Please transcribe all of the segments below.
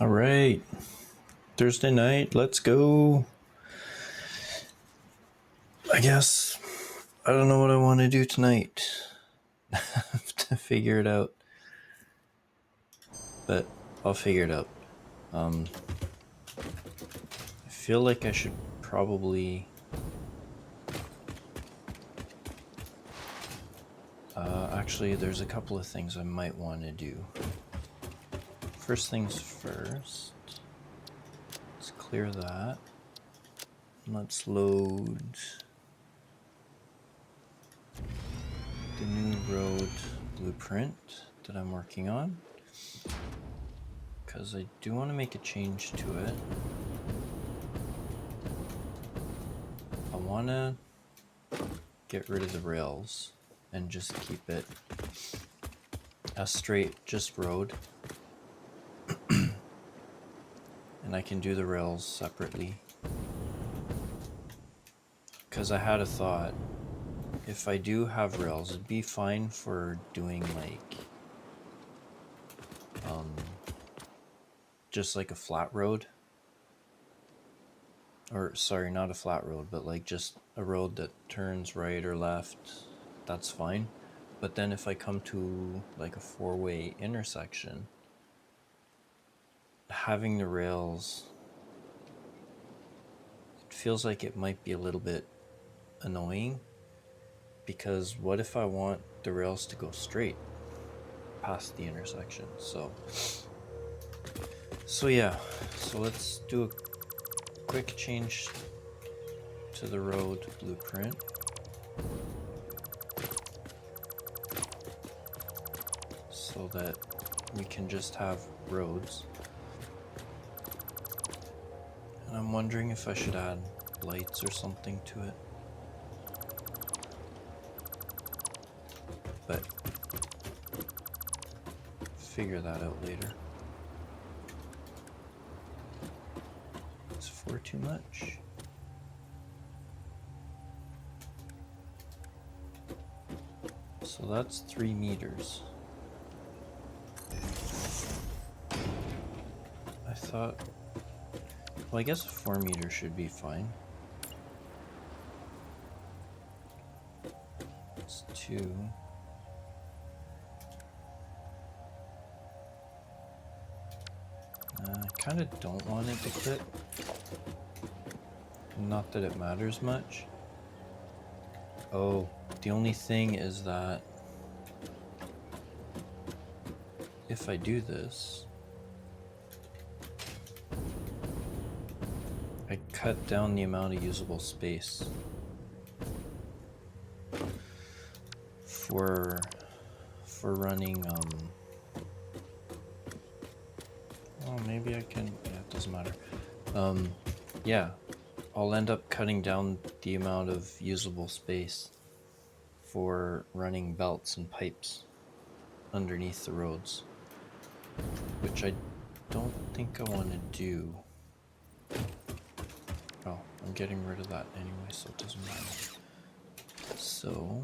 All right, Thursday night, let's go. I guess I don't know what I want to do tonight. I have to figure it out, but I'll figure it out. I feel like I should probably actually, there's a couple of things I might want to do. First things first, let's clear that. Let's load the new road blueprint that I'm working on, because I do want to make a change to it. I want to get rid of the rails and just keep it a straight just road. And I can do the rails separately, because I had a thought, if I do have rails, it'd be fine for doing like just like a flat road, or sorry, not a flat road, but like just a road that turns right or left. That's fine. But then if I come to like a four-way intersection, having the rails, it feels like it might be a little bit annoying, because what if I want the rails to go straight past the intersection? So yeah, so let's do a quick change to the road blueprint. So that we can just have roads. And I'm wondering if I should add lights or something to it. But figure that out later. It's 4 too much. So that's 3 meters. I thought, well, I guess a 4 meter should be fine. It's 2. I kind of don't want it to clip. Not that it matters much. Oh, the only thing is that if I do this, I cut down the amount of usable space for running, oh, maybe I can, yeah, it doesn't matter. Yeah, I'll end up cutting down the amount of usable space for running belts and pipes underneath the roads, which I don't think I want to do. Oh, I'm getting rid of that anyway, so it doesn't matter. So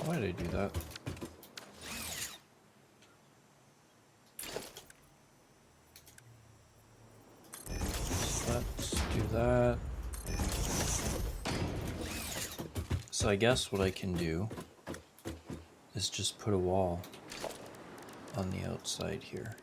why did I do that? Let's do that. So I guess what I can do is just put a wall on the outside here.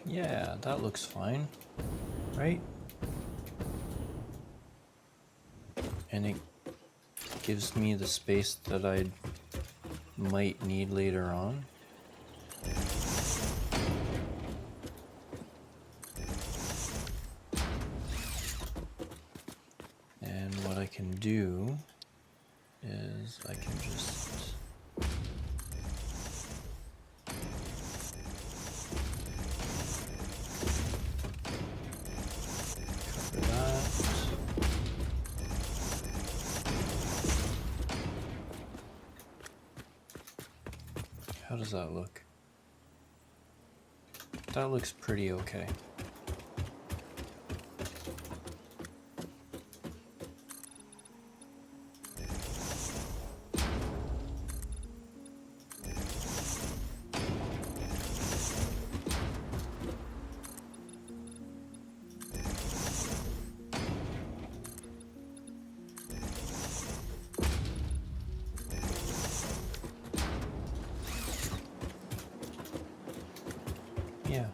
Yeah, that looks fine, right? And it gives me the space that I might need later on. And what I can do is I can just How does that look? That looks pretty okay. Yeah.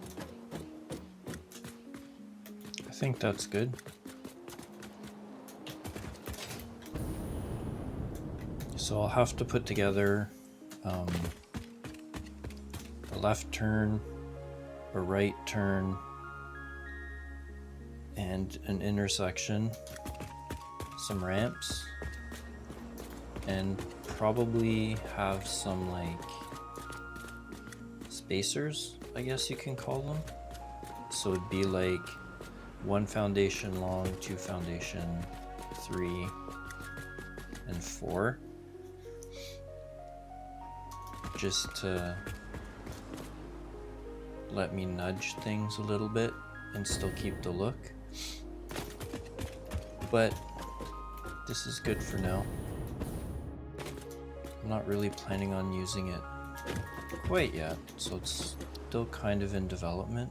I think that's good. So I'll have to put together a left turn, a right turn, and an intersection, some ramps, and probably have some like spacers, I guess you can call them. So it'd be like 1 foundation long, 2 foundation, 3, and 4. Just to let me nudge things a little bit and still keep the look. But this is good for now. I'm not really planning on using it quite yet, so it's still kind of in development.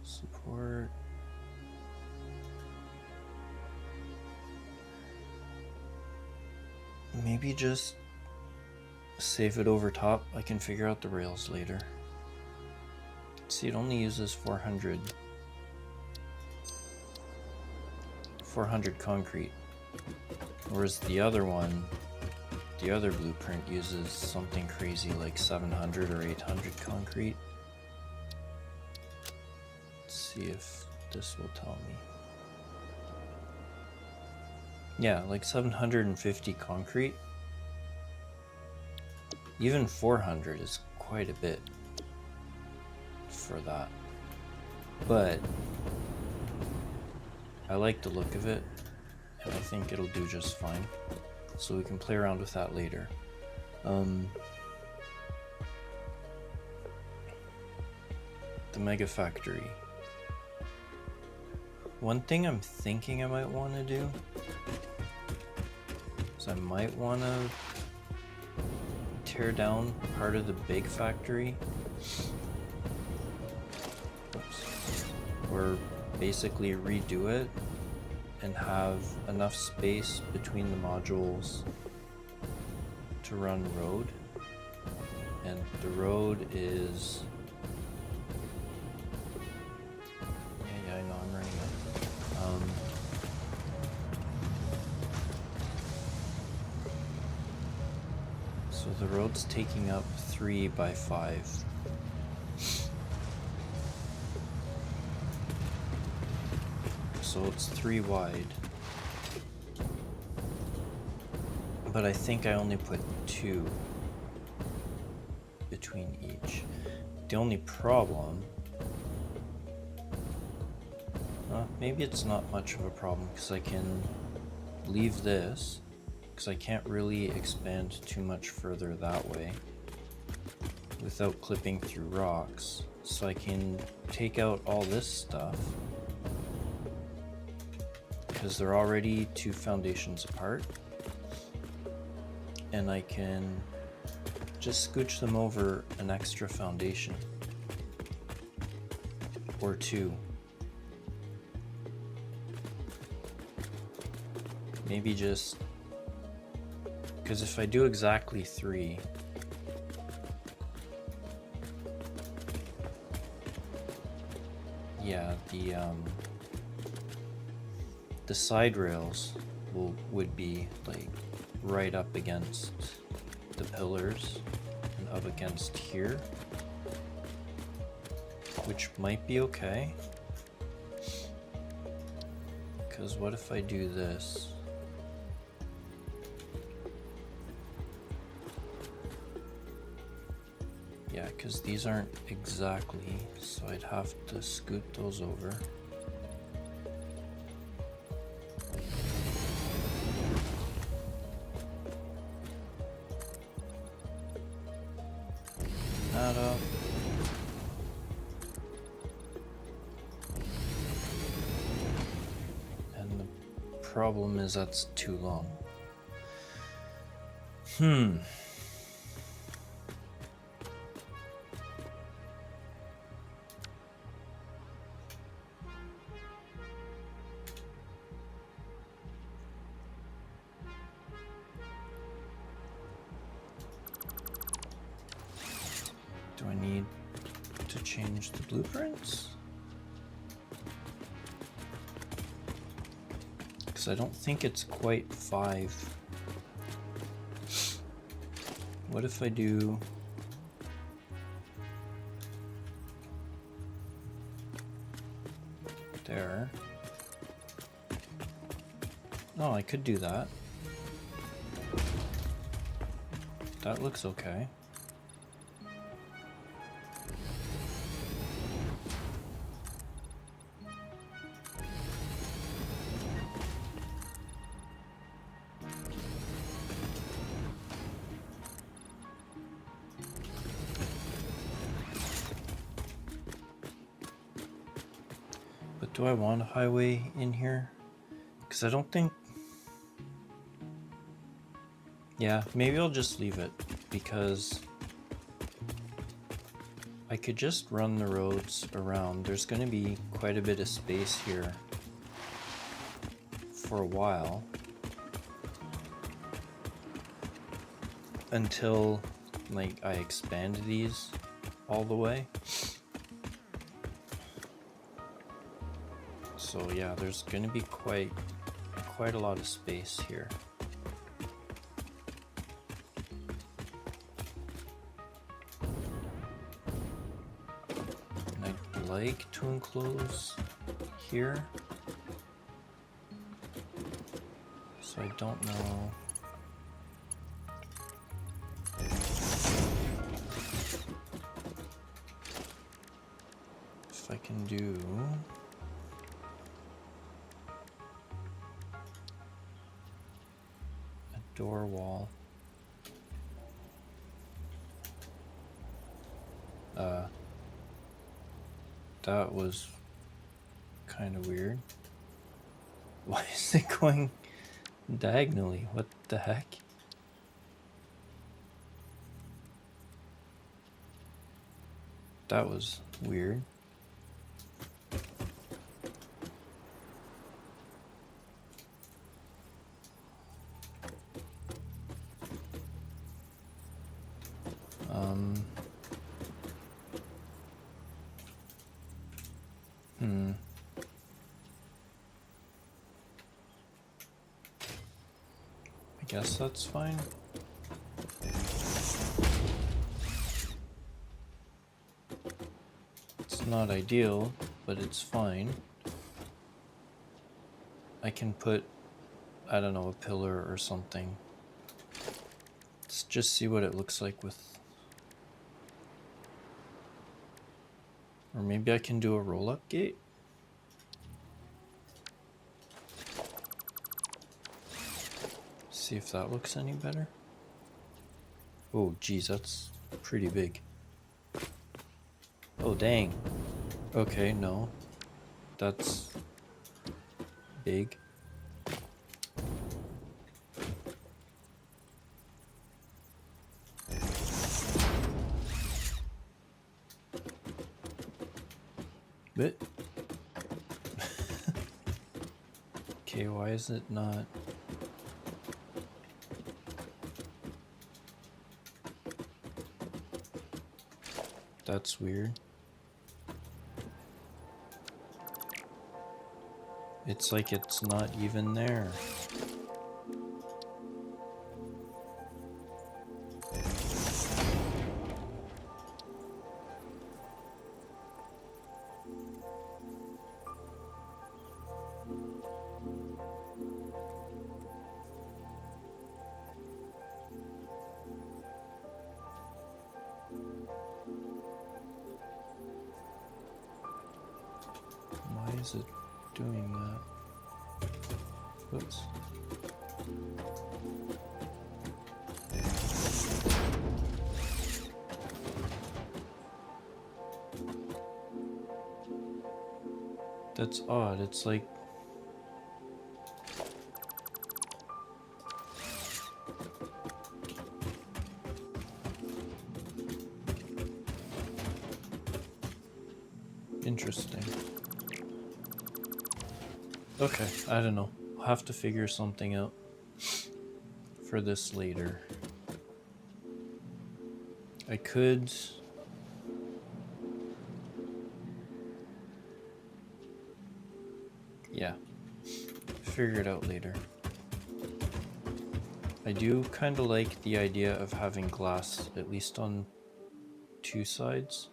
Support. Maybe just save it over top. I can figure out the rails later. See, it only uses 400 concrete, whereas the other one, the other blueprint, uses something crazy like 700 or 800 concrete. Let's see if this will tell me. Yeah, like 750 concrete. Even 400 is quite a bit for that. But I like the look of it, and I think it'll do just fine. So we can play around with that later. The Mega Factory. One thing I'm thinking I might want to do is I might want to tear down part of the big factory. Oops. Or basically redo it and have enough space between the modules to run road. And the road is... Yeah, I know I'm running it. So the road's taking up 3 by 5. So it's 3 wide. But I think I only put 2 between each. The only problem... maybe it's not much of a problem because I can leave this, because I can't really expand too much further that way without clipping through rocks. So I can take out all this stuff because they're already 2 foundations apart, and I can just scooch them over an extra foundation or 2. Maybe just because if I do exactly 3, yeah, the side rails would be like right up against the pillars and up against here, which might be okay. Because what if I do this? Yeah, because these aren't exactly, so I'd have to scoot those over. That up. And the problem is that's too long. Do I need to change the blueprints? Because I don't think it's quite 5. What if I do... there? Oh, I could do that. That looks okay. But do I want a highway in here? Because I don't think... Yeah, maybe I'll just leave it, because I could just run the roads around. There's going to be quite a bit of space here for a while, until like I expand these all the way. So yeah, there's going to be quite a lot of space here. And I'd like to enclose here. So I don't know. If I can do a door wall. That was kind of weird. Why is it going diagonally? What the heck? That was weird. I guess that's fine. It's not ideal, but it's fine. I can put, I don't know, a pillar or something. Let's just see what it looks like with... Or maybe I can do a roll-up gate? See if that looks any better. Oh, geez, that's pretty big. Oh, dang. Okay, no. That's big. But okay, why is it not? That's weird. It's like it's not even there. is it doing that? Whoops. That's odd. It's like interesting. Okay, I don't know. I'll have to figure something out for this later. I could... yeah, figure it out later. I do kind of like the idea of having glass at least on two sides.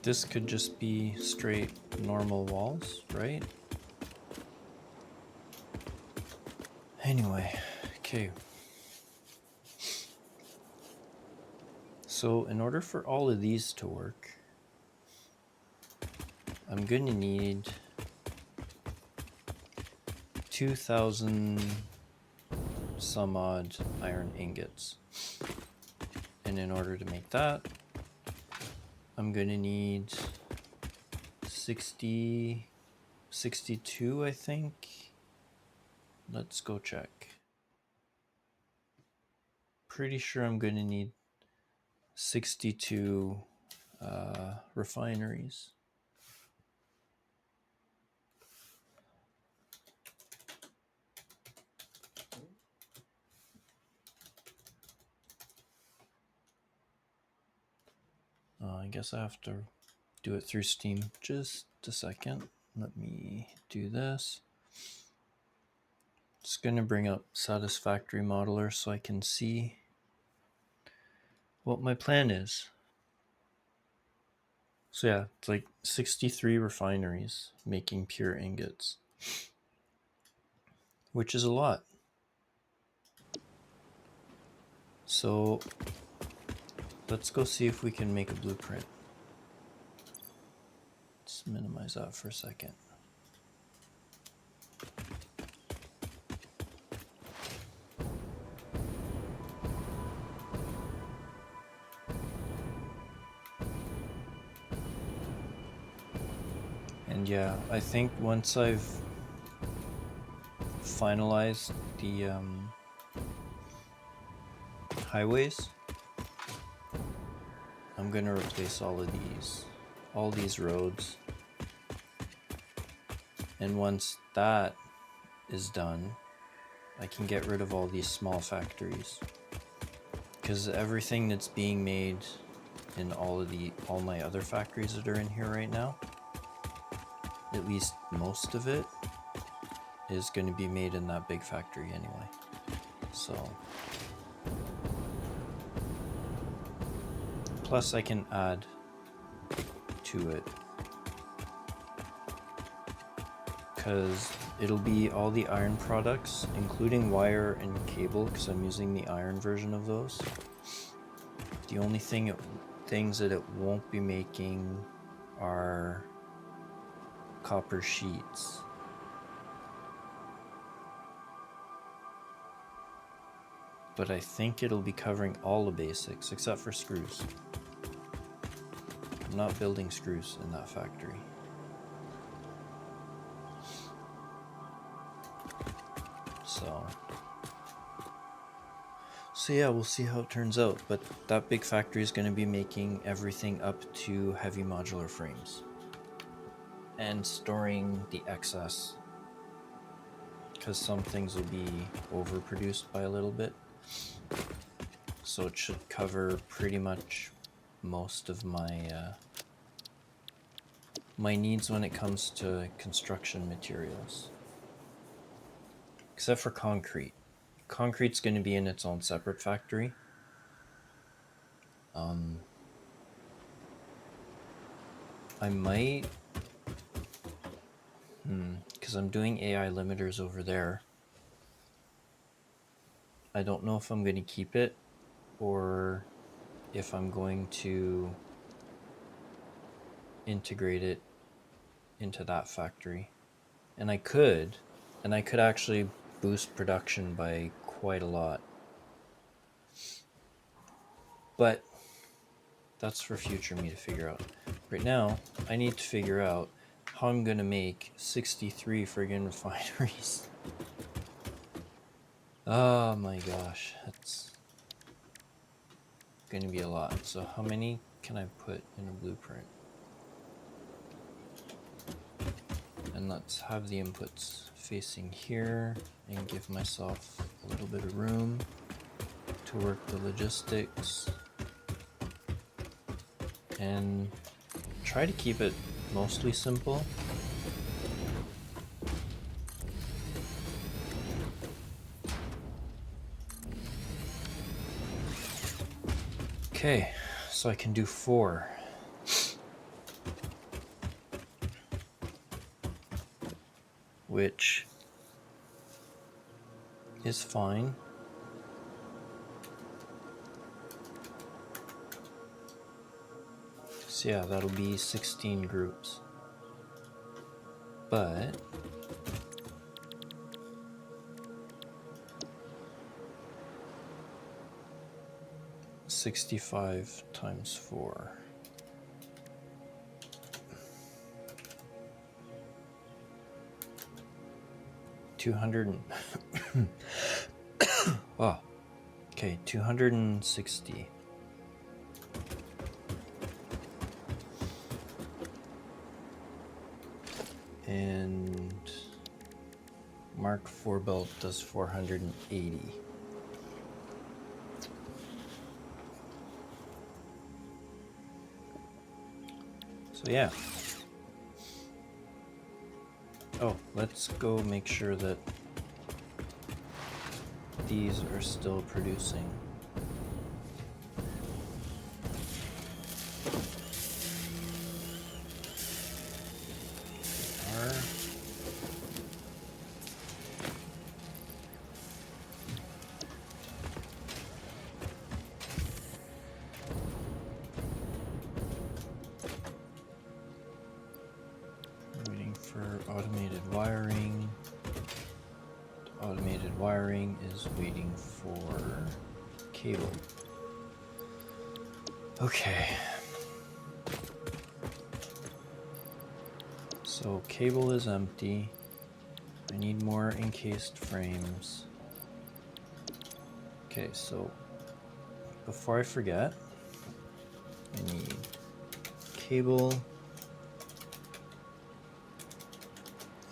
This could just be straight normal walls, right? Anyway, okay. So in order for all of these to work, I'm going to need 2,000 some odd iron ingots. And in order to make that, I'm going to need 62, I think. Let's go check. Pretty sure I'm going to need 62 refineries. I guess I have to do it through Steam. Just a second. Let me do this. It's going to bring up Satisfactory Modeler so I can see what my plan is. So yeah, it's like 63 refineries making pure ingots, which is a lot. So let's go see if we can make a blueprint. Let's minimize that for a second. And yeah, I think once I've finalized the highways, I'm gonna replace all these roads. And once that is done, I can get rid of all these small factories. Because everything that's being made in all my other factories that are in here right now, at least most of it, is going to be made in that big factory anyway. So plus I can add to it, because it'll be all the iron products, including wire and cable, because I'm using the iron version of those. The only things that it won't be making are copper sheets. But I think it'll be covering all the basics except for screws. I'm not building screws in that factory. So yeah, we'll see how it turns out, but that big factory is going to be making everything up to heavy modular frames and storing the excess, because some things will be overproduced by a little bit. So it should cover pretty much most of my my needs when it comes to construction materials. Except for concrete. Concrete's going to be in its own separate factory. I might... because I'm doing AI limiters over there. I don't know if I'm going to keep it or if I'm going to integrate it into that factory. And I could actually boost production by quite a lot. But that's for future me to figure out. Right now, I need to figure out how I'm going to make 63 friggin' refineries. Oh my gosh, that's going to be a lot. So how many can I put in a blueprint? And let's have the inputs facing here and give myself a little bit of room to work the logistics and try to keep it mostly simple. Okay, so I can do 4. Which is fine. So yeah, that'll be 16 groups. But $65 times 4. Wow. Okay, 260. And Mark IV belt does 480. So yeah. Oh, let's go make sure that these are still producing. Waiting for automated wiring. Automated wiring is waiting for cable. Okay. So cable is empty. I need more encased frames. Okay, so before I forget, I need cable,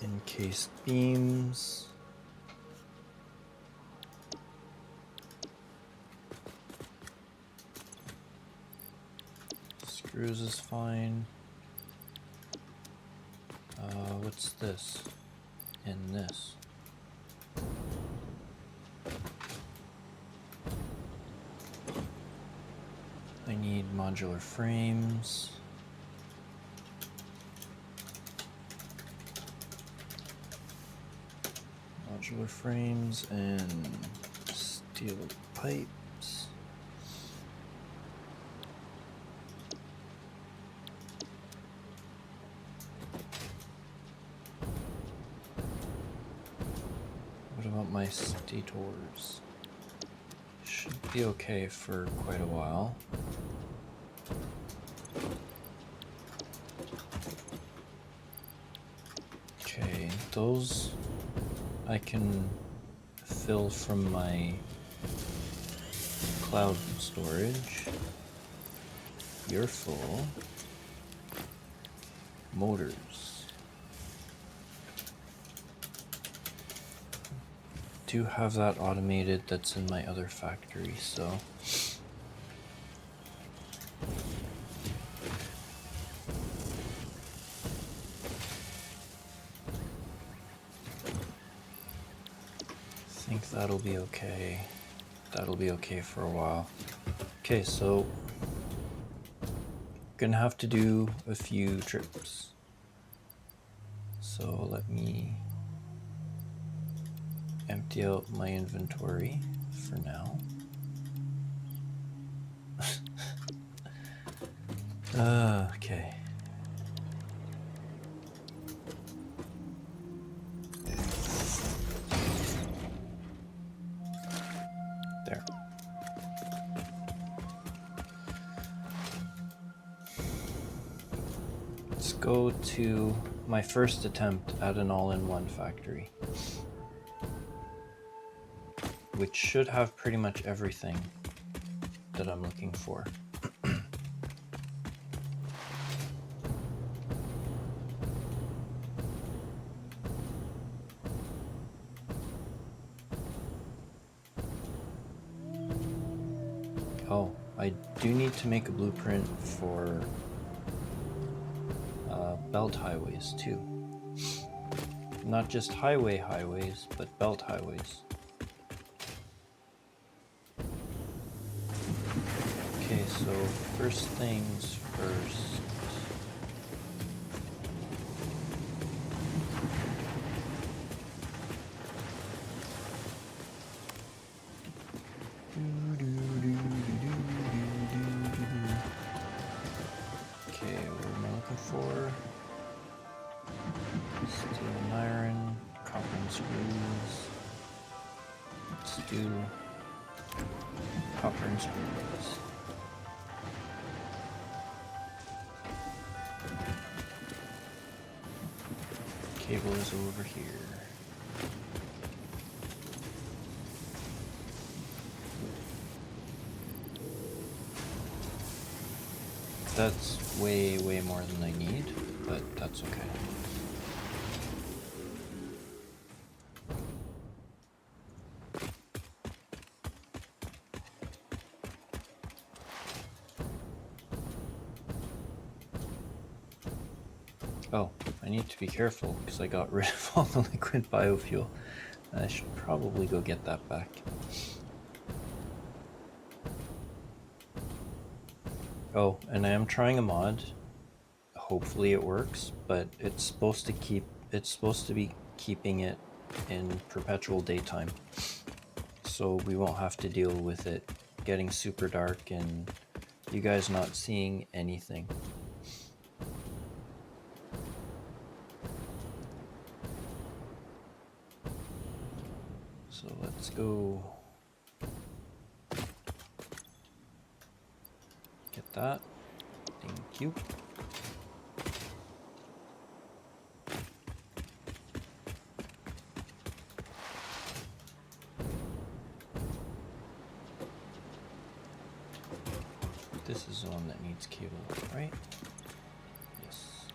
encased beams, screws is fine. What's this? And this. I need modular frames. Modular frames and steel pipes. What about my stators? Should be okay for quite a while. Okay, those I can fill from my cloud storage. You're full. Motors. Do have that automated that's in my other factory, so I think that'll be okay. That'll be okay for a while. Okay, so gonna have to do a few trips. So let me empty out my inventory for now. Okay. There. Let's go to my first attempt at an all-in-one factory, which should have pretty much everything that I'm looking for. Oh, I do need to make a blueprint for belt highways too. Not just highways, but belt highways. Okay, so first things first. Okay, what am I looking for? Steel and iron, copper and screws. Let's do copper and screws. Cable is over here. That's way more than I need, but that's okay. Oh, I need to be careful because I got rid of all the liquid biofuel. I should probably go get that back. Oh, and I am trying a mod. Hopefully it works, but it's supposed to be keeping it in perpetual daytime. So we won't have to deal with it getting super dark and you guys not seeing anything. So let's go get that. Thank you. This is the one that needs cable, right? Yes.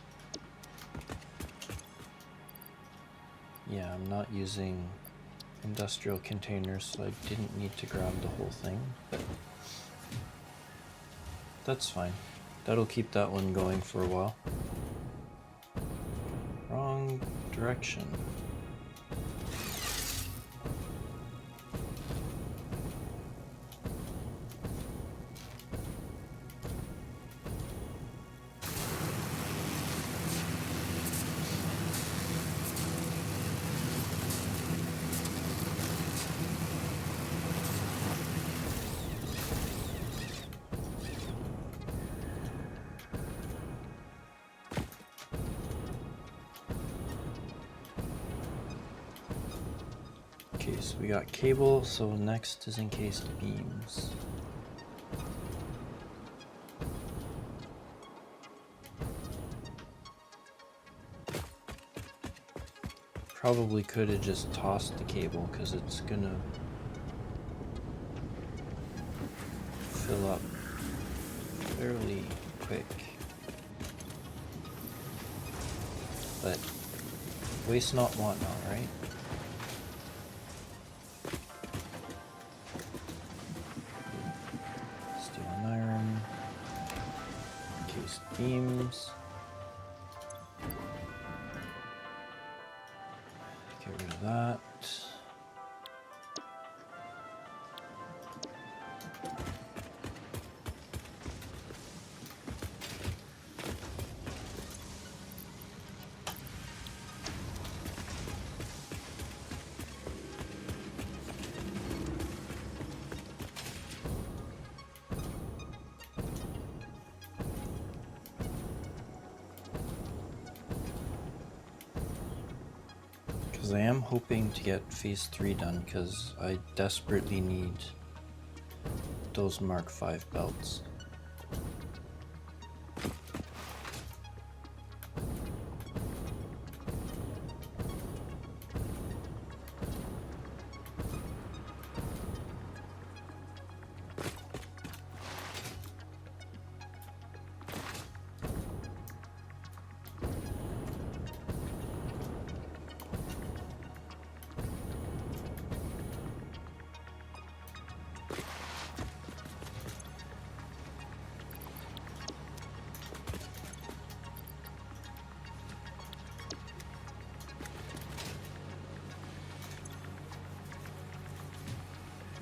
Yeah, I'm not using industrial containers, so I didn't need to grab the whole thing, but that's fine. That'll keep that one going for a while. Wrong direction. Okay, so we got cable, so next is encased beams. Probably could have just tossed the cable because it's gonna fill up fairly quick. But waste not, want not, right? Steel and iron, encased beams. Get rid of that. Because I am hoping to get phase 3 done, because I desperately need those Mark 5 belts.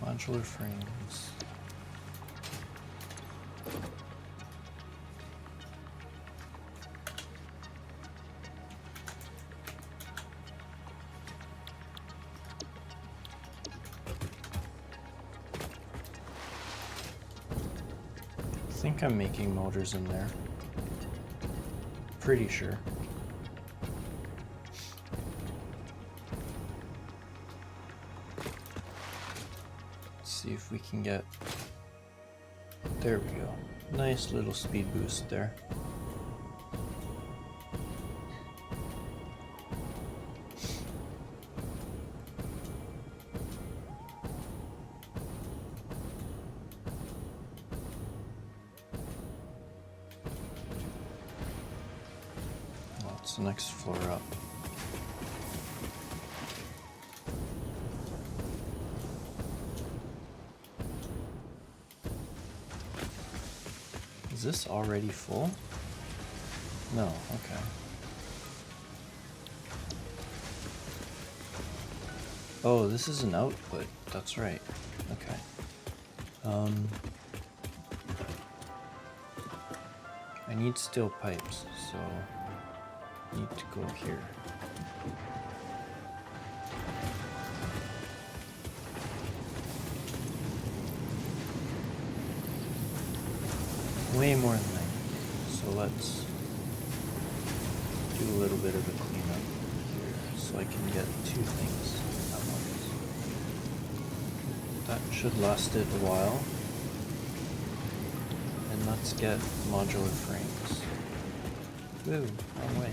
Modular frames. I think I'm making motors in there. Pretty sure. See if we can get, there we go, nice little speed boost there. That's the next floor up. Is this already full? No, okay. Oh, this is an output. That's right. Okay. I need steel pipes, so I need to go here. Way more than I need. So let's do a little bit of a cleanup here so I can get 2 things at once. That should last it a while. And let's get modular frames. Woo, wrong way.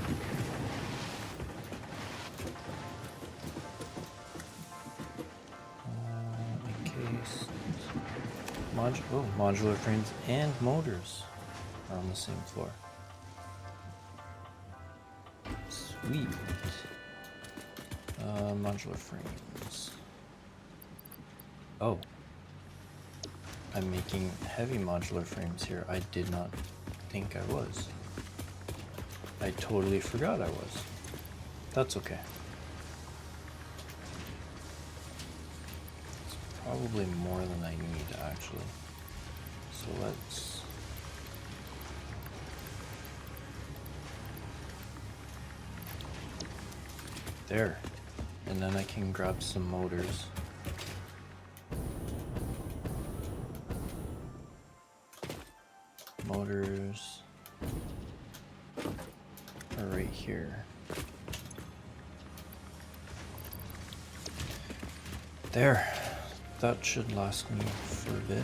Encased. Modular frames and motors are on the same floor. Sweet. Modular frames. Oh. I'm making heavy modular frames here. I did not think I was. I totally forgot I was. That's okay. It's probably more than I need, actually. So let's... There. And then I can grab some motors. Motors are right here. There. That should last me for a bit.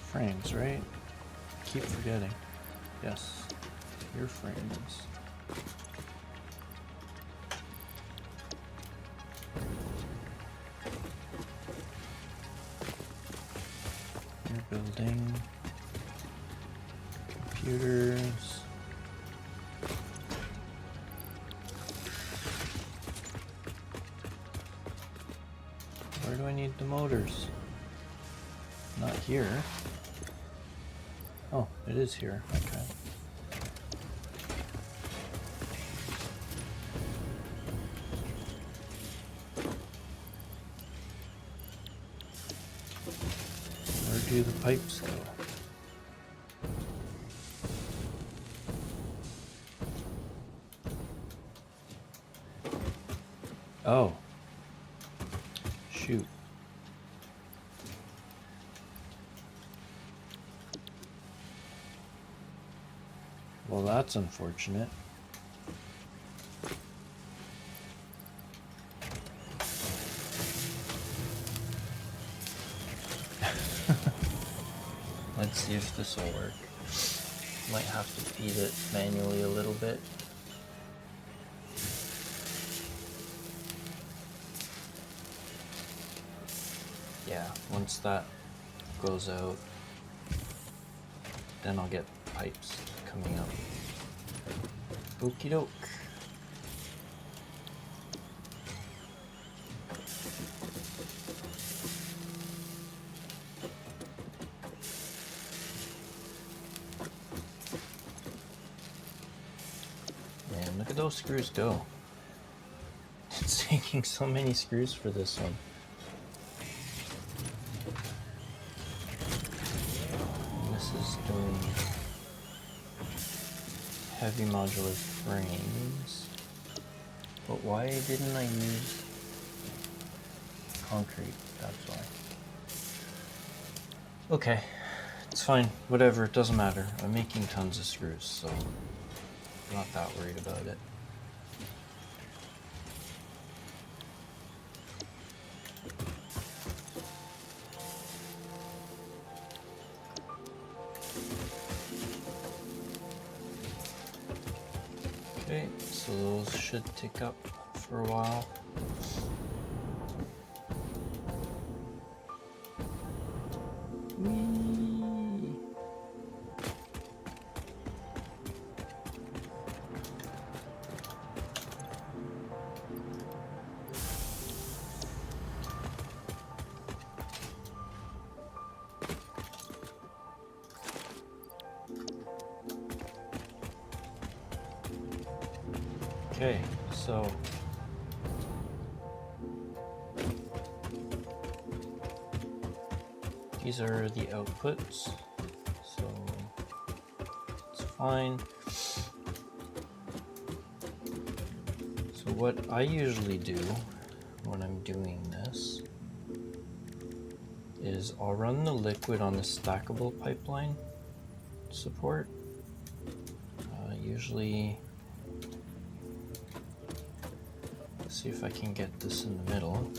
Frames, right? Keep forgetting. Yes, your frames. Your building. Computers. Where do I need the motors? Not here. Oh, it is here. Okay. Where do the pipes go? Oh. Shoot. Well, that's unfortunate. Let's see if this will work. Might have to feed it manually a little bit. Yeah, once that goes out, then I'll get pipes coming up. Okie doke. Man, look at those screws go. It's taking so many screws for this one. And this is doing heavy modular frames. But why didn't I use concrete? That's why. Okay, it's fine. Whatever, it doesn't matter. I'm making tons of screws, so I'm not that worried about it. Okay, so those should tick up for a while. Whee! Okay, so these are the outputs, so it's fine. So what I usually do when I'm doing this is I'll run the liquid on the stackable pipeline support. Usually, see if I can get this in the middle.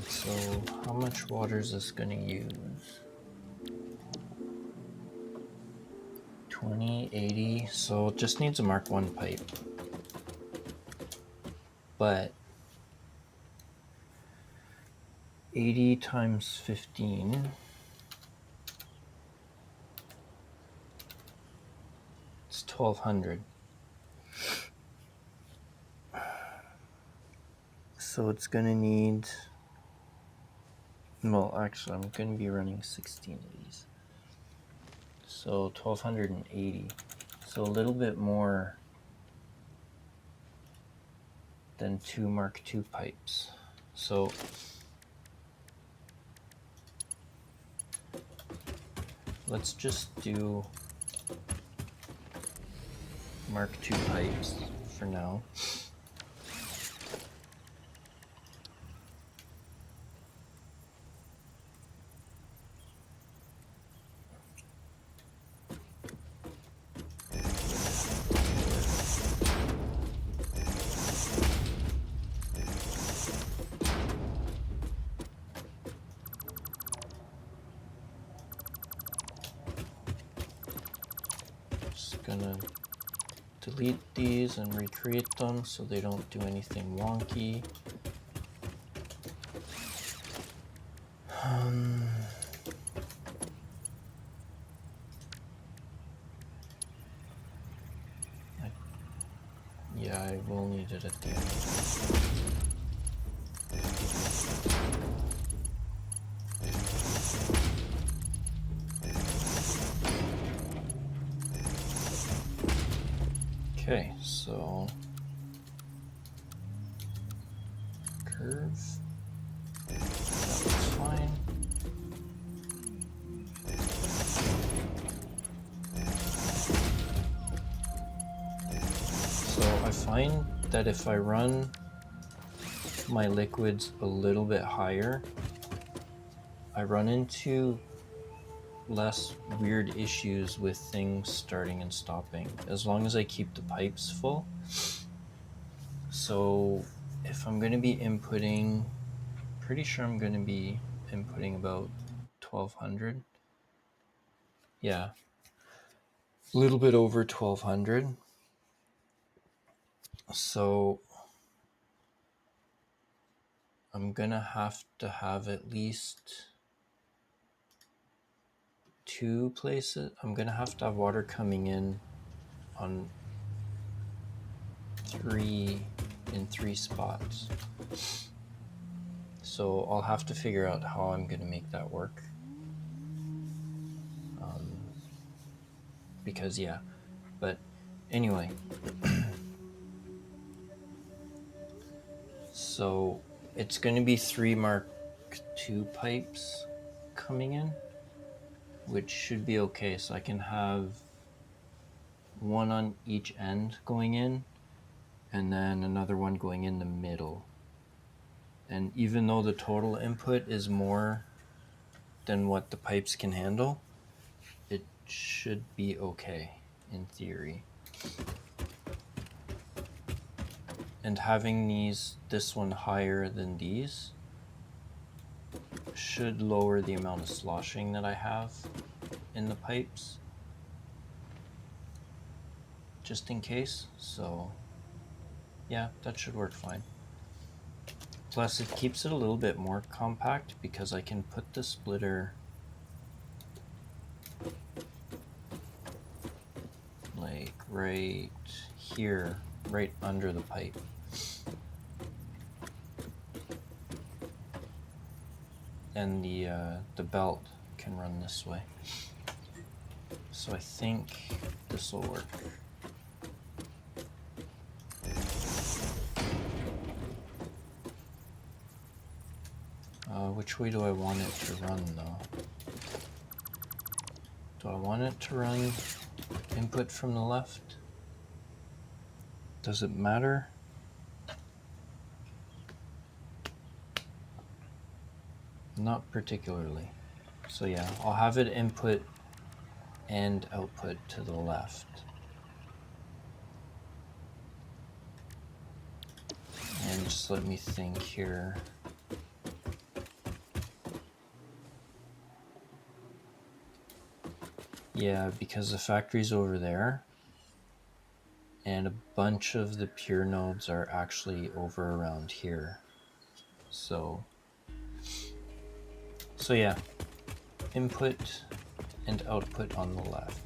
So how much water is this going to use? 20, 80, so it just needs a Mark 1 pipe. But 80 times 15, it's 1200. So it's gonna need, well, actually I'm gonna be running 16 of these. So 1280. So a little bit more than 2 Mark II pipes. So let's just do Mark II pipes for now. Gonna delete these and recreate them so they don't do anything wonky. Yeah, I will need it at the end. Okay, so curve, that looks fine. So I find that if I run my liquids a little bit higher, I run into less weird issues with things starting and stopping, as long as I keep the pipes full. So if I'm going to be inputting, pretty sure I'm going to be inputting about 1200. Yeah, a little bit over 1200. So I'm going to have at least 2 places. I'm going to have water coming in on 3 spots. So I'll have to figure out how I'm going to make that work. Because yeah, but anyway. So it's going to be 3 Mark II pipes coming in, which should be okay. So I can have 1 on each end going in, and then another one going in the middle. And even though the total input is more than what the pipes can handle, it should be okay in theory. And having this one higher than these should lower the amount of sloshing that I have in the pipes, just in case. So yeah, that should work fine. Plus it keeps it a little bit more compact because I can put the splitter like right here, right under the pipe. And the belt can run this way. So I think this will work. Which way do I want it to run though? Do I want it to run input from the left? Does it matter? Not particularly. So yeah, I'll have it input and output to the left. And just let me think here. Yeah, because the factory's over there, and a bunch of the pure nodes are actually over around here. So yeah, input and output on the left.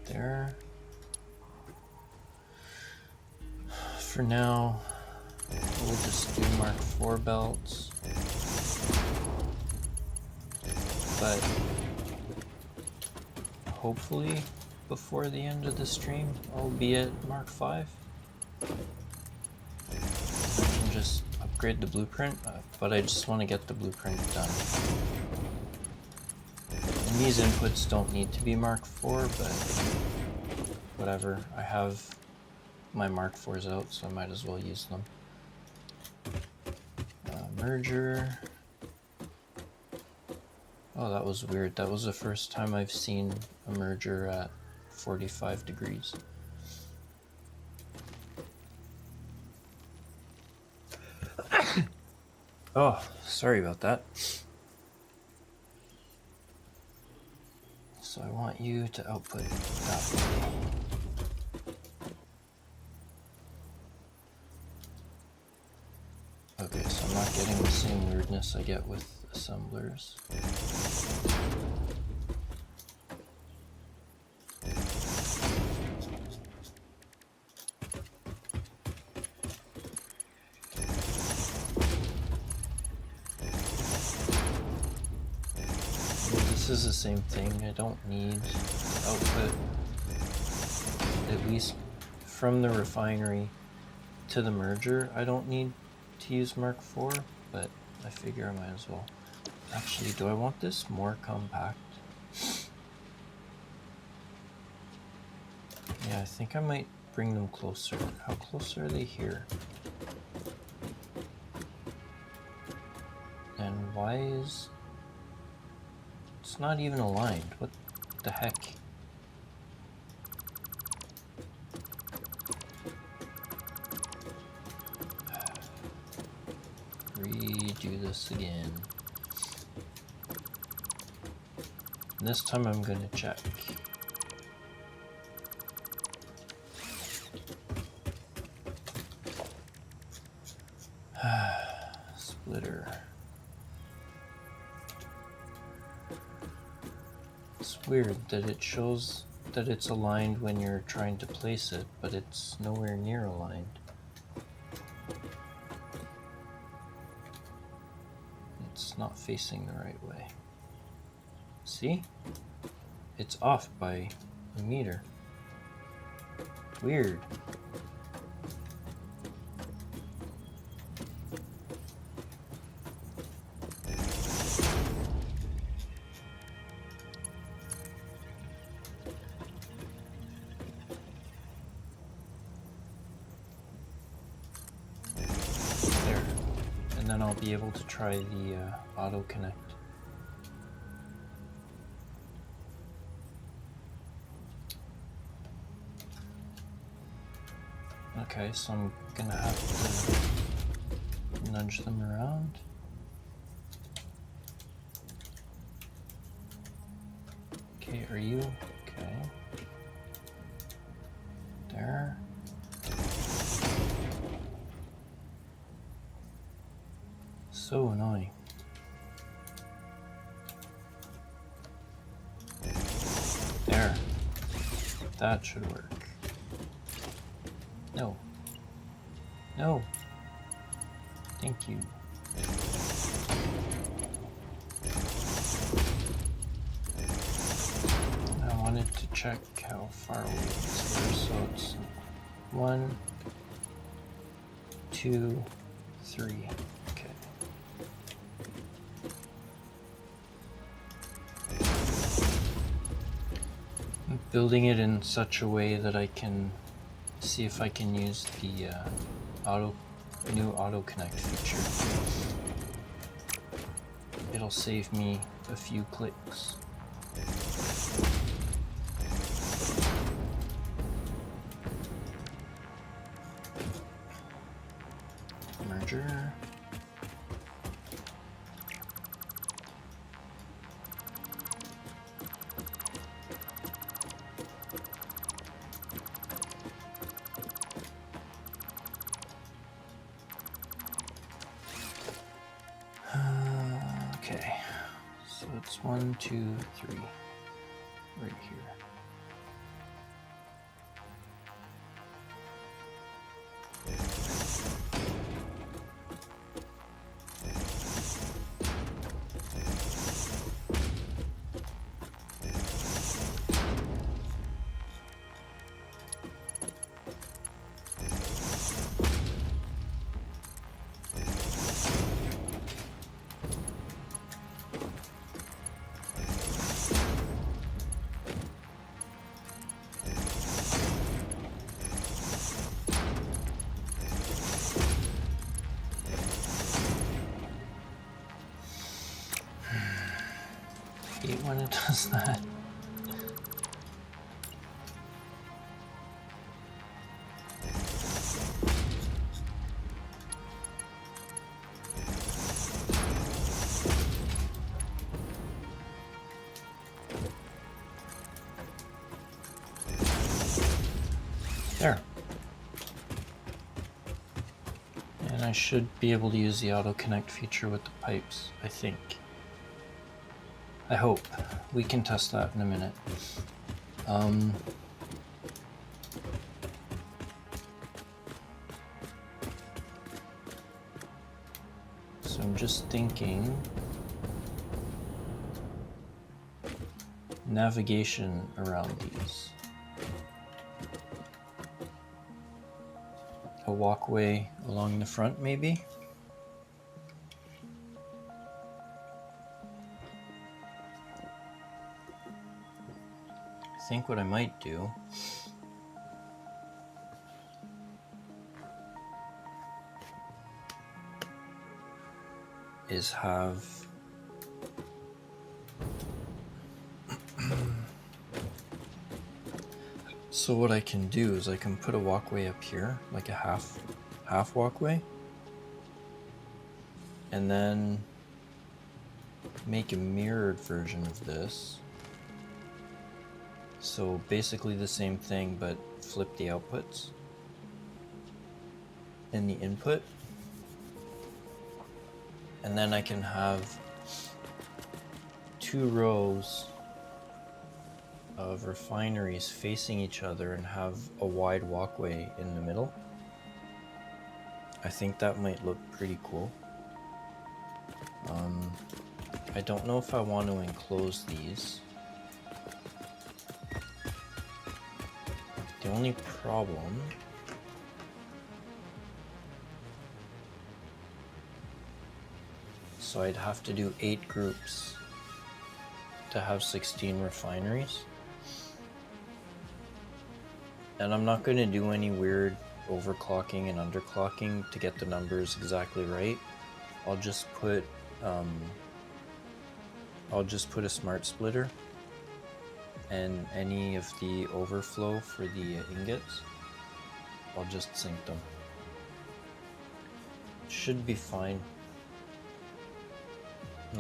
There. For now, we'll just do Mark IV belts. But hopefully before the end of the stream, I'll be at Mark V. I can just upgrade the blueprint, but I just want to get the blueprint done. And these inputs don't need to be Mark IV, but whatever. I have my Mark IVs out, so I might as well use them. Merger. Oh, that was weird. That was the first time I've seen a merger at 45 degrees. Oh, sorry about that. So I want you to output that way. Okay, so I'm not getting the same weirdness I get with assemblers. This is the same thing. I don't need output, at least from the refinery to the merger. I don't need to use Mark IV, but I figure I might as well. Actually, do I want this more compact? Yeah, I think I might bring them closer. How close are they here? And why is... It's not even aligned. What the heck? Redo this again. And this time I'm gonna check. Splitter. It's weird that it shows that it's aligned when you're trying to place it, but it's nowhere near aligned. It's not facing the right way. See? It's off by a meter. Weird. There. And then I'll be able to try the auto connect. Okay, so I'm gonna have to nudge them around. Okay, are you okay? There. So annoying. There. That should work. No. No. Thank you. I wanted to check how far away this is, so it's 1, 2, 3. Okay. I'm building it in such a way that I can see if I can use the new auto connect feature. It'll save me a few clicks. Merger. Okay, so it's 1, 2, 3, right here. hate when it does that. There. And I should be able to use the auto connect feature with the pipes, I think. I hope. We can test that in a minute. So I'm just thinking navigation around these. A walkway along the front, maybe? I think what I might do is have so what I can do is I can put a walkway up here, like a half walkway, and then make a mirrored version of this. So basically the same thing, but flip the outputs and the input. And then I can have 2 rows of refineries facing each other and have a wide walkway in the middle. I think that might look pretty cool. I don't know if I want to enclose these. The only problem so I'd have to do 8 groups to have 16 refineries. And I'm not going to do any weird overclocking and underclocking to get the numbers exactly right. I'll just put a smart splitter, and any of the overflow for the ingots, I'll just sync them. Should be fine. And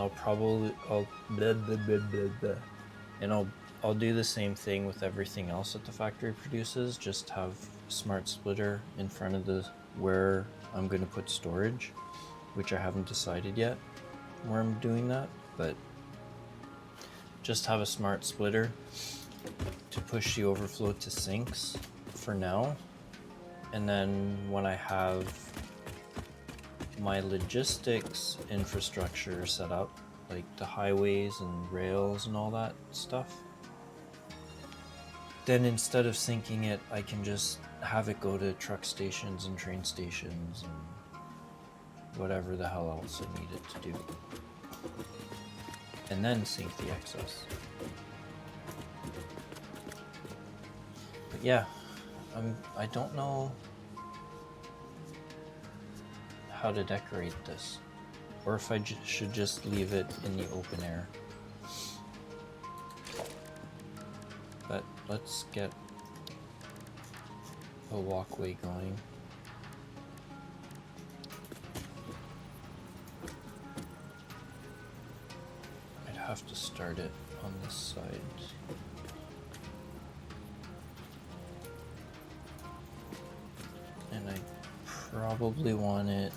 I'll do the same thing with everything else that the factory produces, just have smart splitter in front of the where I'm going to put storage, which I haven't decided yet where I'm doing that, but just have a smart splitter to push the overflow to sinks for now. And then when I have my logistics infrastructure set up, like the highways and rails and all that stuff, then instead of syncing it, I can just have it go to truck stations and train stations and whatever the hell else I need it to do. And then sync the excess. But yeah, I don't know how to decorate this, or if I should just leave it in the open air. But let's get a walkway going. I'd have to start it on this side. And I probably want it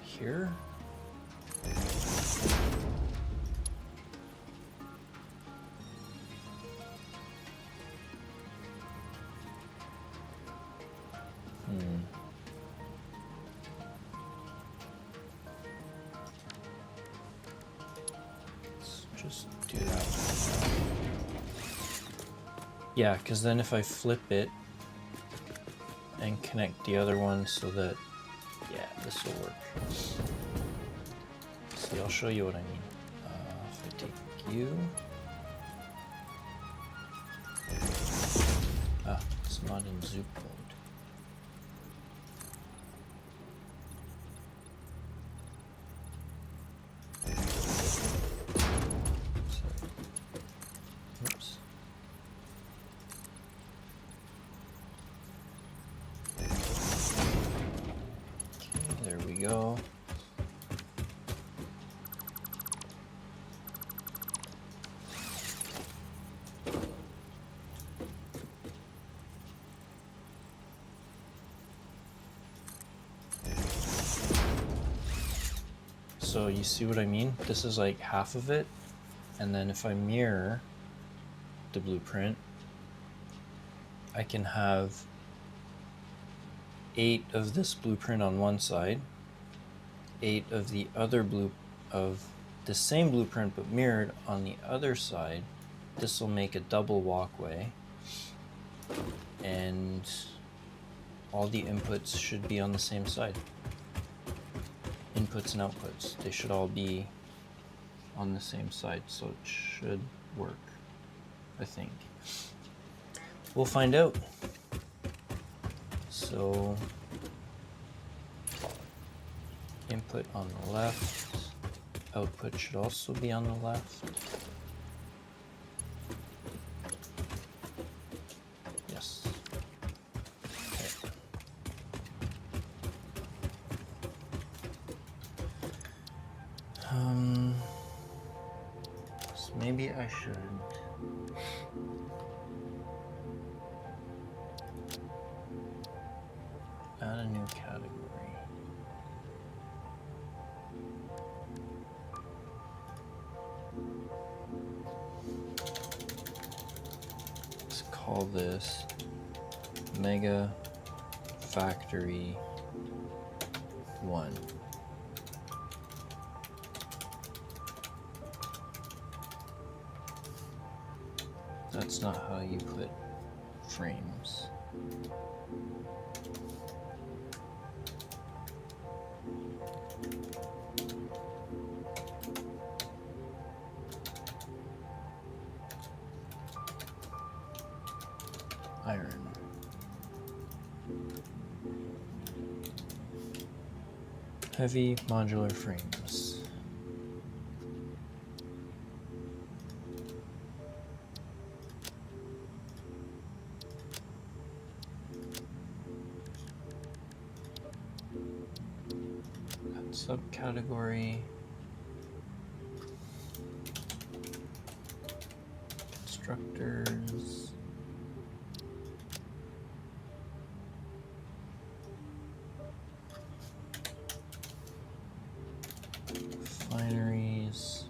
here. Let's just do that. Yeah, because then if I flip it and connect the other one so that, yeah, this will work. See, I'll show you what I mean. If I take you, it's not in Zoop mode. go. So you see what I mean? This is like half of it. And then if I mirror the blueprint, I can have 8 of this blueprint on one side, 8 of the other of the same blueprint but mirrored on the other side. This will make a double walkway, and all the inputs should be on the same side. Inputs and outputs, they should all be on the same side, so it should work, I think. We'll find out. So input on the left, output should also be on the left. Yes. Okay. So maybe I should add a new category. Let's call this Mega Factory 1. That's not how you put frames. Iron. Heavy modular frames. Subcategory. Constructors. Refineries.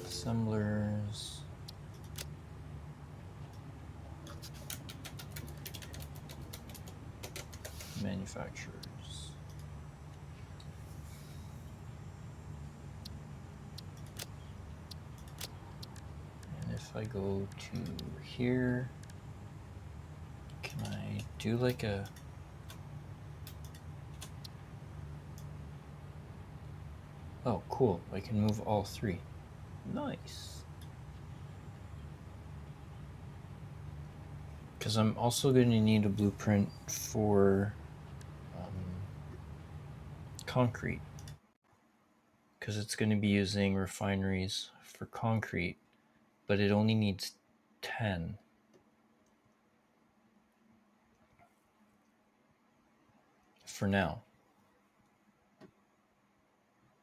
Assemblers. Manufacturers. And if I go to here, can I do like a oh cool, I can move all 3. Nice. Because I'm also going to need a blueprint for concrete, because it's going to be using refineries for concrete, but it only needs 10. For now.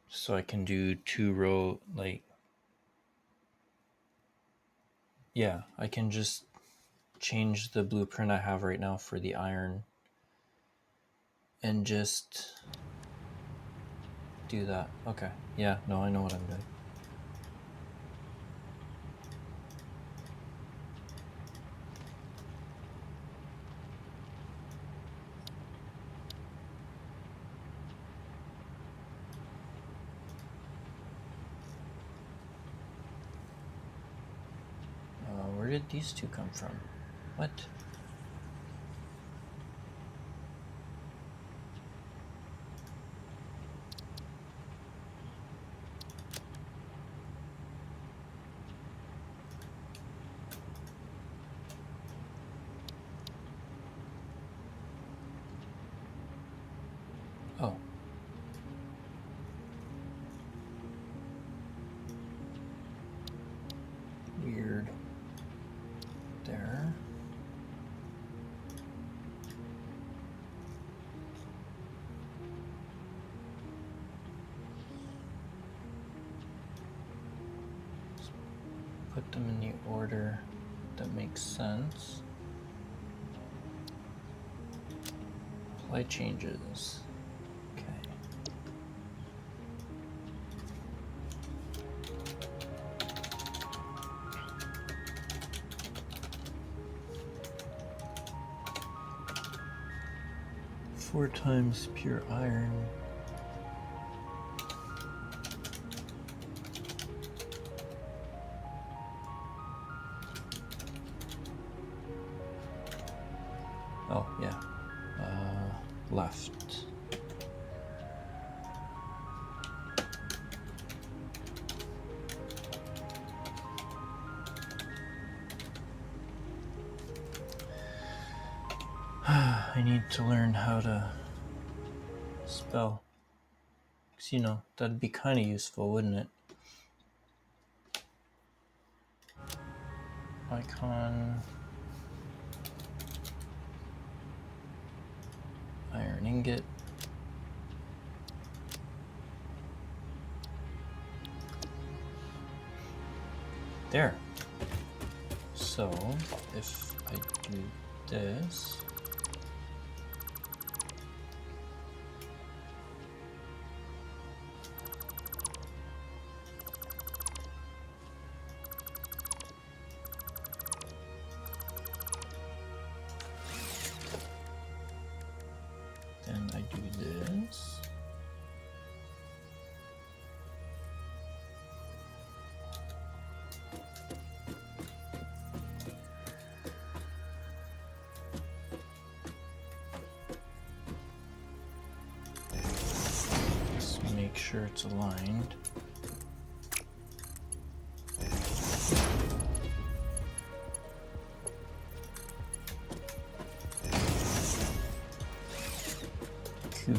So I can do 2 row, like, yeah, I can just change the blueprint I have right now for the iron and just do that. Okay, yeah, no, I know what I'm doing. Where did these 2 come from? What? Oh. Weird. put them in the order that makes sense. Apply changes. Okay. Four times pure iron. Oh, yeah. Left. I need to learn how to spell. 'Cause, you know, that'd be kind of useful, wouldn't it? Icon. Iron ingot. There. So, if I do this, then I do this. Just make sure it's aligned.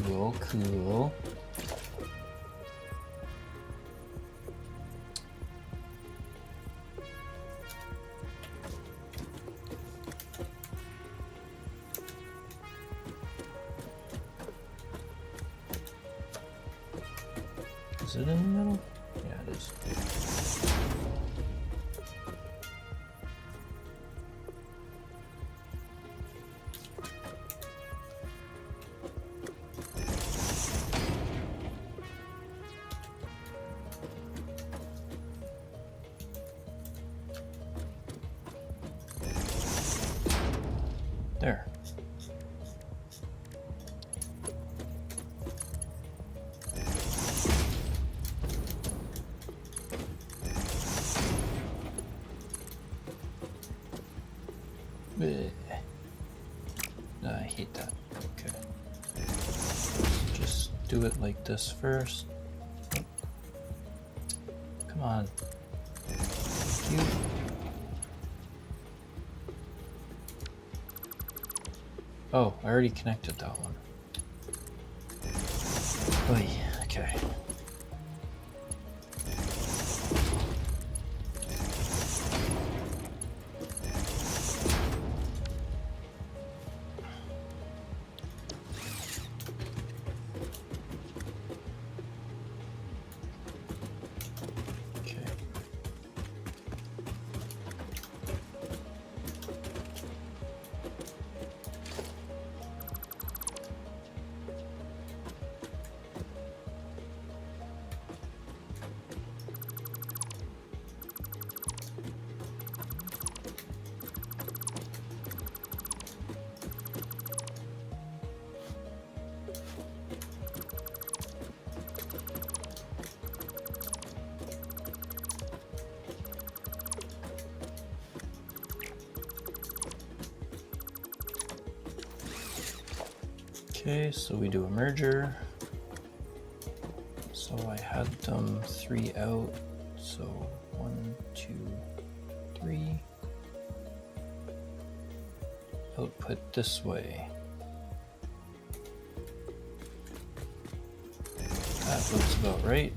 Cool, cool. Is it in the middle? Yeah, it is. There. Bleh. I hate that. Okay. Just do it like this first. Oh. Come on. Thank you. Oh, I already connected that one. Oy, okay. Okay. Okay, so we do a merger. So I had them 3 out. So 1, 2, 3. Output this way. That looks about right.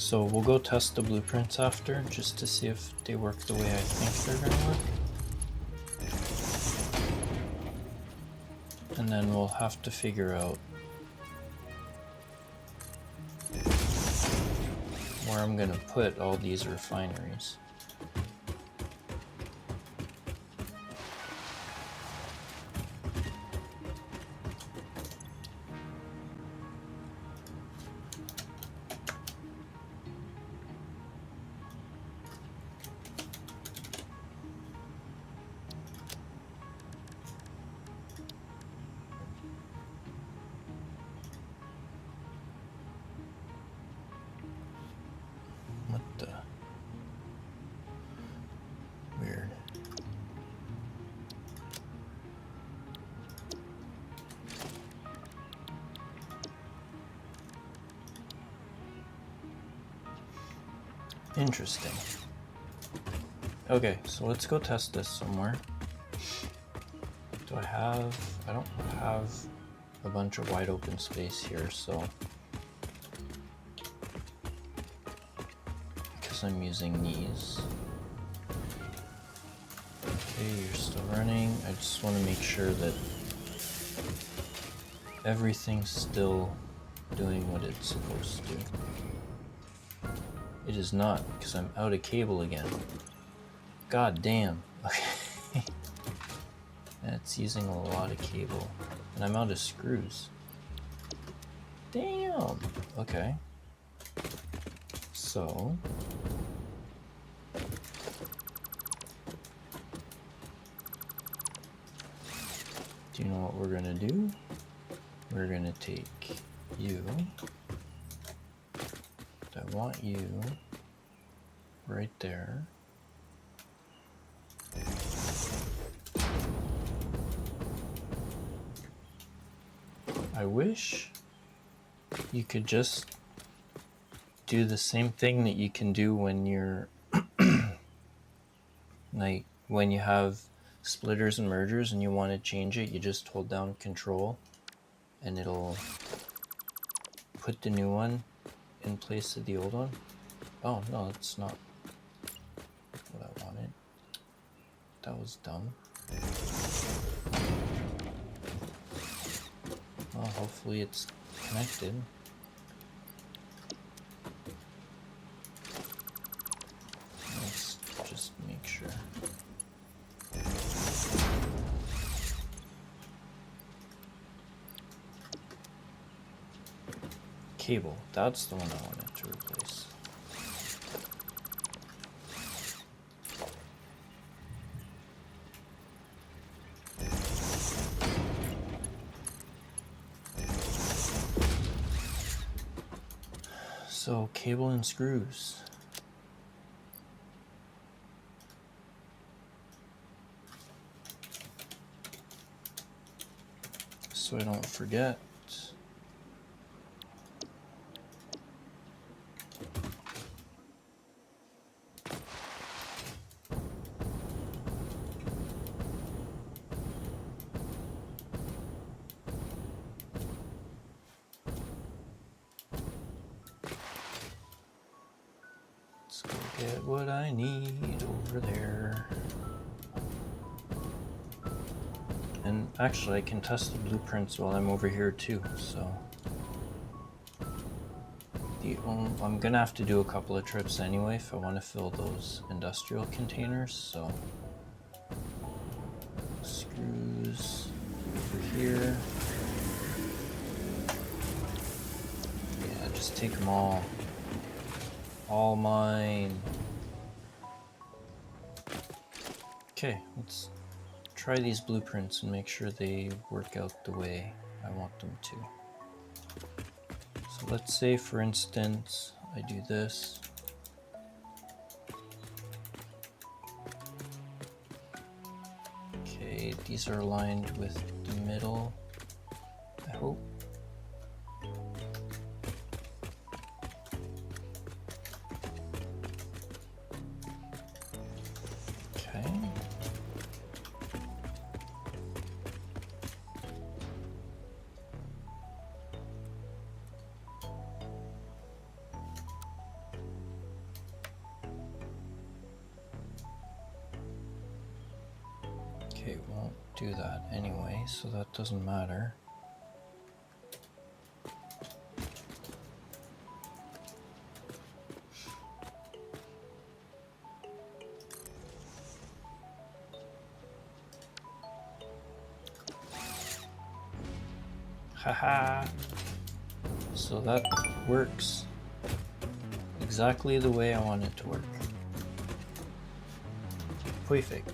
So we'll go test the blueprints after, just to see if they work the way I think they're gonna work. And then we'll have to figure out where I'm gonna put all these refineries. What the? Weird. Interesting. Okay, so let's go test this somewhere. Do I have... I don't have a bunch of wide open space here, so... Because I'm using these. Okay, you're still running. I just want to make sure that everything's still doing what it's supposed to. It is not, because I'm out of cable again. God damn. Okay. That's using a lot of cable. And I'm out of screws. Damn. Okay. So... do you know what we're gonna do? We're gonna take you. I want you right there. I wish you could just do the same thing that you can do when you're like when you have splitters and mergers and you want to change it, you just hold down Control and it'll put the new one in place of the old one. Oh no, that's not what I wanted. That was dumb. Well, hopefully it's connected. Let's just make sure. Cable, that's the one I wanted to replace. So, cable and screws. So I don't forget. Let's go get what I need over there. And actually I can test the blueprints while I'm over here too, so. I'm gonna have to do a couple of trips anyway if I want to fill those industrial containers, so. Screws over here. Yeah, just take them all. All mine. Okay, let's try these blueprints and make sure they work out the way I want them to. So let's say, for instance, I do this. Okay, these are aligned with the middle, I hope. Okay. Okay, it won't do that anyway, so that doesn't matter. Haha! So that works exactly the way I want it to work. Perfect.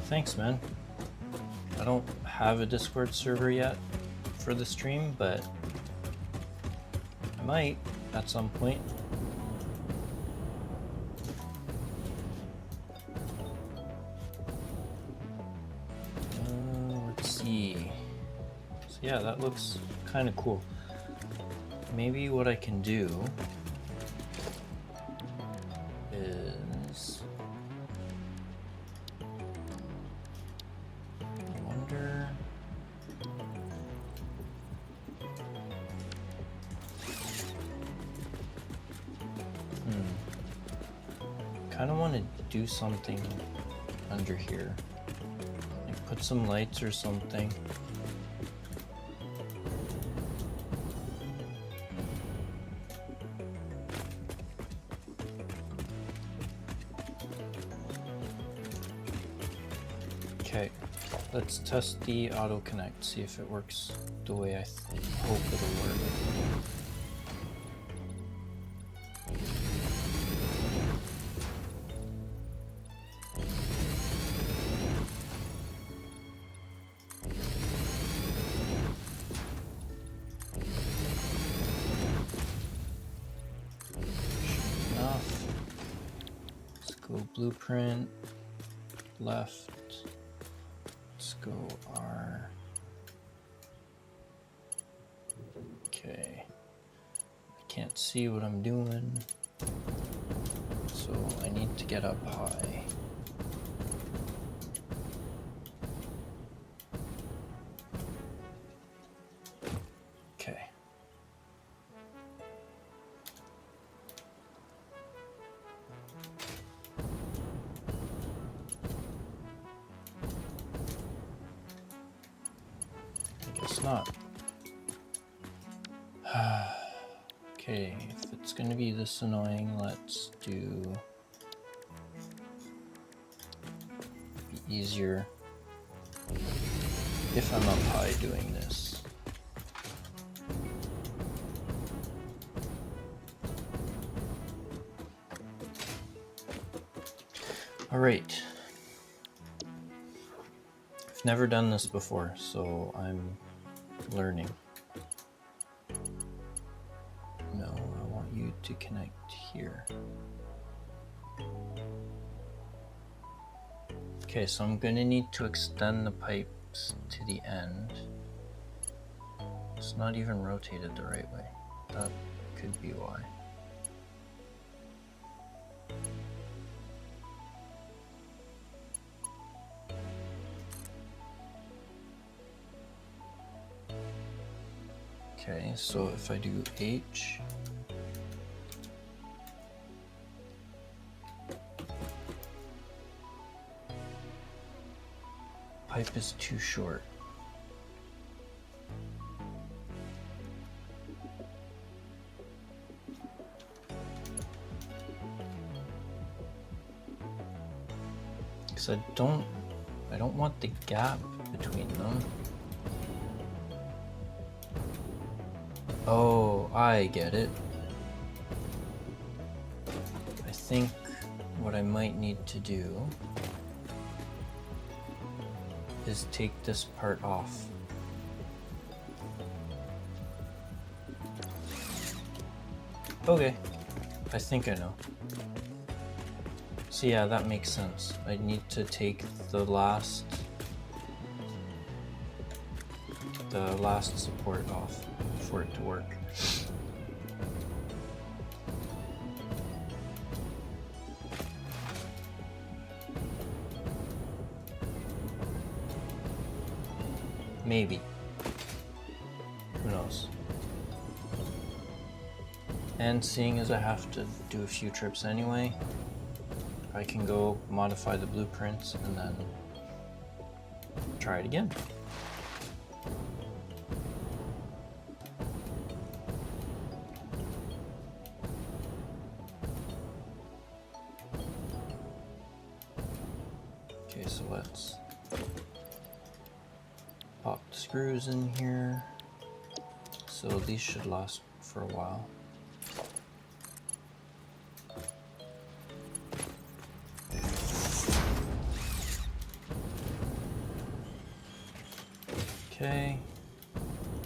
Thanks, man. I don't have a Discord server yet for the stream, but I might at some point. Let's see. So yeah, that looks kind of cool. Maybe what I can do is, I wonder, kind of want to do something under here, like put some lights or something. Okay, let's test the auto connect, see if it works the way I hope it'll work. Enough. Let's go blueprint, left. Let's go R. Okay. I can't see what I'm doing, so I need to get up high. Okay. I guess not. Okay, if it's gonna be this annoying, let's do be easier if I'm up high doing this. All right. I've never done this before, so I'm learning. No, I want you to connect here. Okay, so I'm gonna need to extend the pipes to the end. It's not even rotated the right way. That could be why. Okay, so if I do H, pipe is too short. Because I don't want the gap between them. Oh, I get it. I think what I might need to do is take this part off. Okay, I think I know. So yeah, that makes sense. I need to take the last support off for it to work. Maybe. Who knows? And seeing as I have to do a few trips anyway, I can go modify the blueprints and then try it again. Okay, so let's pop the screws in here. So these should last for a while. Okay,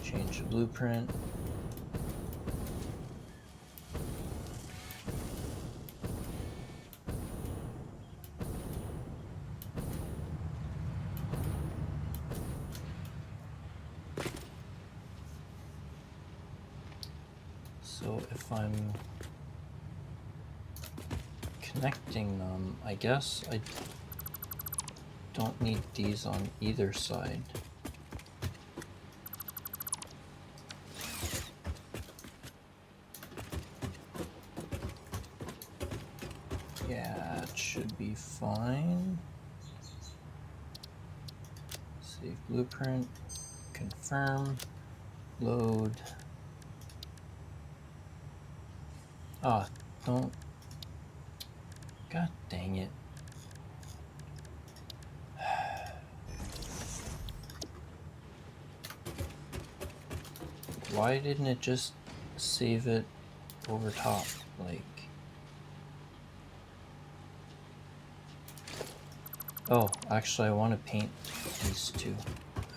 change the blueprint. So if I'm connecting them, I guess I don't need these on either side. Yeah, it should be fine. Save blueprint, confirm, load. Ah, don't. God dang it. Why didn't it just save it over top? Like. Oh, actually, I want to paint these two.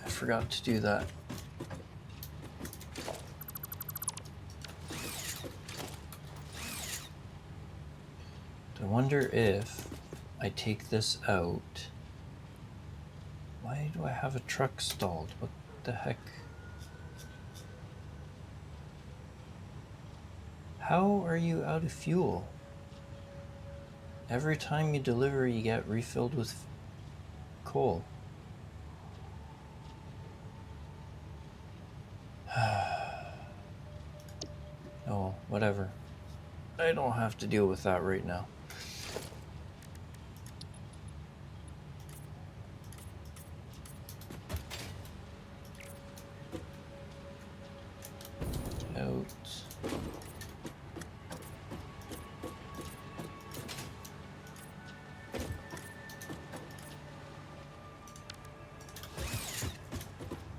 I forgot to do that. I wonder if I take this out. Why do I have a truck stalled? What the heck? How are you out of fuel? Every time you deliver, you get refilled with coal. Oh, whatever. I don't have to deal with that right now. Out.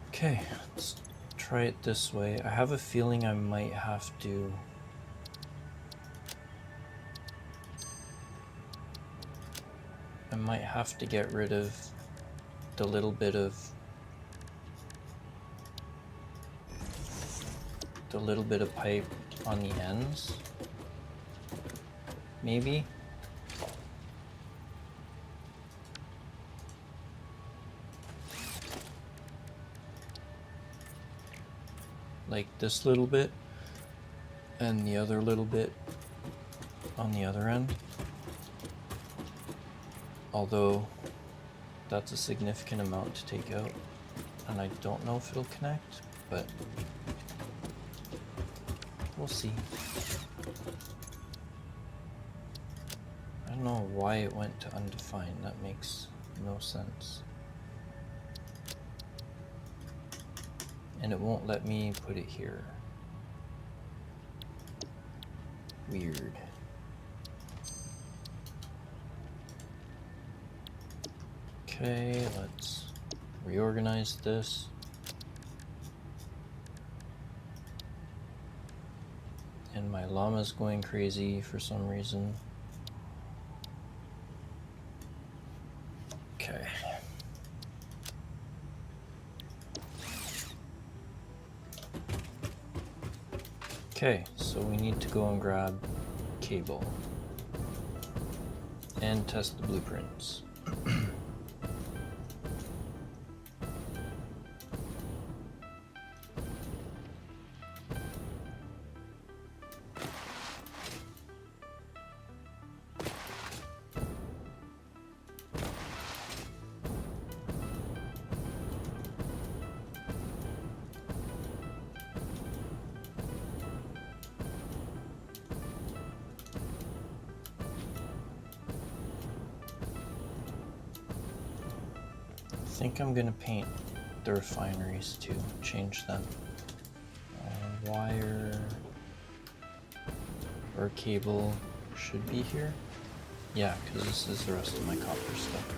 Okay, let's try it this way. I have a feeling I might have to get rid of the little bit of pipe on the ends. Maybe. Like this little bit and the other little bit on the other end. Although that's a significant amount to take out, and I don't know if it'll connect, but we'll see. I don't know why it went to undefined. That makes no sense. And it won't let me put it here. Weird. Okay, let's reorganize this. And my llama's going crazy for some reason. Okay. Okay, so we need to go and grab cable and test the blueprints. think I'm gonna paint the refineries too, change them. Wire or cable should be here. Yeah, because this is the rest of my copper stuff.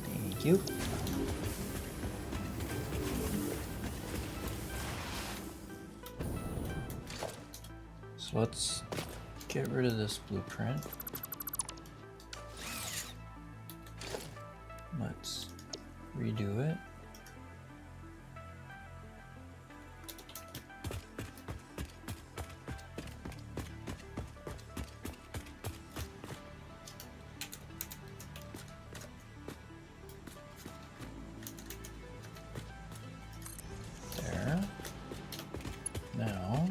Thank you. So let's get rid of this blueprint. Let's redo it. There. Now,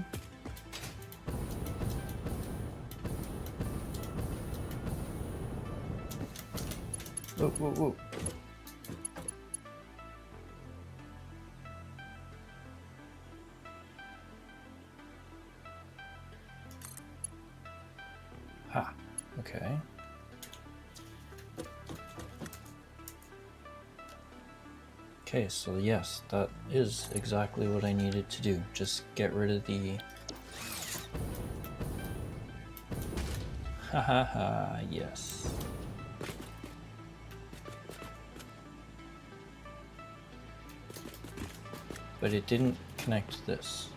whoa, whoa, whoa. Ha, okay. Okay, so yes, that is exactly what I needed to do. Just get rid of the... Ha ha ha, yes. But it didn't connect this.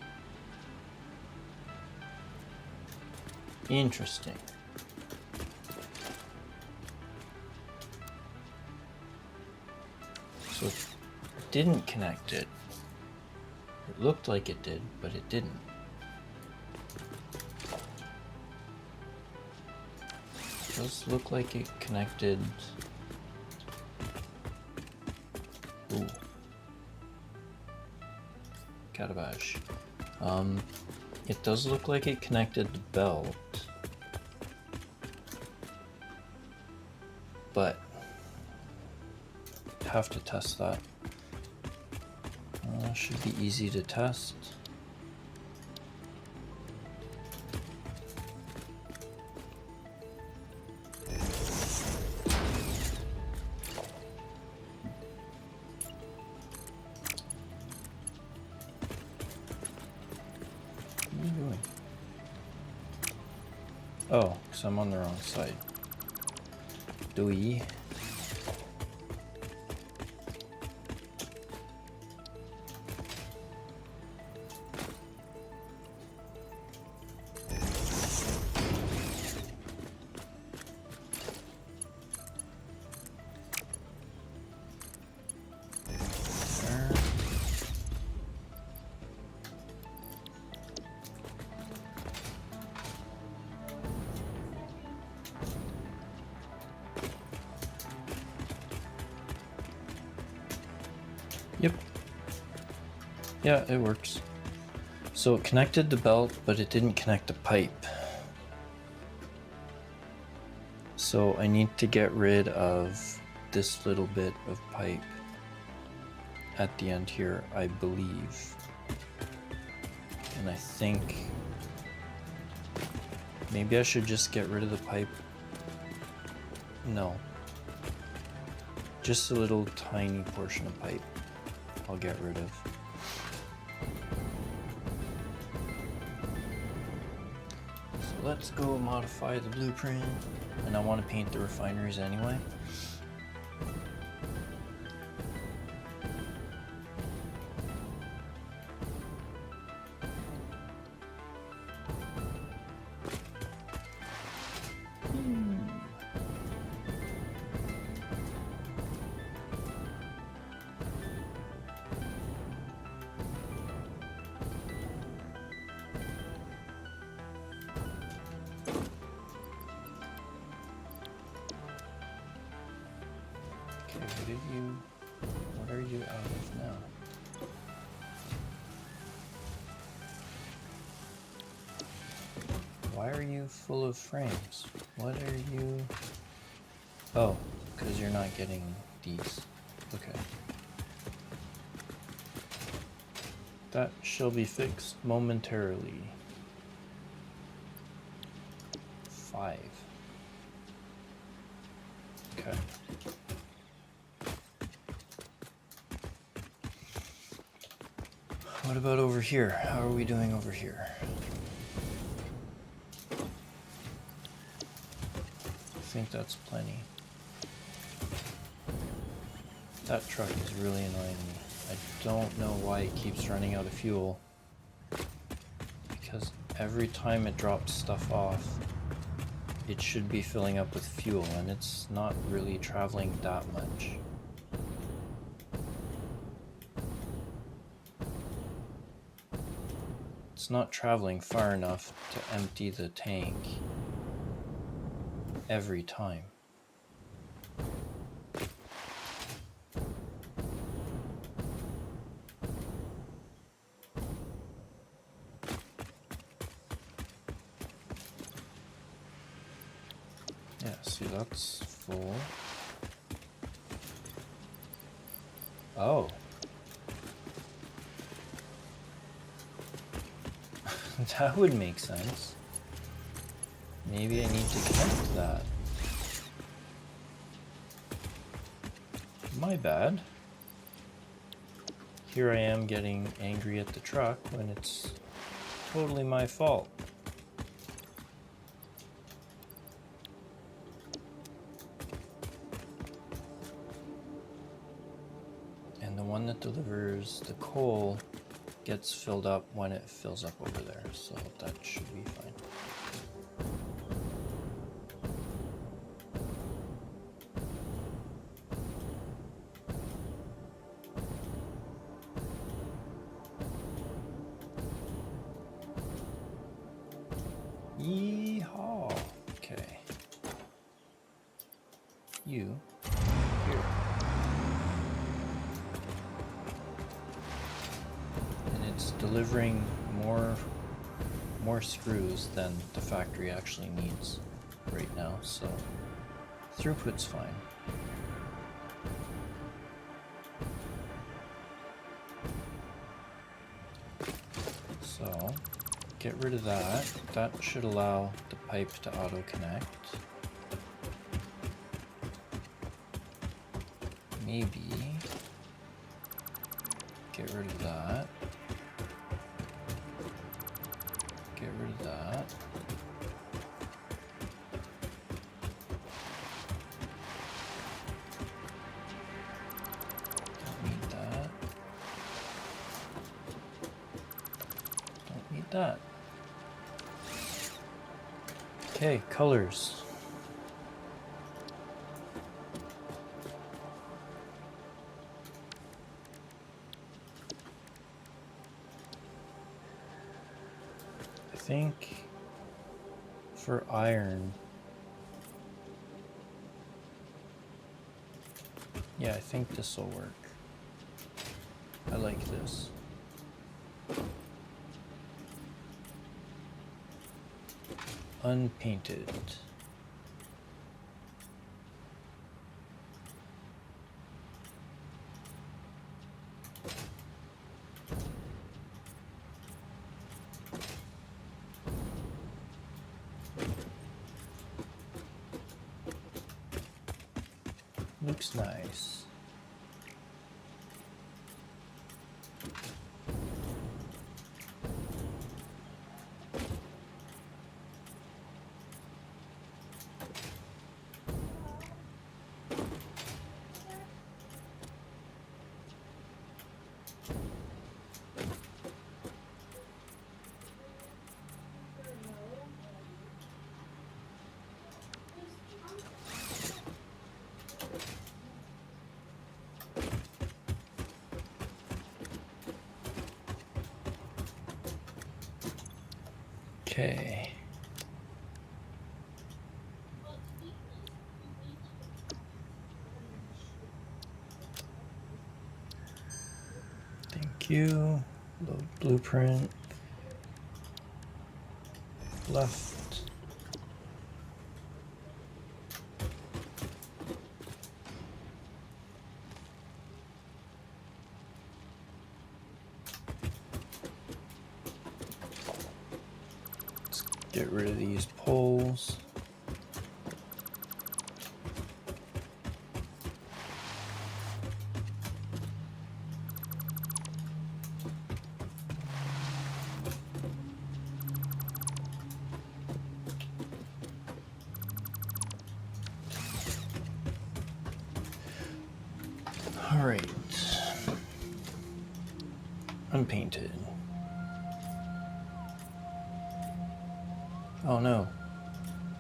Interesting. So it didn't connect it. It looked like it did, but it didn't. It does look like it connected. Ooh. Catabash. It does look like it connected the belt, but have to test that. Should be easy to test. What are you doing? Oh, because I'm on the wrong side. Doi. Yep. Yeah, it works. So it connected the belt, but it didn't connect the pipe. So I need to get rid of this little bit of pipe at the end here, I believe. And I think maybe I should just get rid of the pipe. No. Just a little tiny portion of pipe I'll get rid of. So let's go modify the blueprint. And I want to paint the refineries anyway. What are you out of now? Why are you full of frames? What are you... Oh, because you're not getting these. Okay. That shall be fixed momentarily. 5. Okay. What about over here? How are we doing over here? I think that's plenty. That truck is really annoying me. I don't know why it keeps running out of fuel. Because every time it drops stuff off, it should be filling up with fuel, and it's not really traveling that much. It's not traveling far enough to empty the tank every time. Yeah, see, that's full. Oh. That would make sense. Maybe I need to connect that. My bad. Here I am getting angry at the truck when it's totally my fault. And the one that delivers the coal gets filled up when it fills up over there, so that should be fine. Yeehaw! Okay. You here. And it's delivering more screws than the factory actually needs right now, so throughput's fine. So get rid of that. That should allow the pipe to auto connect. Maybe get rid of that. Get rid of that. Don't need that. Don't need that. Okay, colors. I think for iron, yeah, I think this will work. I like this. Unpainted. Looks nice. Okay. Thank you. Load blueprint. Left. Let's get rid of these poles. Alright. Unpainted. Oh no.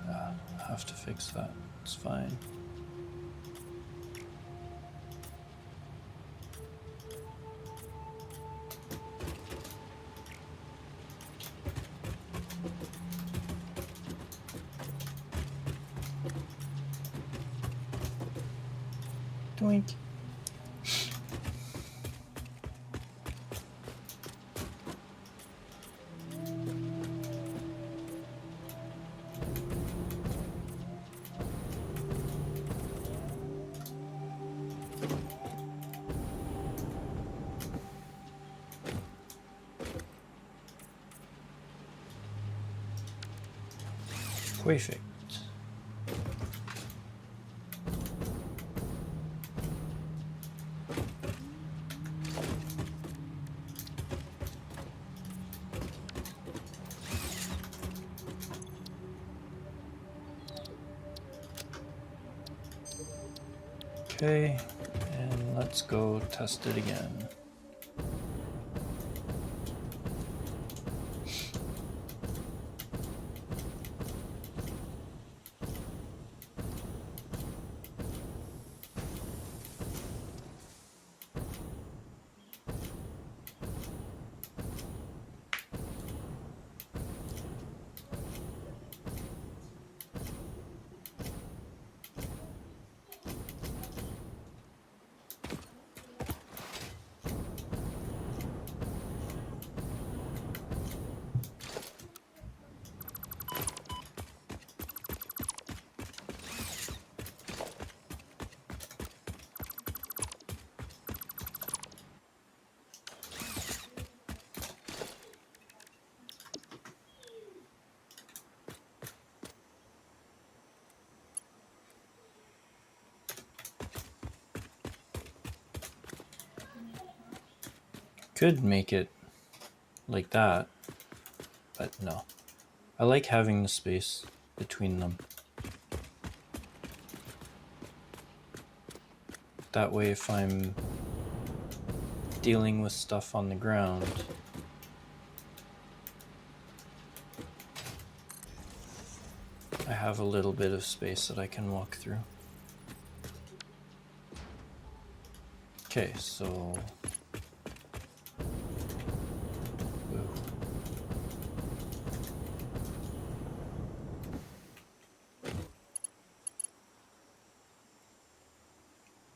I have to fix that. It's fine. Doink. Perfect. Okay, and let's go test it again. Could make it like that, but no. I like having the space between them. That way if I'm dealing with stuff on the ground, I have a little bit of space that I can walk through. Okay, so... Ooh.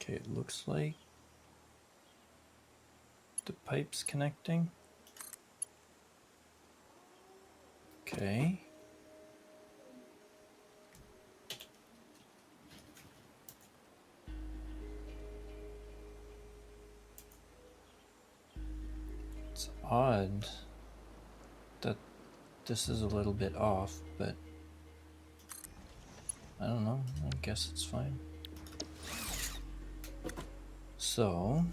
Okay, it looks like the pipe's connecting. Okay. It's odd that this is a little bit off, but I don't know, I guess it's fine. So,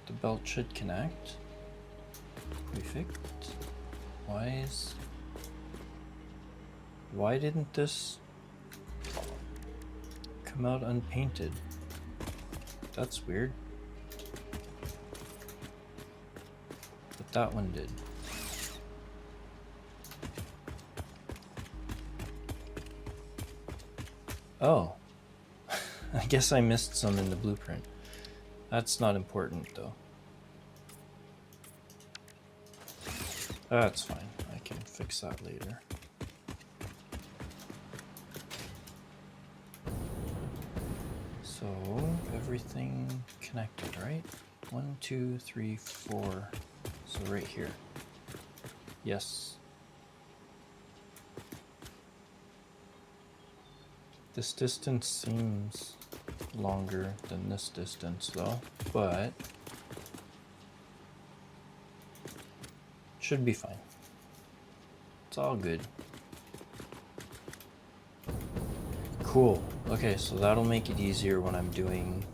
the belt should connect. Perfect. Why didn't this come out unpainted? That's weird. But that one did. Oh. I guess I missed some in the blueprint. That's not important though. That's fine. I can fix that later. So everything connected, right? 1, 2, 3, 4. So right here. Yes. This distance seems longer than this distance though, but should be fine. It's all good. Cool. Okay, so that'll make it easier when I'm doing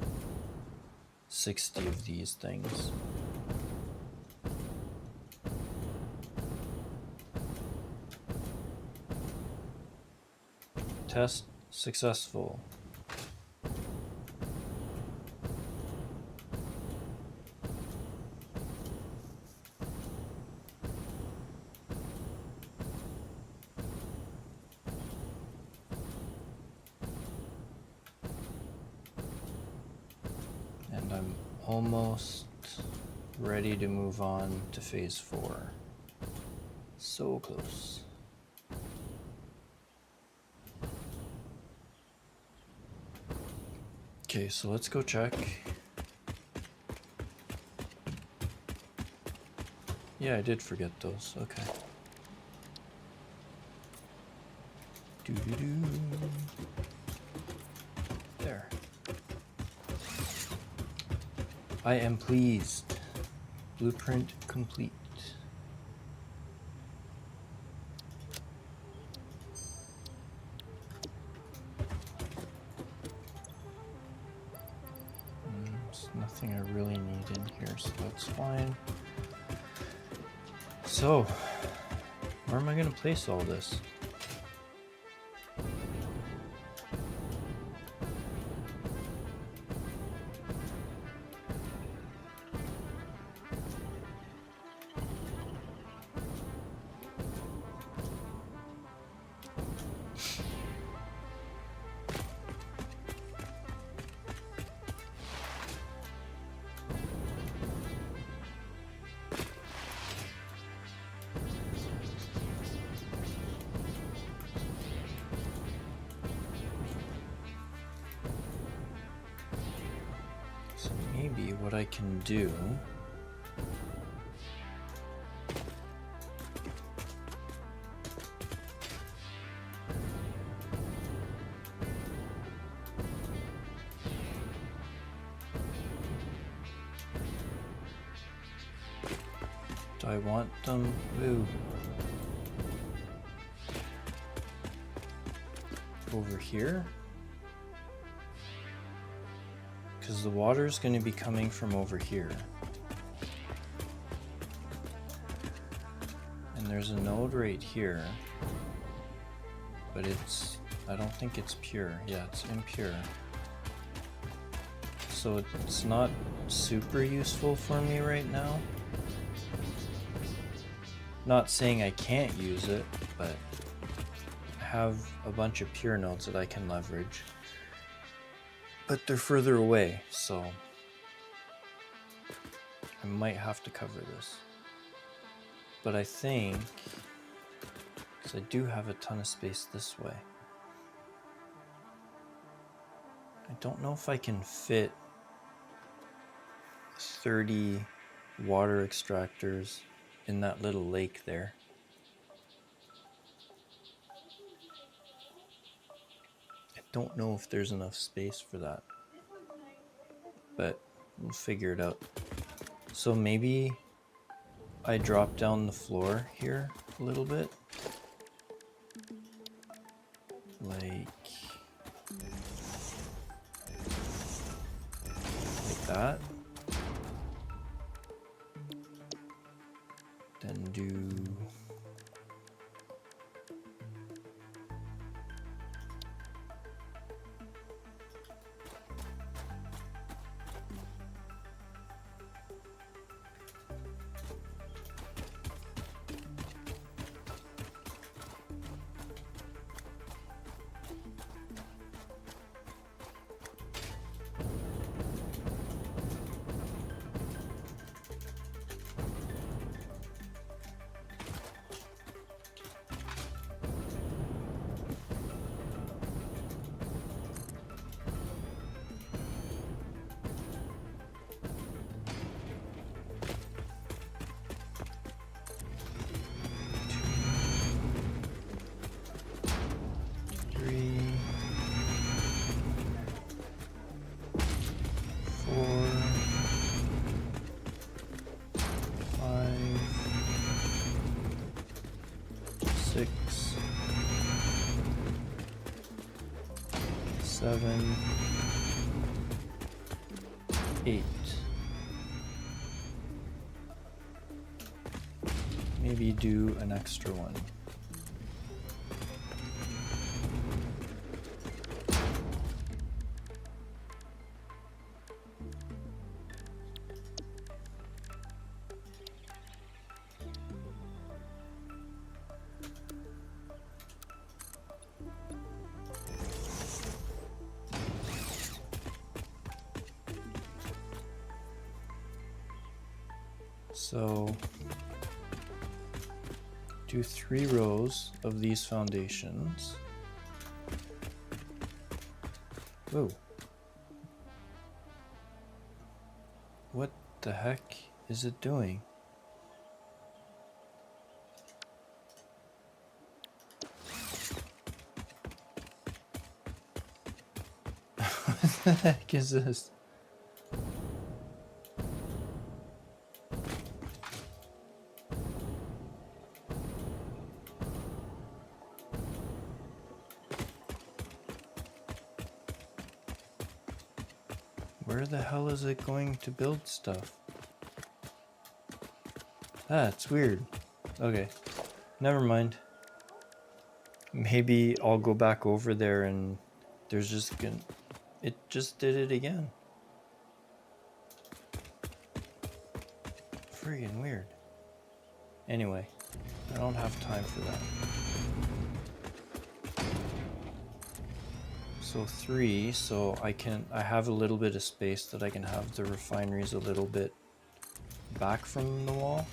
60 of these things. Test successful. almost ready to move on to phase 4. So close. Okay, so let's go check. Yeah, I did forget those. Okay. Doo-doo-doo. There. I am pleased. Blueprint complete. There's nothing I really need in here, so that's fine. So, where am I going to place all this? So maybe what I can do do I want them over here? Because the water is going to be coming from over here. And there's a node right here. But I don't think it's pure. Yeah, it's impure. So it's not super useful for me right now. Not saying I can't use it, but I have a bunch of pure nodes that I can leverage. But they're further away, so I might have to cover this. But I think, because I do have a ton of space this way, I don't know if I can fit 30 water extractors in that little lake there. I don't know if there's enough space for that, but we'll figure it out. So maybe I drop down the floor here a little bit, like that. Then do seven, 8. Maybe do an extra one. So do 3 rows of these foundations. Whoa. What the heck is it doing? What the heck is this? Where the hell is it going to build stuff? Ah, it's weird. Okay, never mind. Maybe I'll go back over there and there's just gonna... It just did it again. Friggin' weird. Anyway, I don't have time for that. So 3, so I have a little bit of space that I can have the refineries a little bit back from the wall.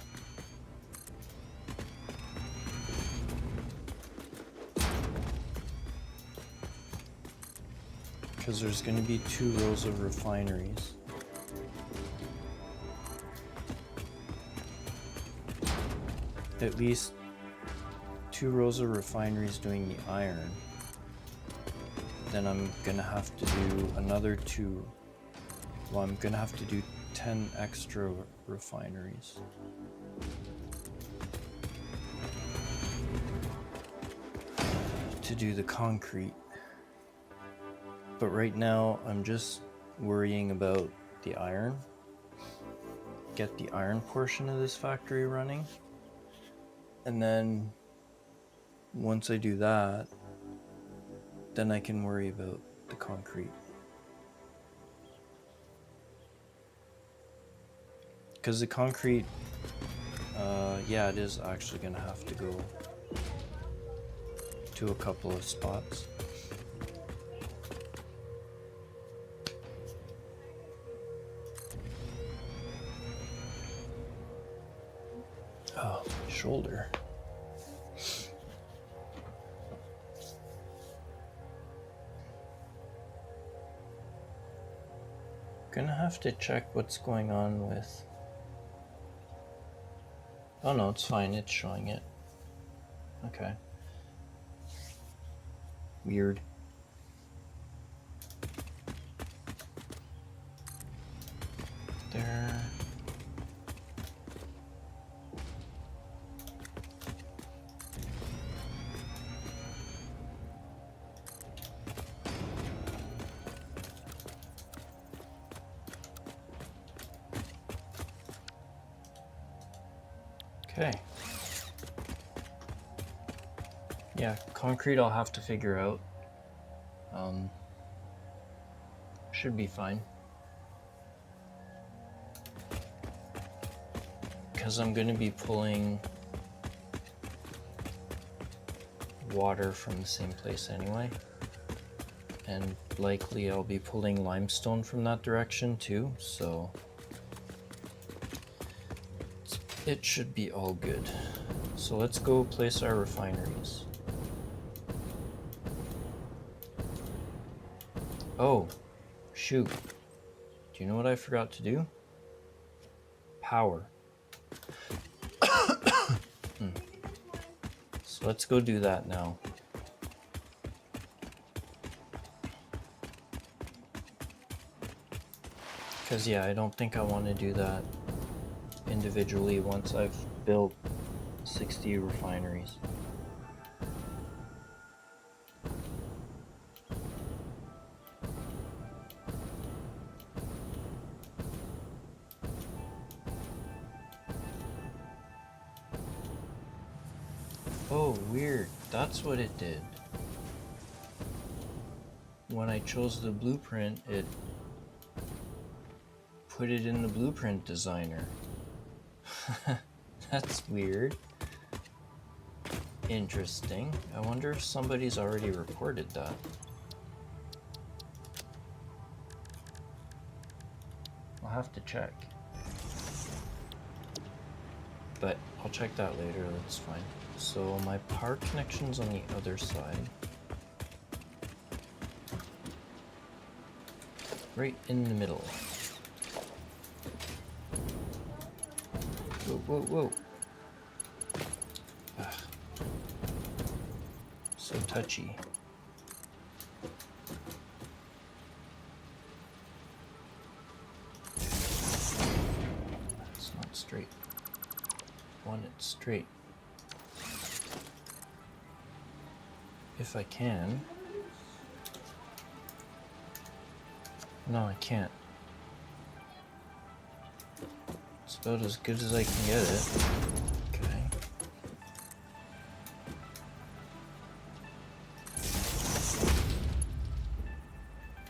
Because there's going to be 2 rows of refineries. At least 2 rows of refineries doing the iron. Then I'm gonna have to do another 2. Well, I'm gonna have to do 10 extra refineries. To do the concrete. But right now, I'm just worrying about the iron. Get the iron portion of this factory running. And then, once I do that, then I can worry about the concrete. Because the concrete, yeah, it is actually gonna have to go to a couple of spots. Oh, my shoulder. Gonna have to check what's going on with... Oh no, it's fine, it's showing it. Okay. Weird. There. Okay. Yeah, concrete I'll have to figure out. Should be fine. Because I'm going to be pulling water from the same place anyway. And likely I'll be pulling limestone from that direction too, so it should be all good. So let's go place our refineries. Oh, shoot. Do you know what I forgot to do? Power. So let's go do that now. Because yeah, I don't think I want to do that individually once I've built 60 refineries. Oh, weird. That's what it did. When I chose the blueprint, it put it in the blueprint designer. That's weird. Interesting. I wonder if somebody's already reported that. I'll have to check. but I'll check that later, that's fine. So my power connection's on the other side. Right in the middle. Whoa, whoa, whoa. Ugh. So touchy. It's not straight. I want it straight. If I can. No, I can't. It's about as good as I can get it. Okay.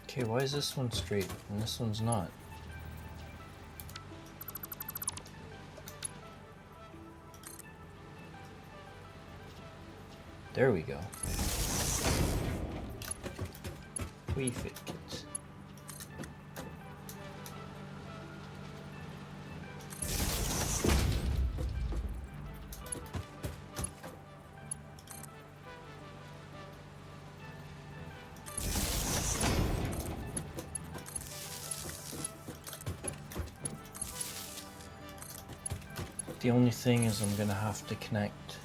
Okay, why is this one straight and this one's not? There we go. Perfect. The only thing is I'm gonna have to connect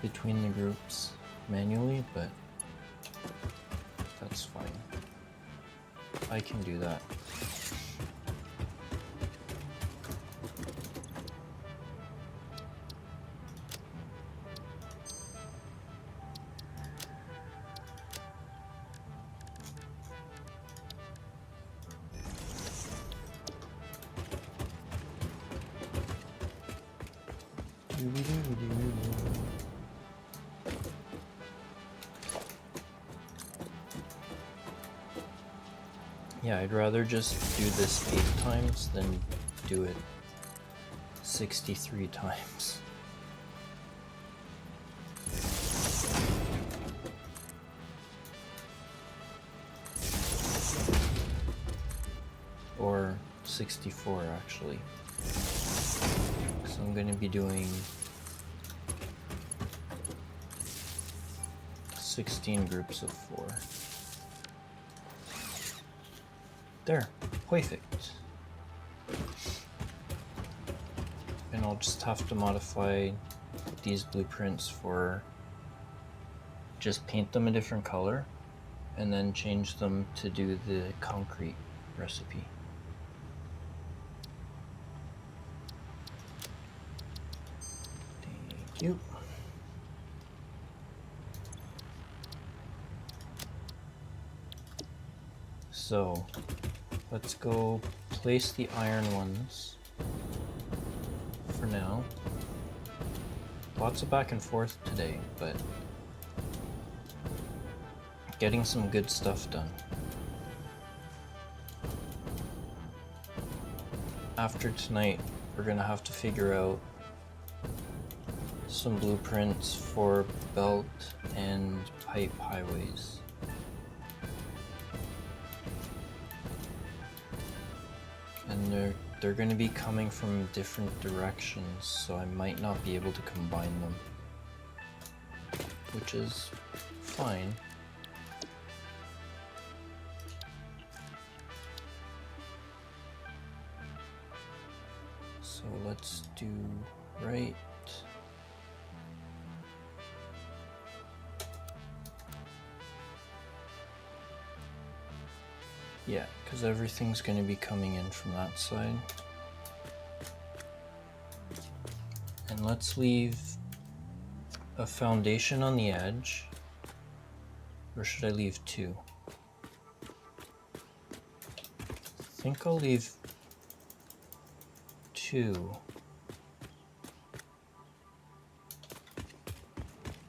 between the groups manually, but that's fine. I can do that. Yeah, I'd rather just do this 8 times than do it 63 times. Or 64 actually. So I'm going to be doing 16 groups of 4. There, perfect. And I'll just have to modify these blueprints for just paint them a different color and then change them to do the concrete recipe. Thank you. So let's go place the iron ones for now. Lots of back and forth today, but getting some good stuff done. After tonight, we're gonna have to figure out some blueprints for belt and pipe highways. And they're going to be coming from different directions, so I might not be able to combine them, which is fine. So let's do right. Yeah, because everything's going to be coming in from that side. And let's leave a foundation on the edge. Or should I leave 2? I think I'll leave 2.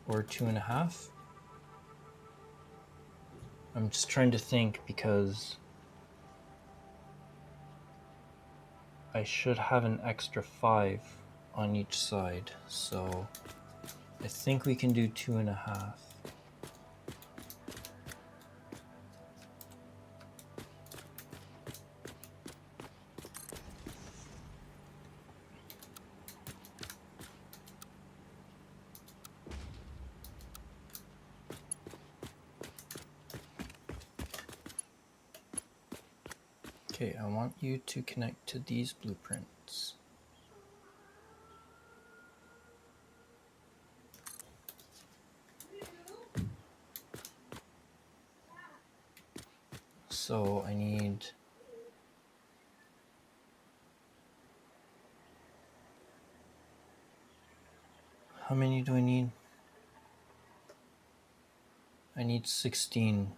Or 2.5. I'm just trying to think because I should have an extra 5 on each side, so I think we can do 2.5. Okay, I want you to connect to these blueprints. So I need... How many do I need? I need 16.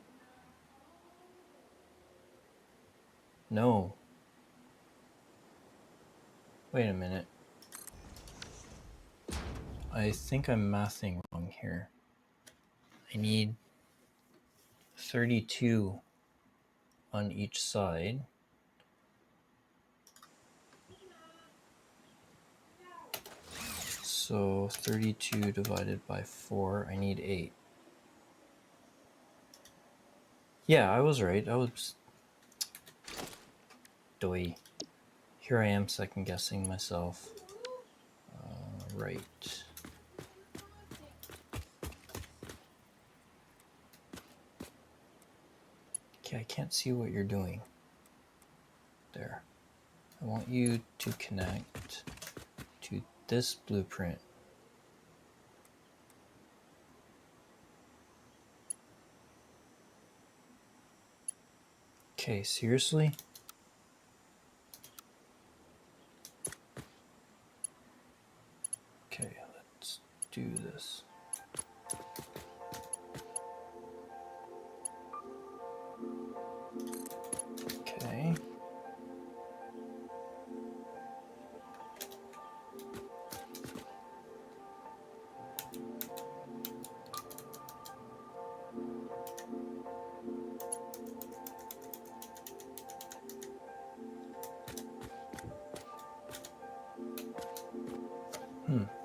No. Wait a minute. I think I'm mathing wrong here. I need 32 on each side. So 32 divided by 4, I need 8. Yeah, I was right. I was... Doy. Here I am second guessing myself. Right. Okay, I can't see what you're doing. There. I want you to connect to this blueprint. Okay, seriously? Okay, let's do this. Okay.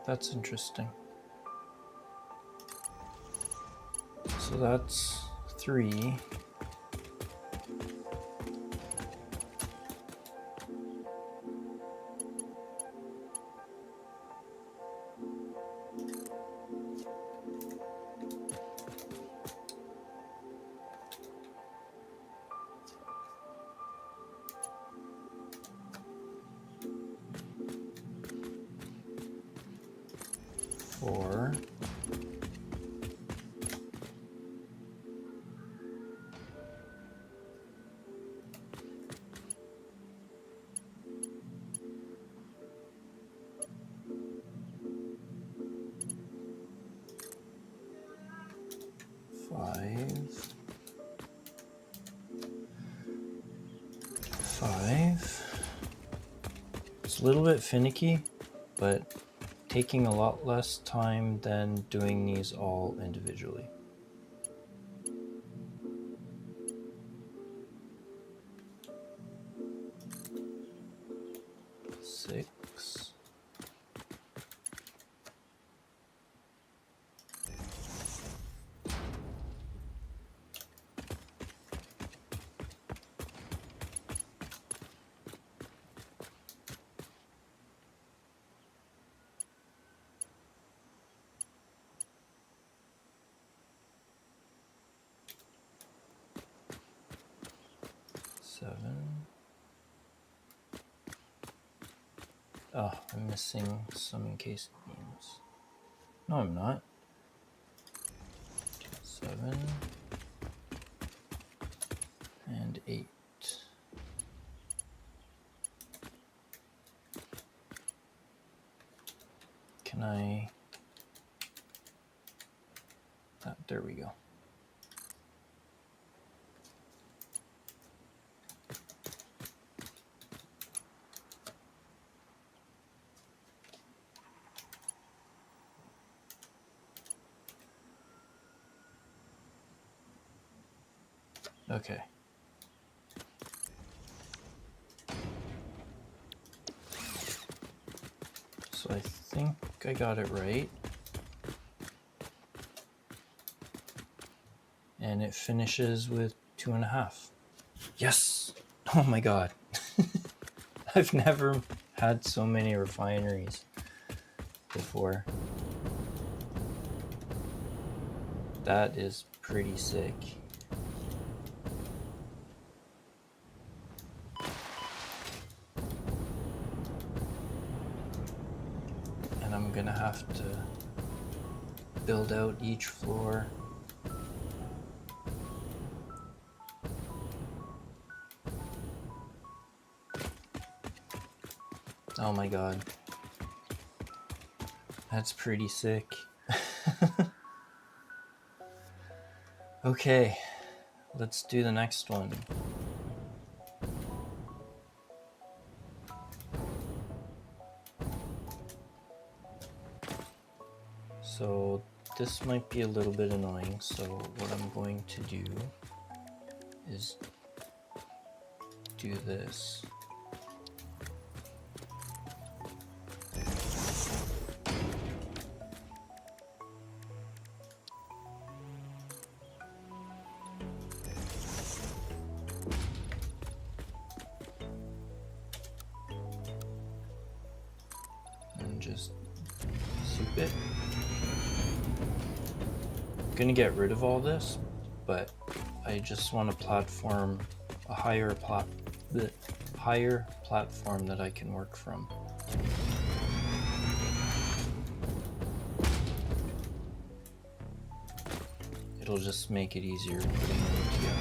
That's interesting. So that's 3. Four. Five. 5. It's a little bit finicky, but taking a lot less time than doing these all individually. Six. Seven. Oh, I'm missing some encased beams. No, I'm not. 7 and 8. Can I... there we go. Okay. So I think I got it right. And it finishes with 2.5. Yes! Oh my god. I've never had so many refineries before. That is pretty sick. gonna have to build out each floor. Oh my god. That's pretty sick. Okay, let's do the next one. So this might be a little bit annoying, so what I'm going to do is do this. And just soup it. I'm gonna get rid of all this, but I just want a platform, a higher platform that I can work from. It'll just make it easier putting them together.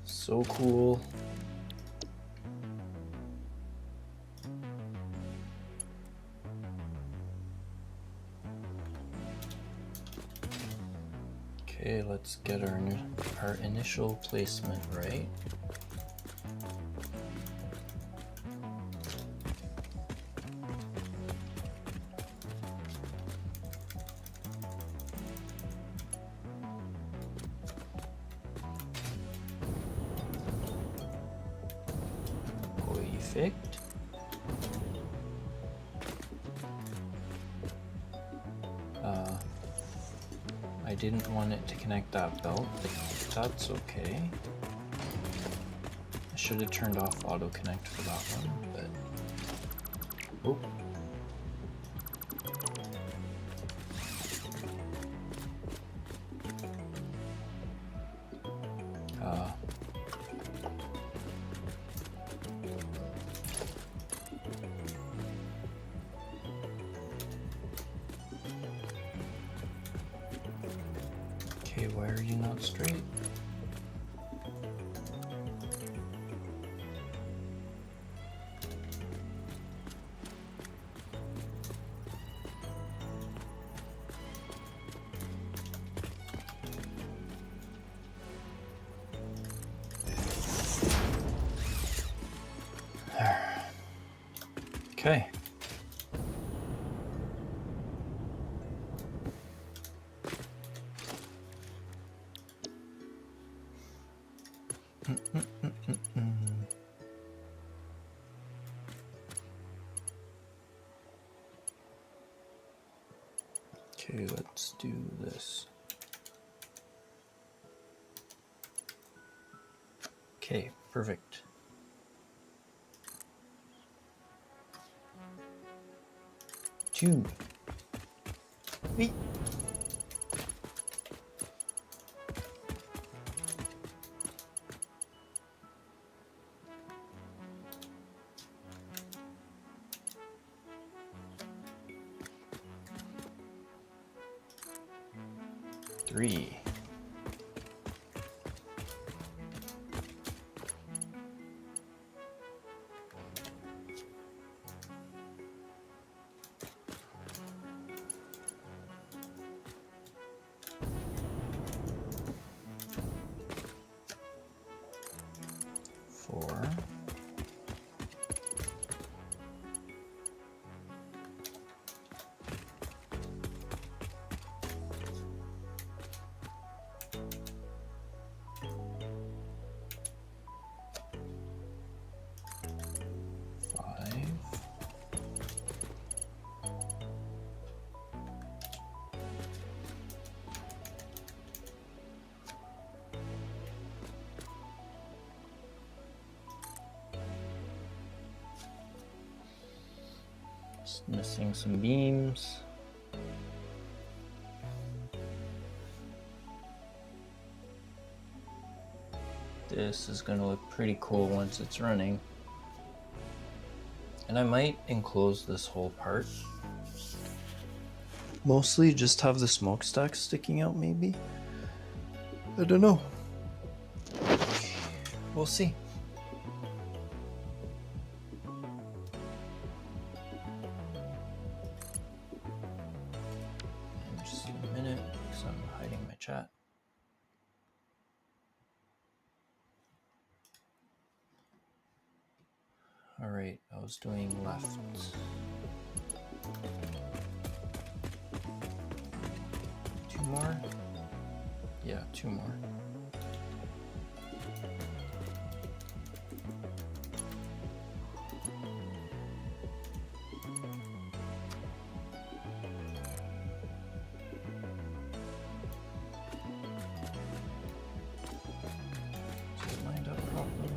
So cool. Okay, let's get our initial placement right. Perfect. I didn't want it to connect that belt, but that's okay. I should have turned off auto connect for that one, but oh. Okay, why are you not straight? There. Okay. Okay, let's do this. Okay, perfect. Two. Wait. Three. Four. Just missing some beams. This is going to look pretty cool once it's running. And I might enclose this whole part. Mostly just have the smokestack sticking out, maybe? I don't know. We'll see. In just a minute, because I'm hiding my chat. Alright, I was doing left. Two more? Yeah, two more. Is it lined up properly?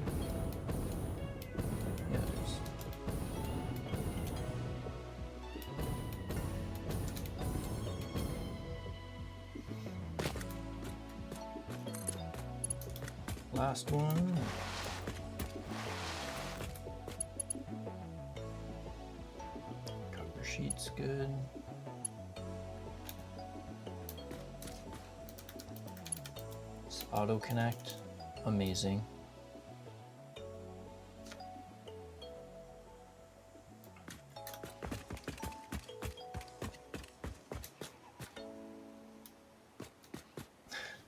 Yeah, it is. Last one. Cover sheet's good. This auto connect, amazing.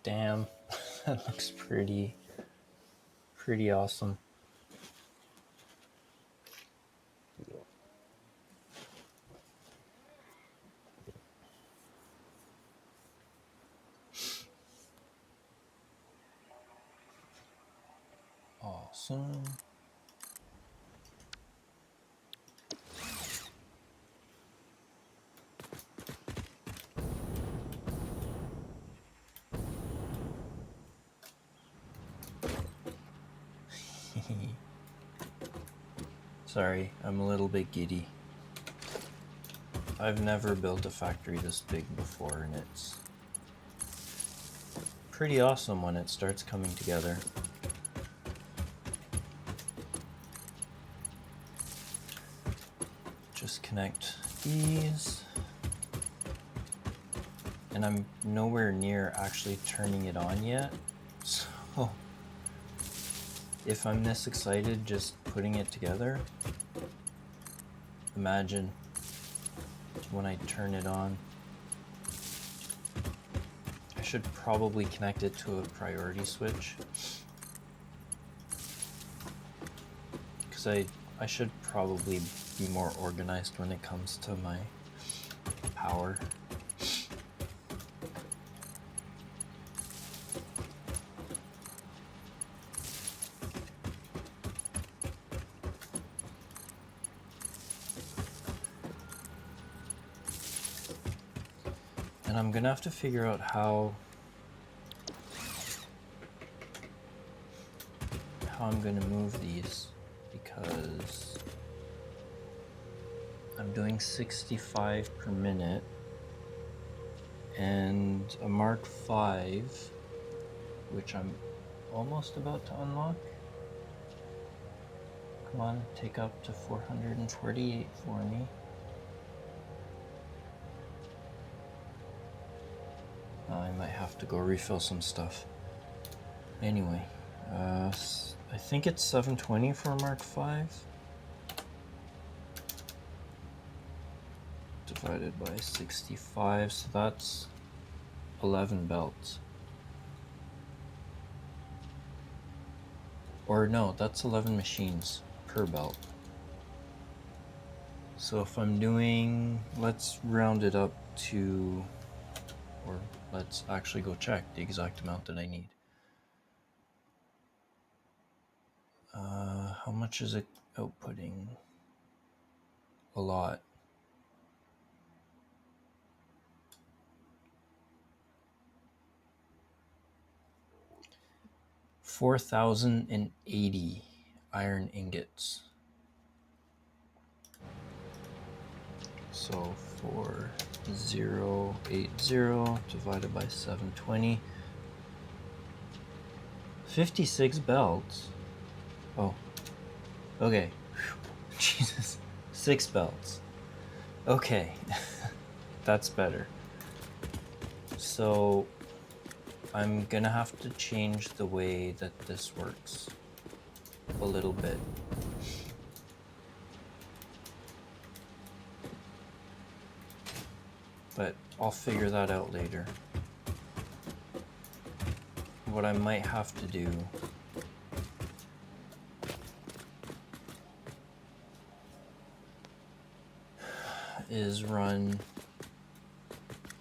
Damn, that looks pretty awesome. Awesome. Sorry, I'm a little bit giddy. I've never built a factory this big before, and it's pretty awesome when it starts coming together. Just connect these. And I'm nowhere near actually turning it on yet. So if I'm this excited just putting it together, imagine when I turn it on. I should probably connect it to a priority switch, because I should probably be more organized when it comes to my power. And I'm gonna have to figure out how I'm gonna move these, because I'm doing 65 per minute, and a Mark V, which I'm almost about to unlock. Come on, take up to 448 for me. I might have to go refill some stuff. Anyway, I think it's 720 for a Mark V. Divided by 65, so that's 11 belts. Or no, that's 11 machines per belt. So if I'm doing, let's round it up to, or let's actually go check the exact amount that I need. How much is it outputting? A lot. $4,080 iron ingots. So 4080 divided by 720. 56 belts. Oh, okay. Jesus, 6 belts. Okay, that's better. So I'm gonna have to change the way that this works a little bit. But I'll figure that out later. What I might have to do is run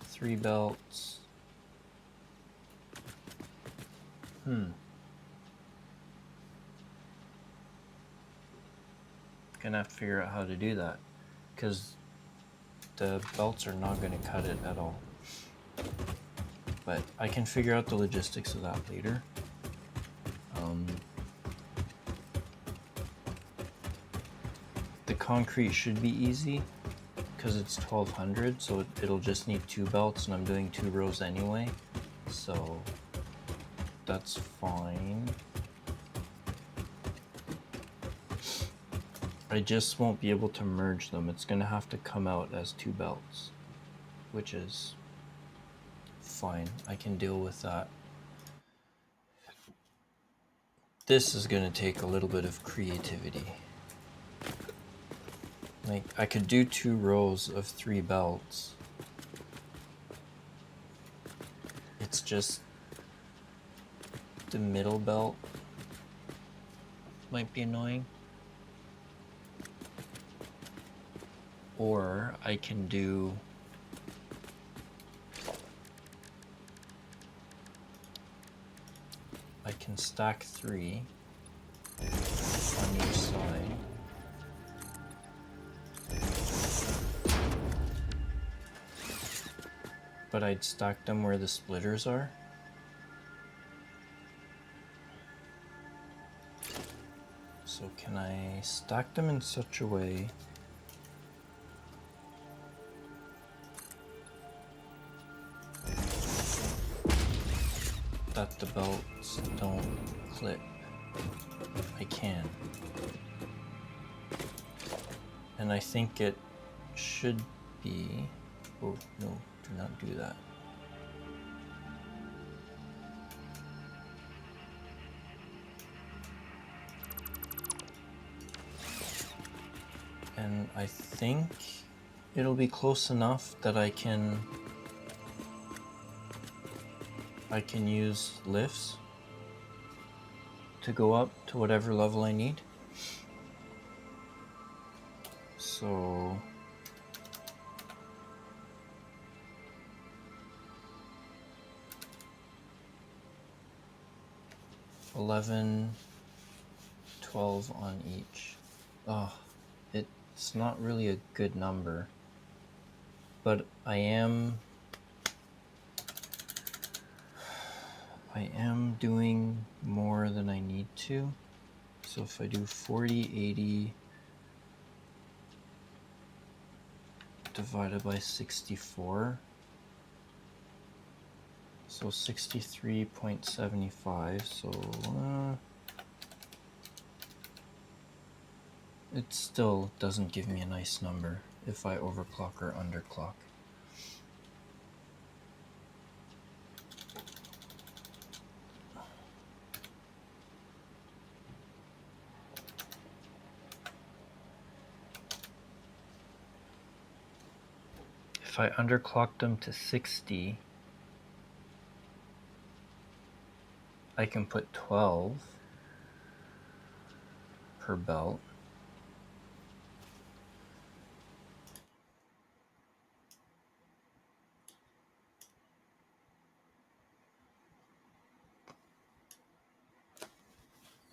3 belts. Gonna have to figure out how to do that, because the belts are not gonna cut it at all. But I can figure out the logistics of that later. The concrete should be easy because it's 1200, so it'll just need 2 belts, and I'm doing 2 rows anyway, so that's fine. I just won't be able to merge them. It's gonna have to come out as 2 belts, which is fine. I can deal with that. This is gonna take a little bit of creativity. Like, I could do 2 rows of 3 belts. It's just the middle belt might be annoying. Or I can do I can stack 3 on each side. But I'd stack them where the splitters are. So can I stack them in such a way that the belts don't clip? I can. And I think it should be... Oh, no, do not do that. And I think it'll be close enough that I can use lifts to go up to whatever level I need. So $11, $12 on each. Oh, it's not really a good number, but I am doing more than I need to. So if I do 4080 divided by 64, so 63.75, so it still doesn't give me a nice number if I overclock or underclock. If I underclock them to 60, I can put 12 per belt.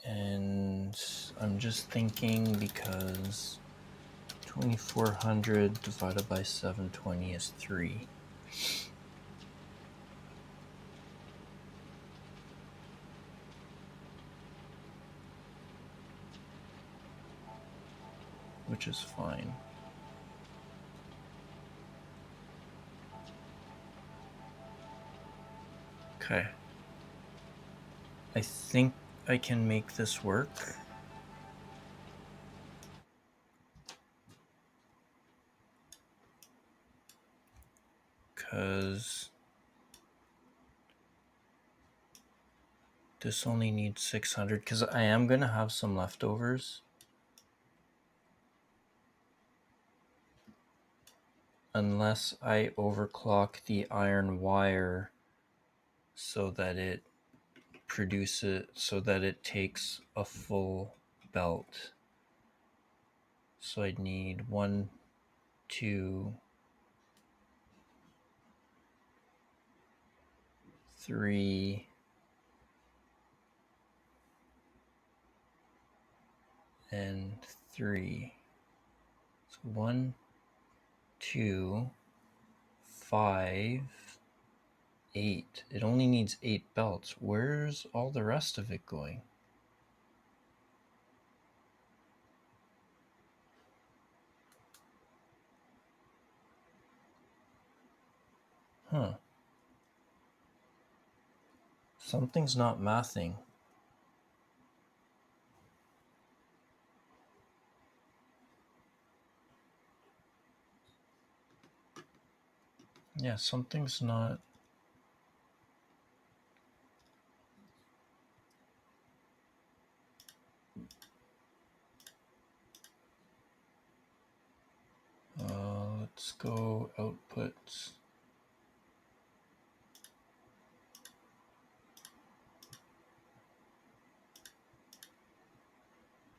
And I'm just thinking because 2400 divided by 720 is 3. Which is fine. Okay. I think I can make this work. Because this only needs 600, because I am going to have some leftovers. Unless I overclock the iron wire so that it takes a full belt. So I'd need 1, 2, 3, and 3. So 1, 2, 5, 8. It only needs 8 belts. Where's all the rest of it going? Huh. Something's not mathing. Yeah, something's not... let's go outputs.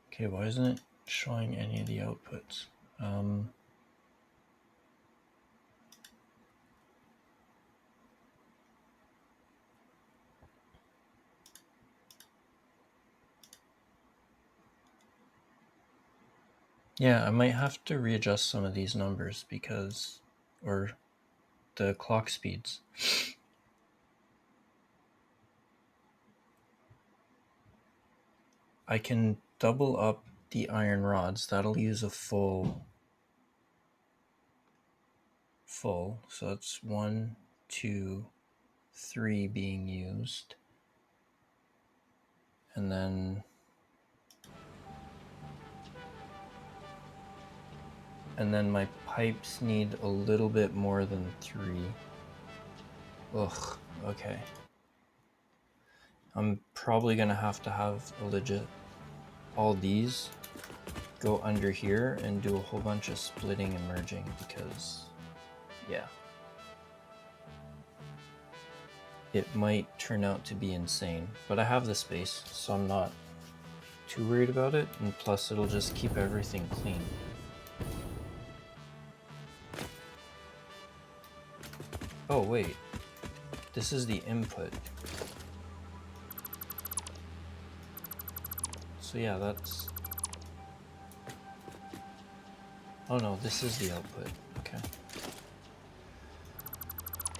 Okay, why isn't it showing any of the outputs? Yeah, I might have to readjust some of these numbers because, or the clock speeds. I can double up the iron rods. That'll use a full. So that's 1, 2, 3 being used. And then my pipes need a little bit more than 3. Ugh, okay. I'm probably gonna have a legit, all these go under here and do a whole bunch of splitting and merging because, yeah. It might turn out to be insane, but I have the space, so I'm not too worried about it, and plus it'll just keep everything clean. Oh wait, this is the input. So yeah, that's... Oh no, this is the output. Okay.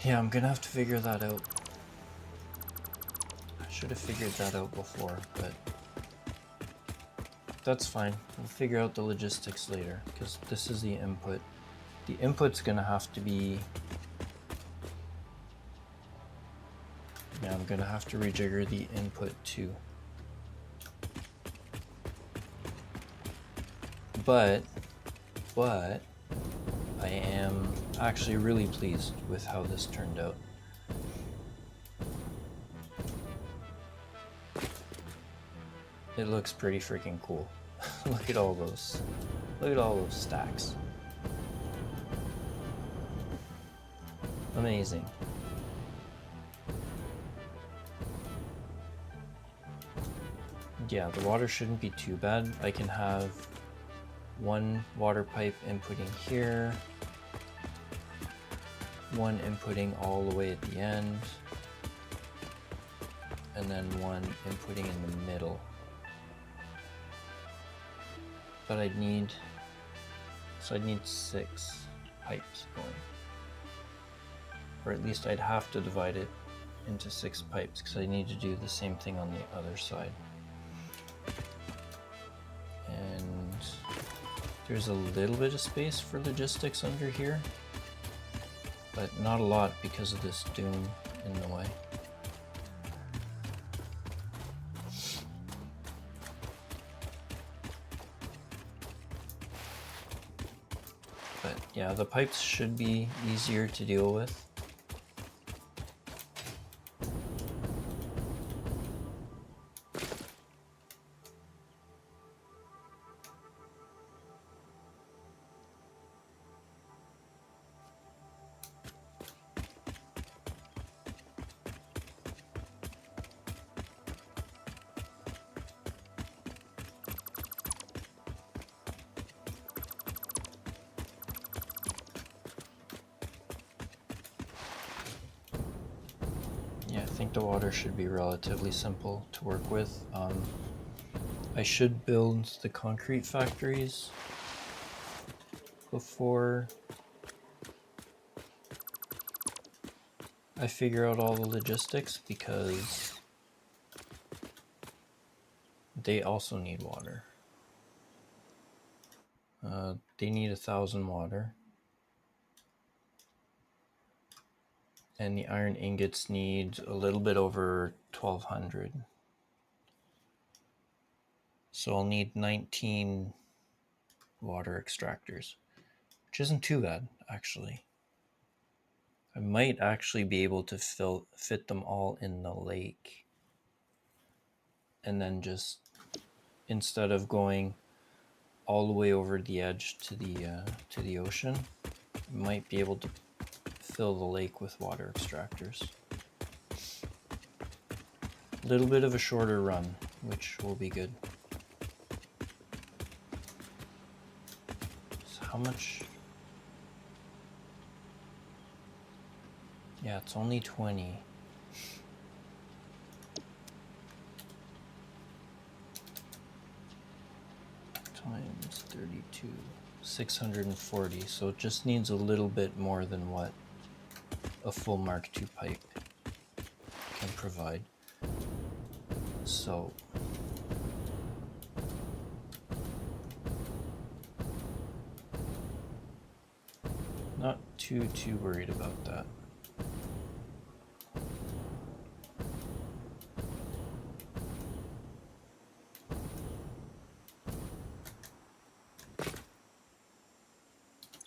Yeah, I'm gonna have to figure that out. I should have figured that out before, but that's fine. We'll figure out the logistics later, because this is the input. The input's gonna have to be... Yeah, I'm gonna have to rejigger the input too. But I am actually really pleased with how this turned out. It looks pretty freaking cool. Look at all those stacks. Amazing. Yeah, the water shouldn't be too bad. I can have one water pipe inputting here, one inputting all the way at the end, and then one inputting in the middle. But I'd need 6 pipes going. Or at least I'd have to divide it into 6 pipes because I need to do the same thing on the other side. And there's a little bit of space for logistics under here, but not a lot because of this dune in the way. But yeah, the pipes should be easier to deal with. Yeah, I think the water should be relatively simple to work with. I should build the concrete factories before I figure out all the logistics, because they also need water. They need 1,000 water. And the iron ingots need a little bit over 1,200. So I'll need 19 water extractors, which isn't too bad, actually. I might actually be able to fit them all in the lake. And then just, instead of going all the way over the edge to the ocean, I might be able to fill the lake with water extractors. A little bit of a shorter run, which will be good. So how much? Yeah, it's only 20. Times 32, 640. So it just needs a little bit more than what a full Mark II pipe can provide. So not too worried about that.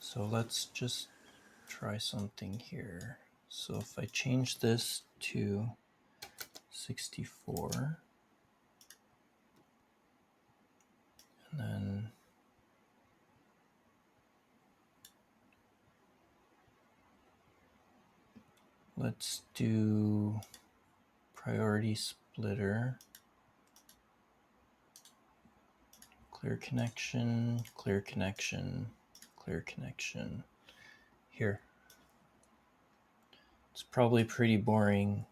So let's just try something here. So if I change this to 64, and then let's do priority splitter, clear connection, clear connection, clear connection. Here. It's probably pretty boring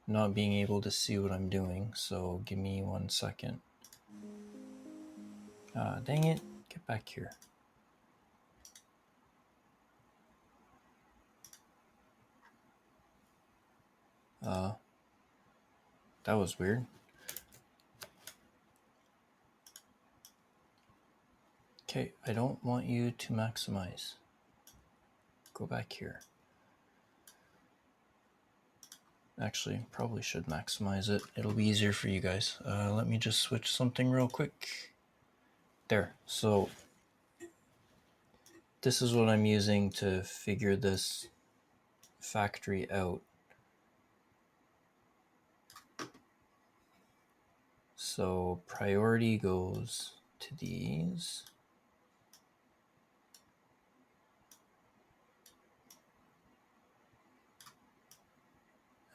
not being able to see what I'm doing, so give me 1 second. Dang it, get back here. That was weird. Okay, I don't want you to maximize. Go back here. Actually, probably should maximize it. It'll be easier for you guys. Let me just switch something real quick. There, so this is what I'm using to figure this factory out. So priority goes to these.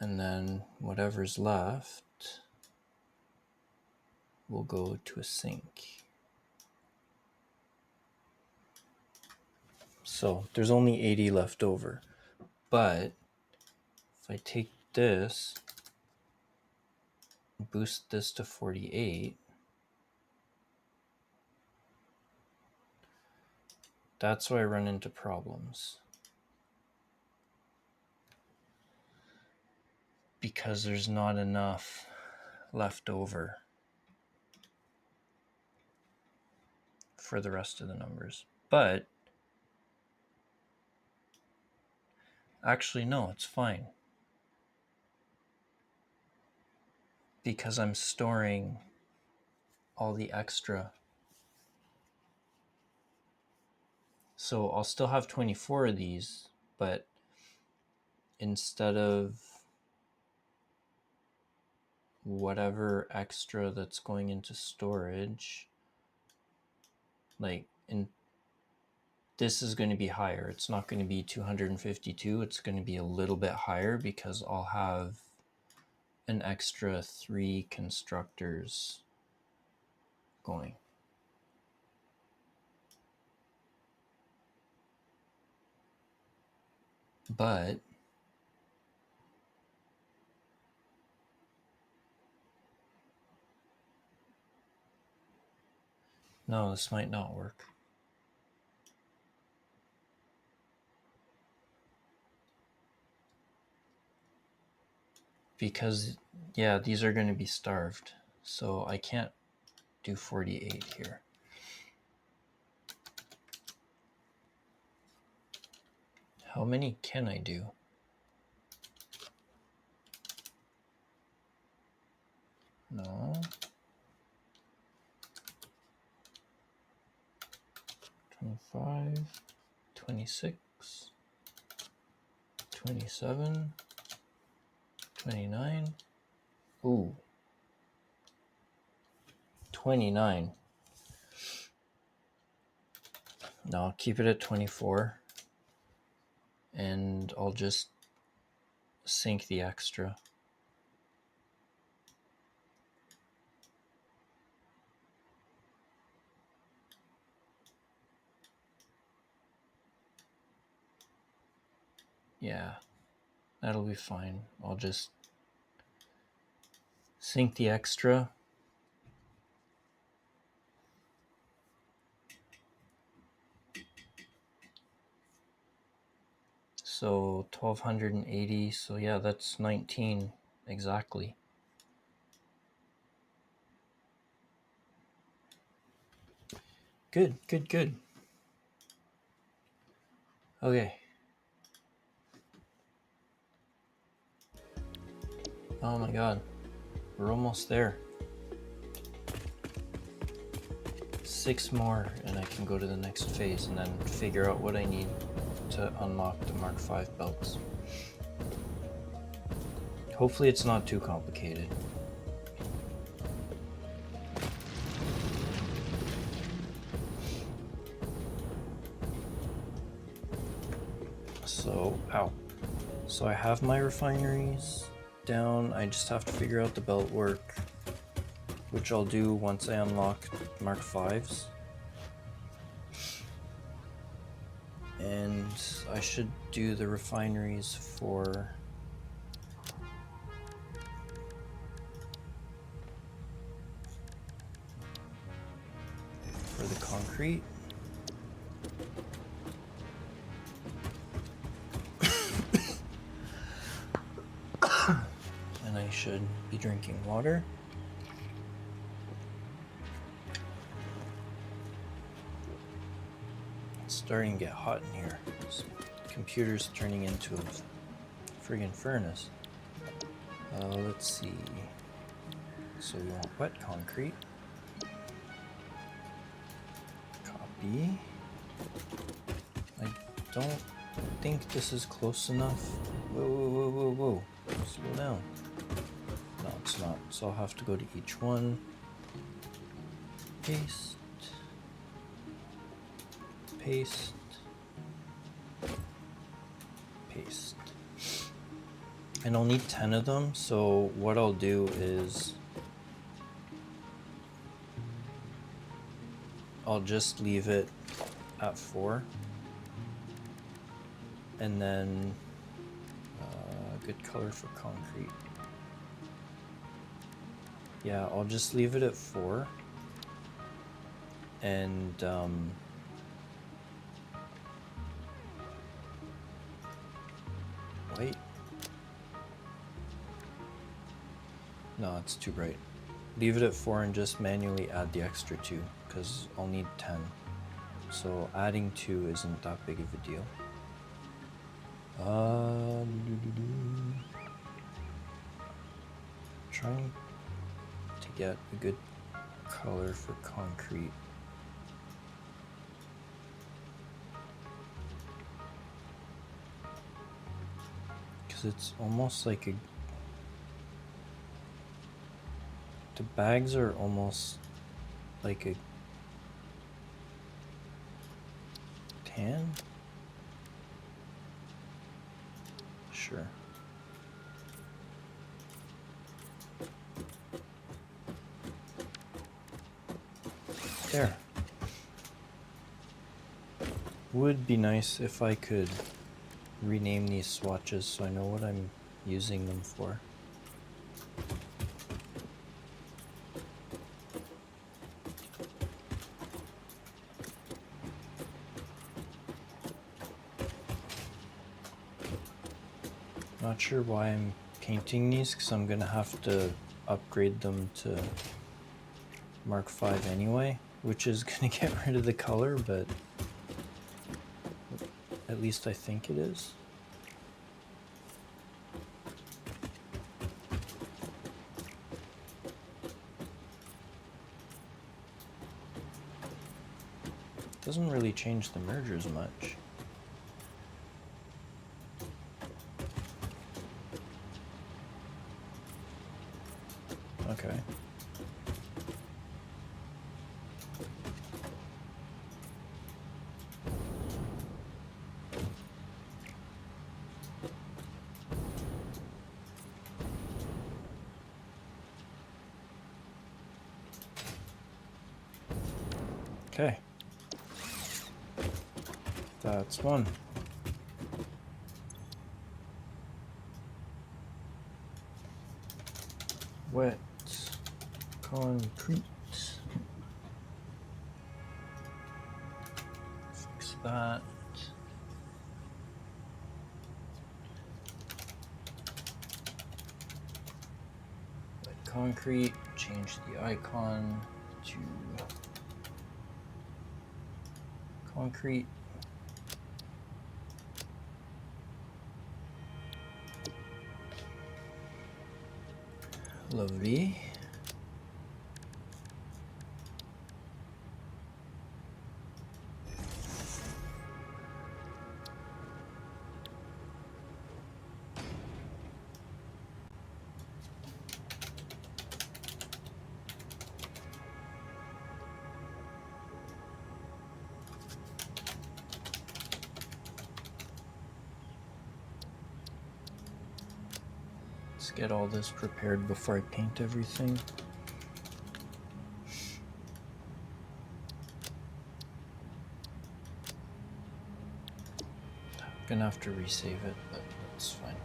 And then whatever's left will go to a sink. So there's only 80 left over. But if I take this, boost this to 48, that's why I run into problems. Because there's not enough left over for the rest of the numbers. But actually, no, it's fine. Because I'm storing all the extra So I'll still have 24 of these, but instead of whatever extra that's going into storage, like this is going to be higher. It's not going to be 252. It's going to be a little bit higher because I'll have an extra 3 constructors going. But no, this might not work. Because, yeah, these are going to be starved. So I can't do 48 here. How many can I do? No. 25, 26, 27, 29. Ooh. 29. No, I'll keep it at 24. And I'll just sink the extra. Yeah, that'll be fine. I'll just sink the extra. So 1280. So yeah, that's 19 exactly. Good, good, good. Okay. Oh my god. We're almost there. 6 more and I can go to the next phase and then figure out what I need to unlock the Mark V belts. Hopefully it's not too complicated. So, So I have my refineries down. I just have to figure out the belt work, which I'll do once I unlock Mark V's. And I should do the refineries for the concrete. And I should be drinking water. It's starting to get hot in here. This computer's turning into a friggin' furnace. Let's see. So we want wet concrete. Copy. I don't think this is close enough. Whoa, whoa, whoa, whoa, whoa. Slow down. No, it's not. So I'll have to go to each one. Paste. Paste. Paste. And I'll need 10 of them, so what I'll do is I'll just leave it at 4. And then good color for concrete. Yeah, I'll just leave it at 4. And white. No, it's too bright. Leave it at 4 and just manually add the extra 2 because I'll need 10. So adding 2 isn't that big of a deal. Trying to get a good color for concrete. because it's almost like a... The bags are almost like a tan? Sure. There. Would be nice if I could rename these swatches so I know what I'm using them for. Not sure why I'm painting these, because I'm gonna have to upgrade them to Mark V anyway, which is gonna get rid of the color, but at least I think it is. Doesn't really change the mergers much. Okay. Okay. That's one. Wet concrete. Fix that. Wet concrete. Change the icon to concrete. Lovely. Let's get all this prepared before I paint everything. I'm gonna have to resave it, but that's fine.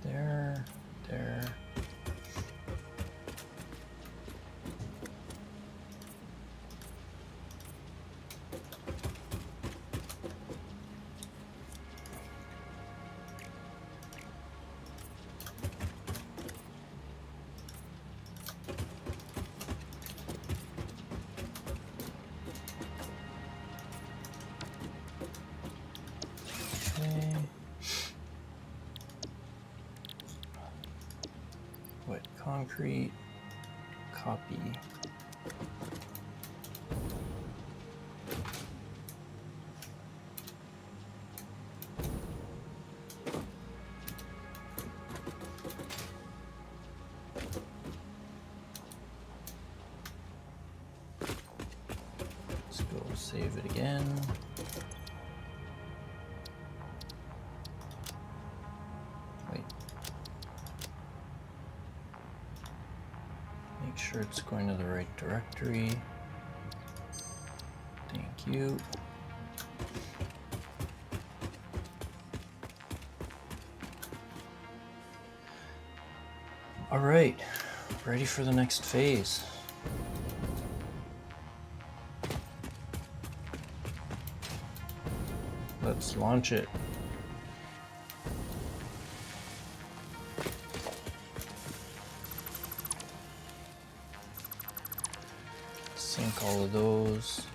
There. Okay. Wet concrete, copy. Let's go save it again. Wait. Make sure it's going to the right directory. Thank you. All right, ready for the next phase. Let's launch it. all of those.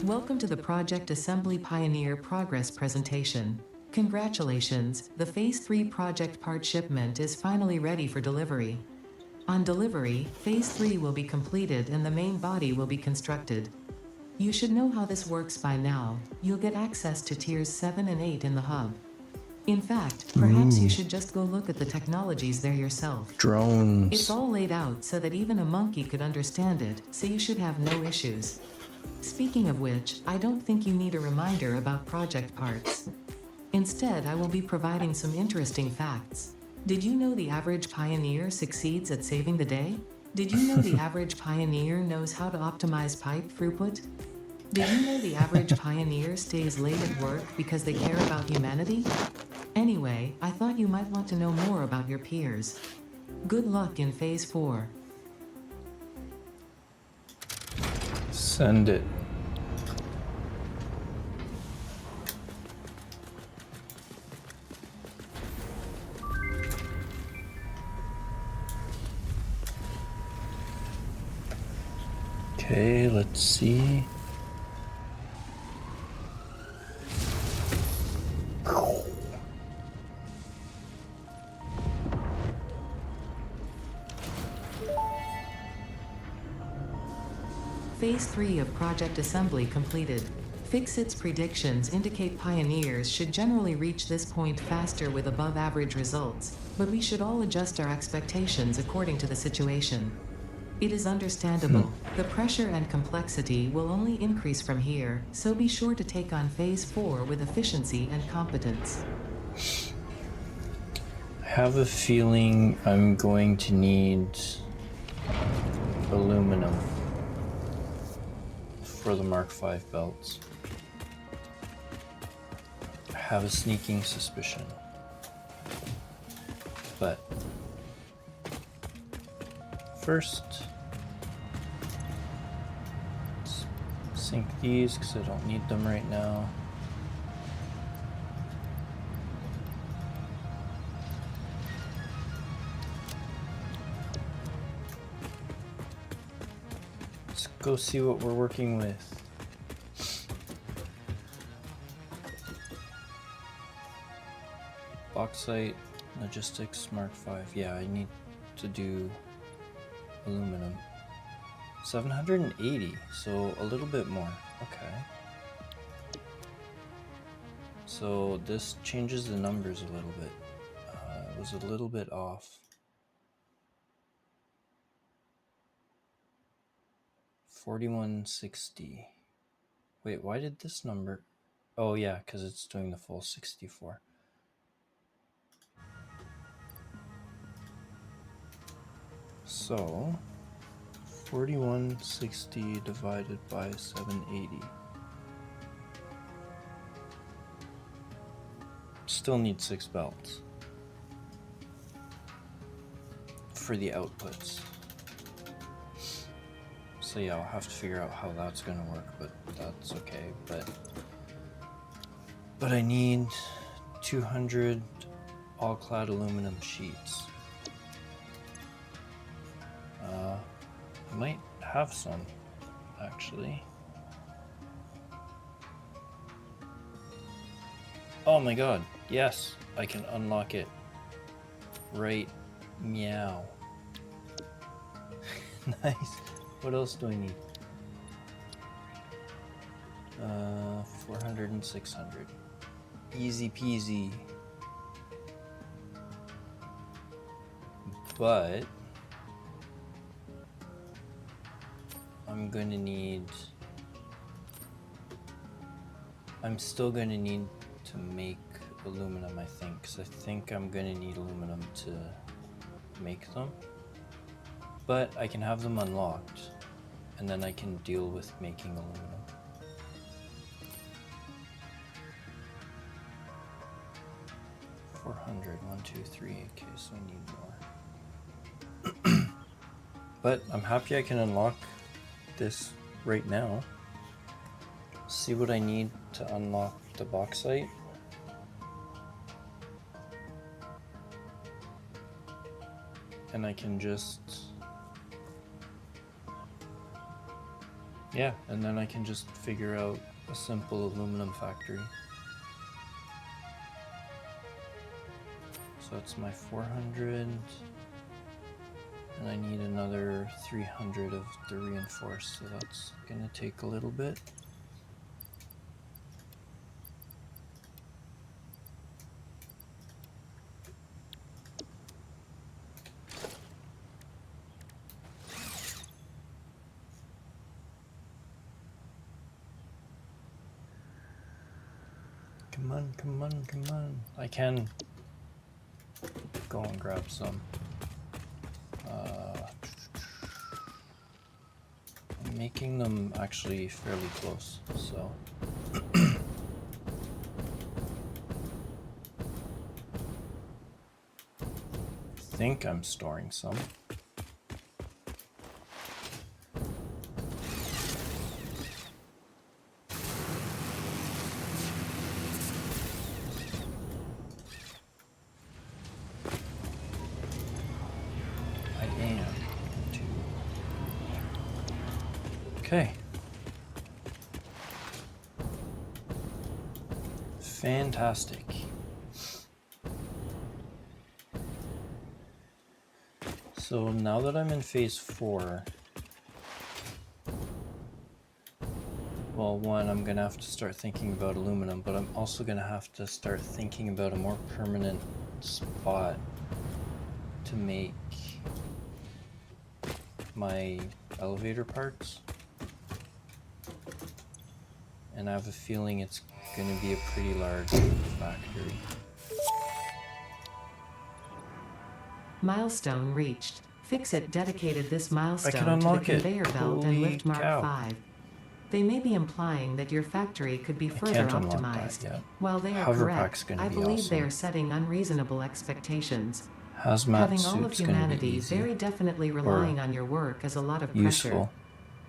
Welcome to the Project Assembly Pioneer Progress presentation. Congratulations, the Phase 3 project part shipment is finally ready for delivery. On delivery, Phase 3 will be completed and the main body will be constructed. You should know how this works by now. You'll get access to Tiers 7 and 8 in the hub. In fact, perhaps you should just go look at the technologies there yourself. Drones. It's all laid out so that even a monkey could understand it, so you should have no issues. Speaking of which, I don't think you need a reminder about project parts. Instead, I will be providing some interesting facts. Did you know the average pioneer succeeds at saving the day? Did you know the average pioneer knows how to optimize pipe throughput? Did you know the average pioneer stays late at work because they care about humanity? Anyway, I thought you might want to know more about your peers. Good luck in Phase 4. Send it. Okay, let's see. Phase 3 of Project Assembly completed. Fixit's predictions indicate pioneers should generally reach this point faster with above-average results, but we should all adjust our expectations according to the situation. It is understandable. The pressure and complexity will only increase from here, so be sure to take on Phase 4 with efficiency and competence. I have a feeling I'm going to need aluminum for the Mark V belts. I have a sneaking suspicion. But first, let's sink these because I don't need them right now. Let's go see what we're working with. Bauxite, logistics, Mark V. Yeah, I need to do aluminum. 780, so a little bit more. Okay. So this changes the numbers a little bit. It was a little bit off. 4160. Wait, why did this number? Oh yeah, because it's doing the full 64. So 4160 divided by 780. Still need 6 belts for the outputs. So yeah, I'll have to figure out how that's gonna work, but that's okay. But I need 200 all-clad aluminum sheets. I might have some, actually. Oh my god, yes, I can unlock it right meow. Nice. What else do I need? 400 and 600. Easy peasy. But I'm still gonna need to make aluminum, I think, because I think I'm gonna need aluminum to make them. But I can have them unlocked, and then I can deal with making aluminum. $400, 1, 2, 3. Okay, so I need more. But I'm happy I can unlock this right now. See what I need to unlock the bauxite. And I can just... yeah, and then I can just figure out a simple aluminum factory. So it's my 400, and I need another 300 of the reinforced, so that's gonna take a little bit. Come on, come on, come on. I can go and grab some. I'm making them actually fairly close, so. I think I'm storing some. Okay. Fantastic. So now that I'm in phase 4, well, one, I'm gonna have to start thinking about aluminum, but I'm also gonna have to start thinking about a more permanent spot to make my elevator parts. And I have a feeling it's gonna be a pretty large factory. Milestone reached. Fix-It dedicated this I can milestone to the unlock it. conveyor belt and Holy lift Mark cow. 5. They may be implying that your factory could be I further can't unlock optimized. that yet. While they are Hover correct, pack's gonna I be believe they awesome. are setting unreasonable expectations. Hazmat Having all of suit's gonna be humanity easy. very definitely relying on your work is a lot of pressure. Useful.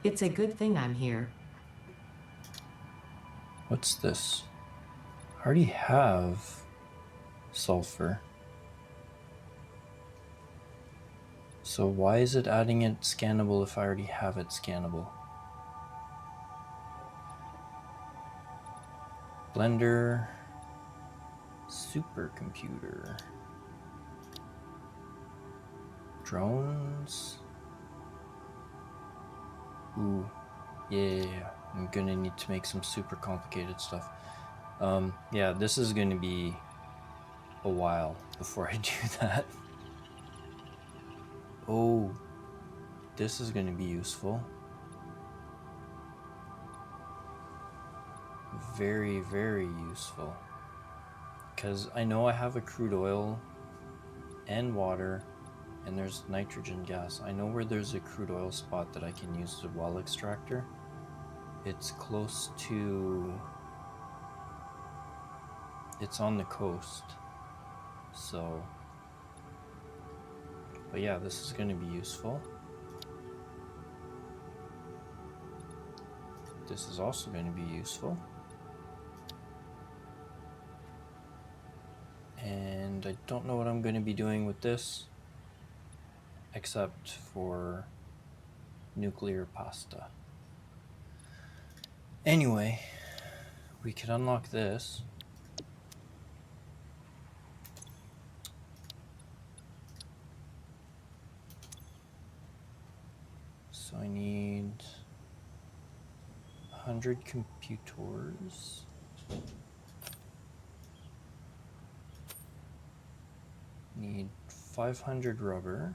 It's a good thing I'm here. What's this? I already have sulfur. So why is it adding it scannable if I already have it scannable? Blender, supercomputer, drones. Ooh, yeah, I'm gonna need to make some super complicated stuff. Yeah, this is gonna be a while before I do that. Oh, this is gonna be useful. Very, very useful. Because I know I have a crude oil and water, and there's nitrogen gas. I know where there's a crude oil spot that I can use the well extractor. It's close to... it's on the coast. So... but yeah, this is going to be useful. This is also going to be useful. And I don't know what I'm going to be doing with this, except for nuclear pasta. Anyway, we can unlock this. So I need 100 computers. Need 500 rubber.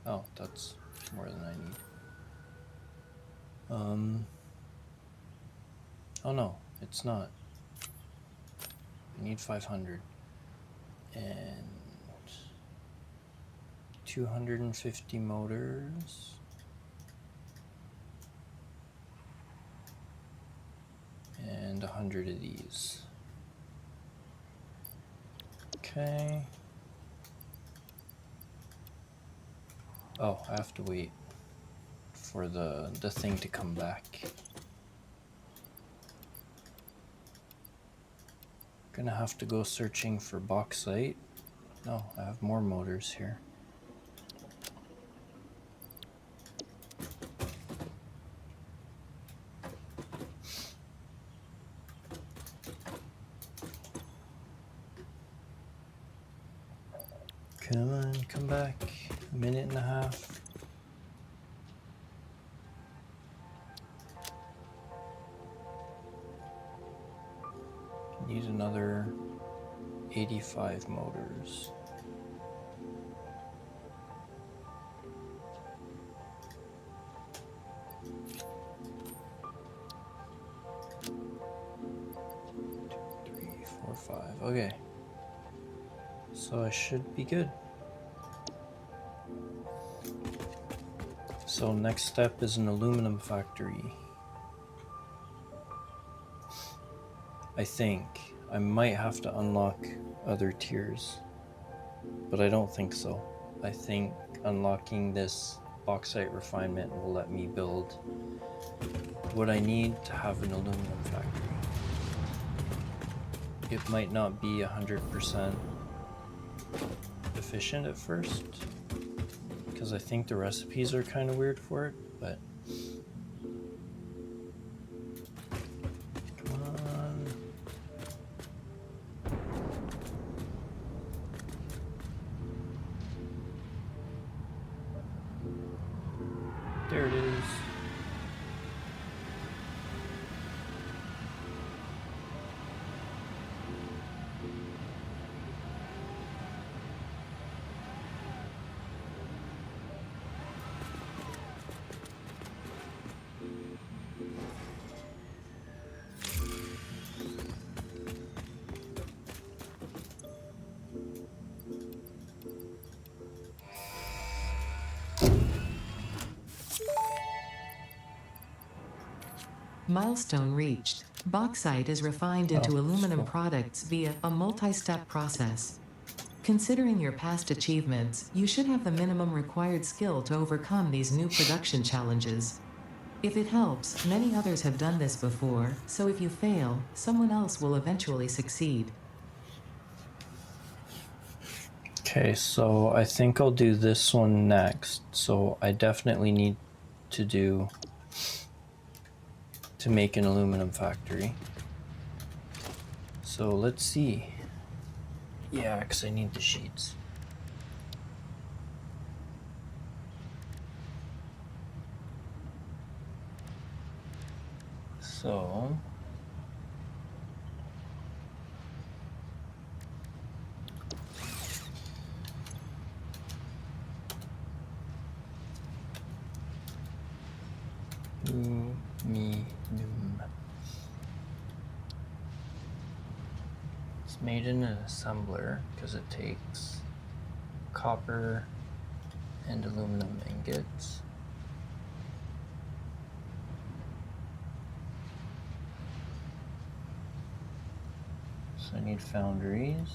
Oh, that's more than I need. Oh no, it's not. I need 500. And 250 motors. And 100 of these. Okay. Oh, I have to wait for the thing to come back. Gonna have to go searching for bauxite. No, I have more motors here. Come on, come back. A minute and a half. Need another 85 motors. Three, four, five. Okay. So I should be good. So next step is an aluminum factory. I think I might have to unlock other tiers, but I don't think so. I think unlocking this bauxite refinement will let me build what I need to have an aluminum factory. It might not be 100% efficient at first, because I think the recipes are kind of weird for it, but come on. There it is. Milestone reached. Bauxite is refined into aluminum cool. products via a multi-step process. Considering your past achievements, you should have the minimum required skill to overcome these new production challenges. If it helps, many others have done this before, so if you fail, someone else will eventually succeed. Okay, so I think I'll do this one next. So I definitely need to make an aluminum factory. So let's see. Yeah, because I need the sheets. So aluminum. It's made in an assembler because it takes copper and aluminum ingots. So I need foundries.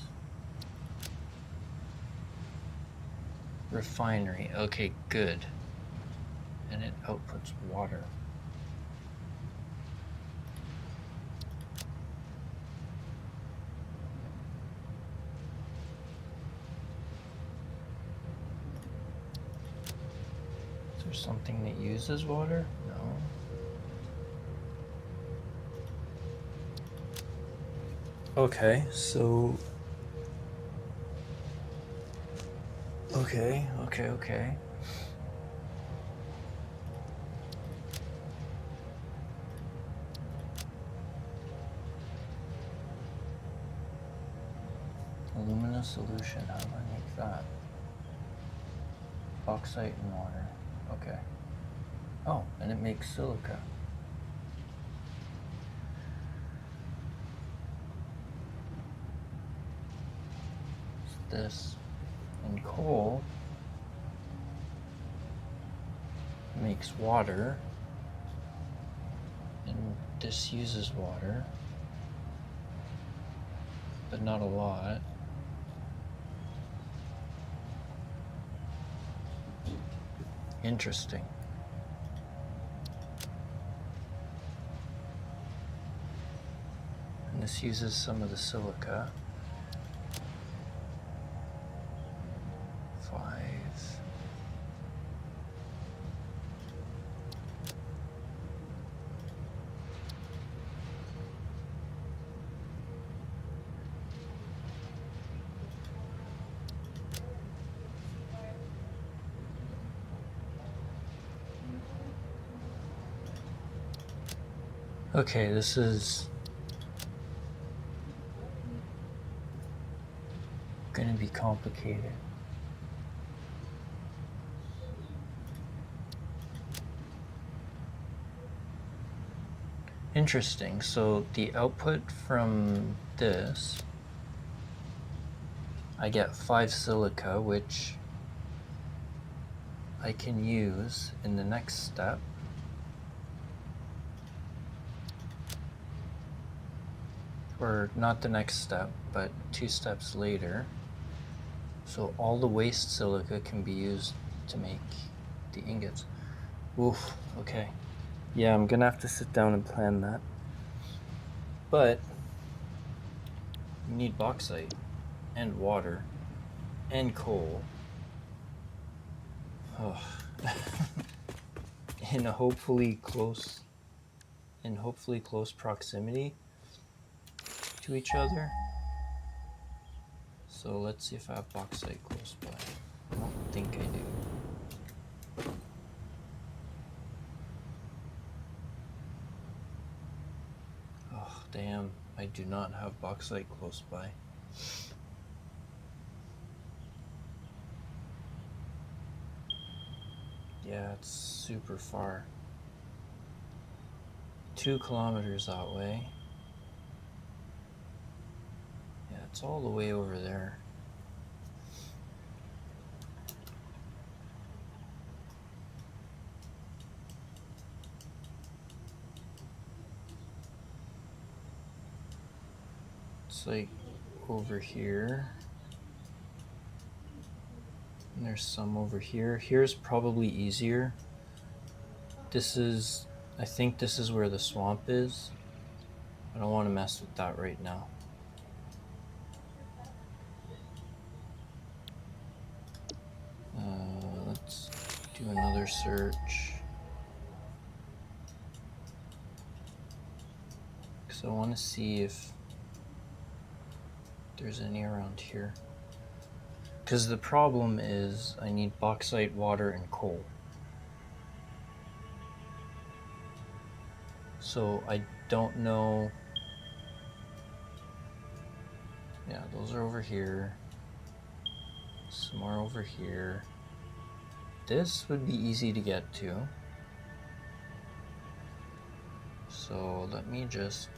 Refinery. Okay, good. And it outputs water. Is there something that uses water? No. Okay, so okay. Alumina solution, how do I make that? Bauxite and water. Okay. Oh, and it makes silica. It's this. And coal makes water. And this uses water. But not a lot. Interesting. And this uses some of the silica. 5. Okay, this is going to be complicated. Interesting. So the output from this, I get 5 silica, which I can use in the next step. Or not the next step, but 2 steps later. So all the waste silica can be used to make the ingots. Oof, okay. Yeah, I'm gonna have to sit down and plan that. But you need bauxite and water and coal. Oh. in hopefully close proximity to each other. So let's see if I have bauxite close by. I don't think I do. Oh, damn. I do not have bauxite close by. Yeah, it's super far. 2 kilometers that way. Yeah, it's all the way over there. It's like over here. And there's some over here. Here's probably easier. I think this is where the swamp is. I don't want to mess with that right now. Let's do another search. Because I want to see if there's any around here. Because the problem is I need bauxite, water, and coal. So I don't know. Yeah, those are over here. Some more over here. This would be easy to get to. So let me just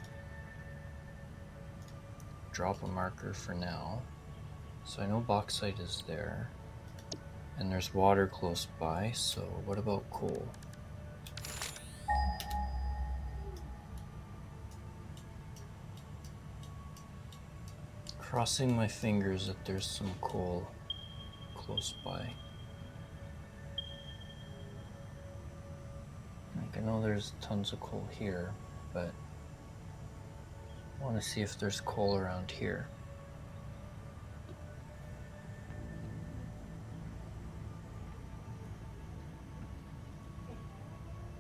drop a marker for now. So I know bauxite is there. And there's water close by, so what about coal? Crossing my fingers that there's some coal close by. Like, I know there's tons of coal here, but I want to see if there's coal around here.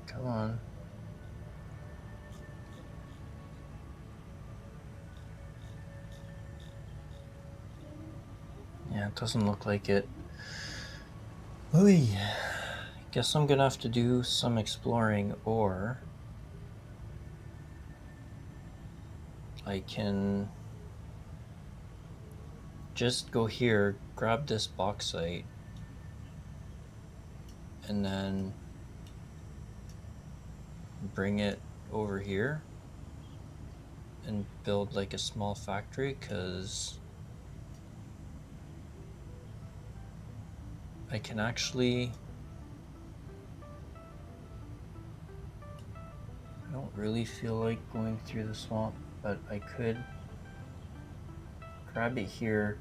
Come on. Yeah, it doesn't look like it. Oy. Guess I'm gonna have to do some exploring, or I can just go here, grab this bauxite, and then bring it over here and build like a small factory, because I can actually, I don't really feel like going through the swamp, but I could grab it here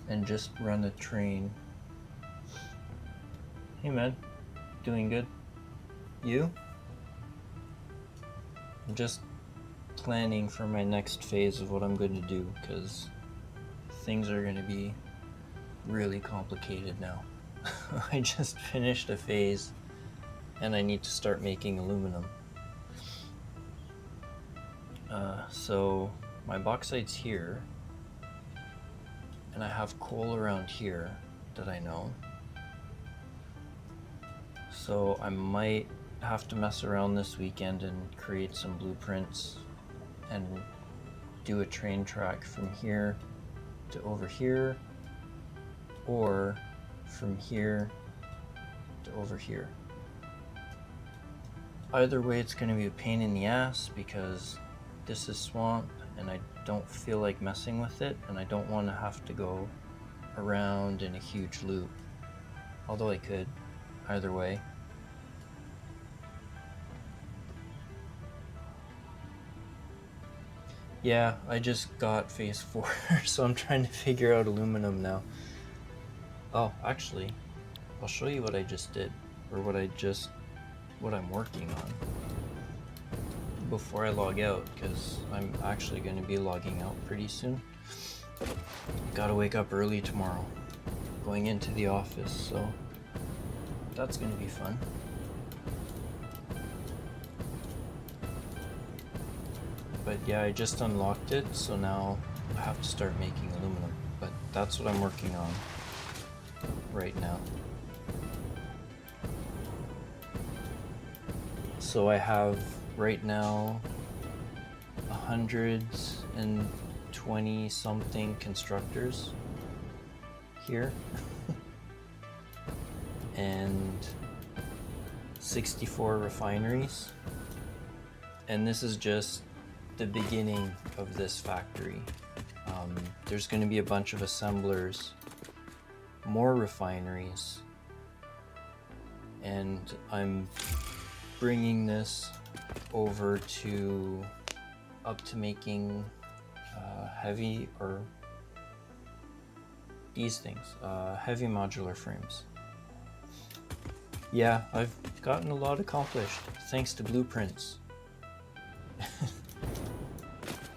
and just run a train. Hey man, Doing good. You? I'm just planning for my next phase of what I'm going to do, because things are going to be really complicated now. I just finished a phase and I need to start making aluminum. So my bauxite's here, and I have coal around here that I know. So I might have to mess around this weekend and create some blueprints and do a train track from here to over here, or from here to over here. Either way, it's going to be a pain in the ass because this is swamp and I don't feel like messing with it, and I don't want to have to go around in a huge loop. Although I could, either way. Yeah, I just got phase 4, so I'm trying to figure out aluminum now. Oh, actually, I'll show you what I just did, or what I'm working on before I log out, because I'm actually going to be logging out pretty soon. Gotta wake up early tomorrow, going into the office, so that's going to be fun. But yeah, I just unlocked it, so now I have to start making aluminum. But that's what I'm working on right now. So I have right now 120 something constructors here and 64 refineries, and this is just the beginning of this factory. There's going to be a bunch of assemblers, more refineries, and I'm bringing this over to up to making heavy, or these things, heavy modular frames. Yeah, I've gotten a lot accomplished thanks to blueprints.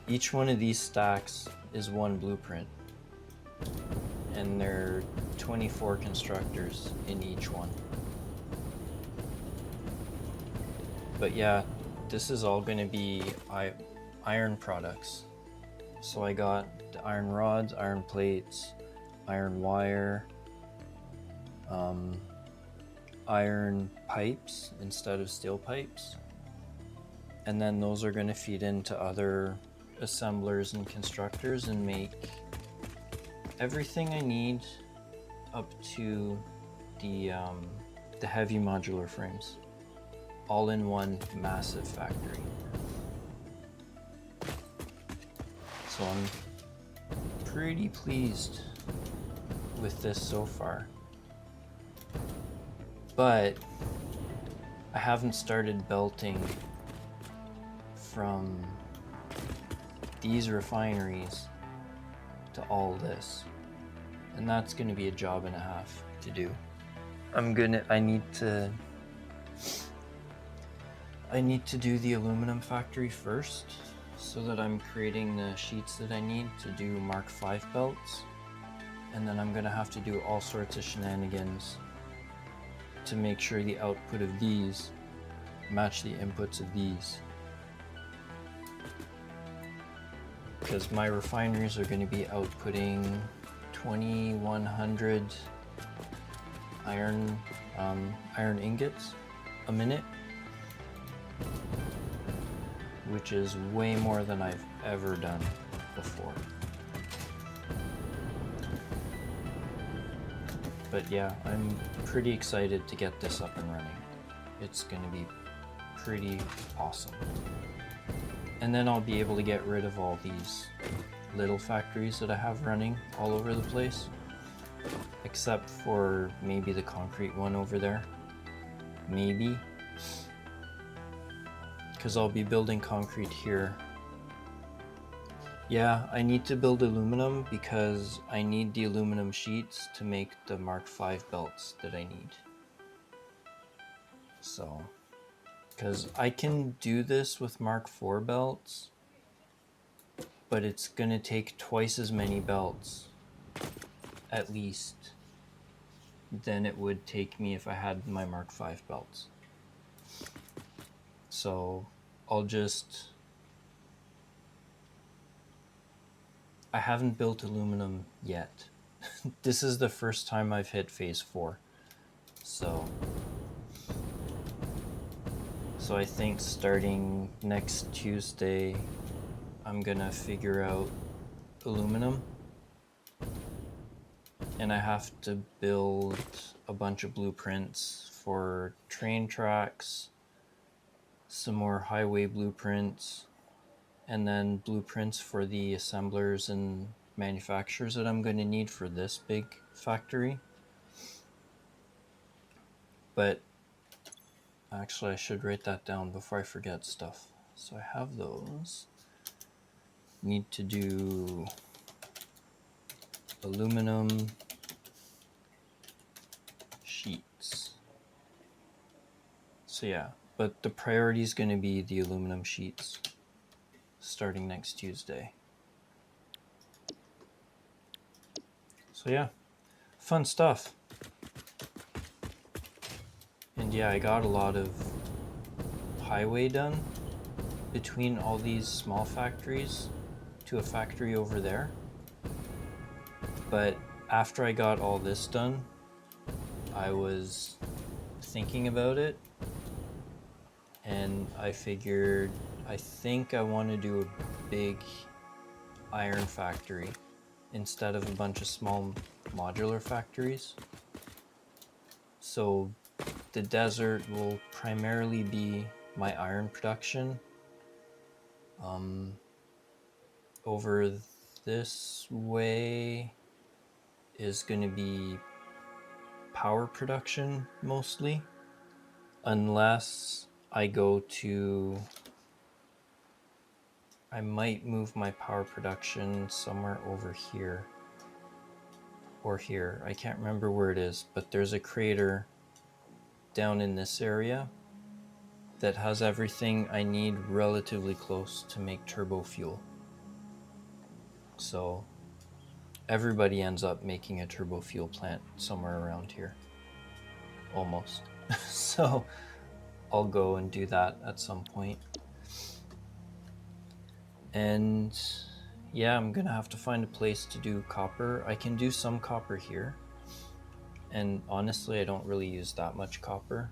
Each one of these stacks is one blueprint, and there are 24 constructors in each one. But yeah, this is all going to be iron products. So I got the iron rods, iron plates, iron wire, iron pipes instead of steel pipes, and then those are going to feed into other assemblers and constructors and make everything I need up to the heavy modular frames, all in one massive factory. So I'm pretty pleased with this so far, but I haven't started belting from these refineries to all this, and that's going to be a job and a half to do. I need to do the aluminum factory first, so that I'm creating the sheets that I need to do Mark V belts, and then I'm going to have to do all sorts of shenanigans to make sure the output of these match the inputs of these. Because my refineries are going to be outputting 2,100 iron ingots a minute, which is way more than I've ever done before. But yeah, I'm pretty excited to get this up and running. It's going to be pretty awesome. And then I'll be able to get rid of all these little factories that I have running all over the place, except for maybe the concrete one over there. Maybe. Because I'll be building concrete here. Yeah, I need to build aluminum because I need the aluminum sheets to make the Mark V belts that I need. So, because I can do this with Mark IV belts, but it's gonna take twice as many belts, at least, than it would take me if I had my Mark V belts. So I haven't built aluminum yet. This is the first time I've hit phase 4. So I think starting next Tuesday, I'm gonna figure out aluminum. And I have to build a bunch of blueprints for train tracks, some more highway blueprints, and then blueprints for the assemblers and manufacturers that I'm going to need for this big factory. But actually, I should write that down before I forget stuff. So I have those. Need to do aluminum sheets. So yeah, but the priority is going to be the aluminum sheets starting next Tuesday. So yeah, fun stuff. And yeah, I got a lot of highway done between all these small factories to a factory over there. But after I got all this done, I was thinking about it, and I figured I think I want to do a big iron factory instead of a bunch of small modular factories. So the desert will primarily be my iron production. Over this way is going to be power production mostly, unless I might move my power production somewhere over here or here. I can't remember where it is, but there's a crater down in this area that has everything I need relatively close to make turbo fuel. So everybody ends up making a turbo fuel plant somewhere around here, almost. So I'll go and do that at some point. And yeah, I'm gonna have to find a place to do copper. I can do some copper here, and honestly, I don't really use that much copper.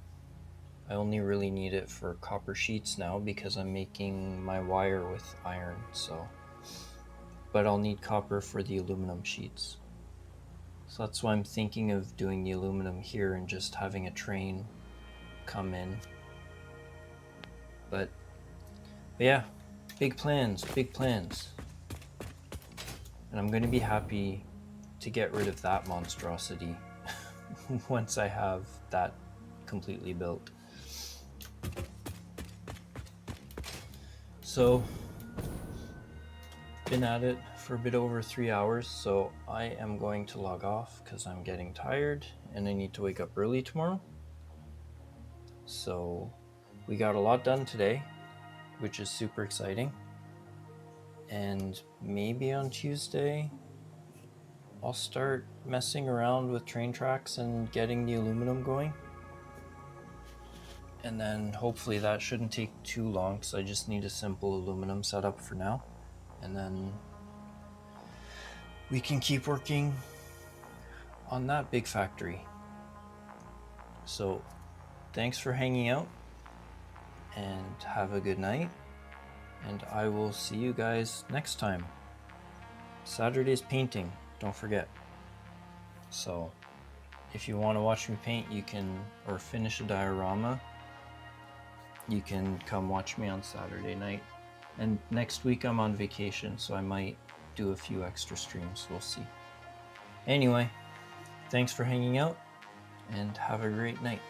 I only really need it for copper sheets now because I'm making my wire with iron, so. But I'll need copper for the aluminum sheets. So that's why I'm thinking of doing the aluminum here and just having a train come in. But yeah, big plans, big plans. And I'm going to be happy to get rid of that monstrosity once I have that completely built. So, been at it for a bit over 3 hours, so I am going to log off because I'm getting tired and I need to wake up early tomorrow. So, we got a lot done today, which is super exciting. And maybe on Tuesday, I'll start messing around with train tracks and getting the aluminum going. And then hopefully that shouldn't take too long because I just need a simple aluminum setup for now. And then we can keep working on that big factory. So thanks for hanging out and have a good night. And I will see you guys next time. Saturday's painting, don't forget. So if you want to watch me paint, or finish a diorama, you can come watch me on Saturday night. And next week I'm on vacation, so I might do a few extra streams, we'll see. Anyway, thanks for hanging out and have a great night.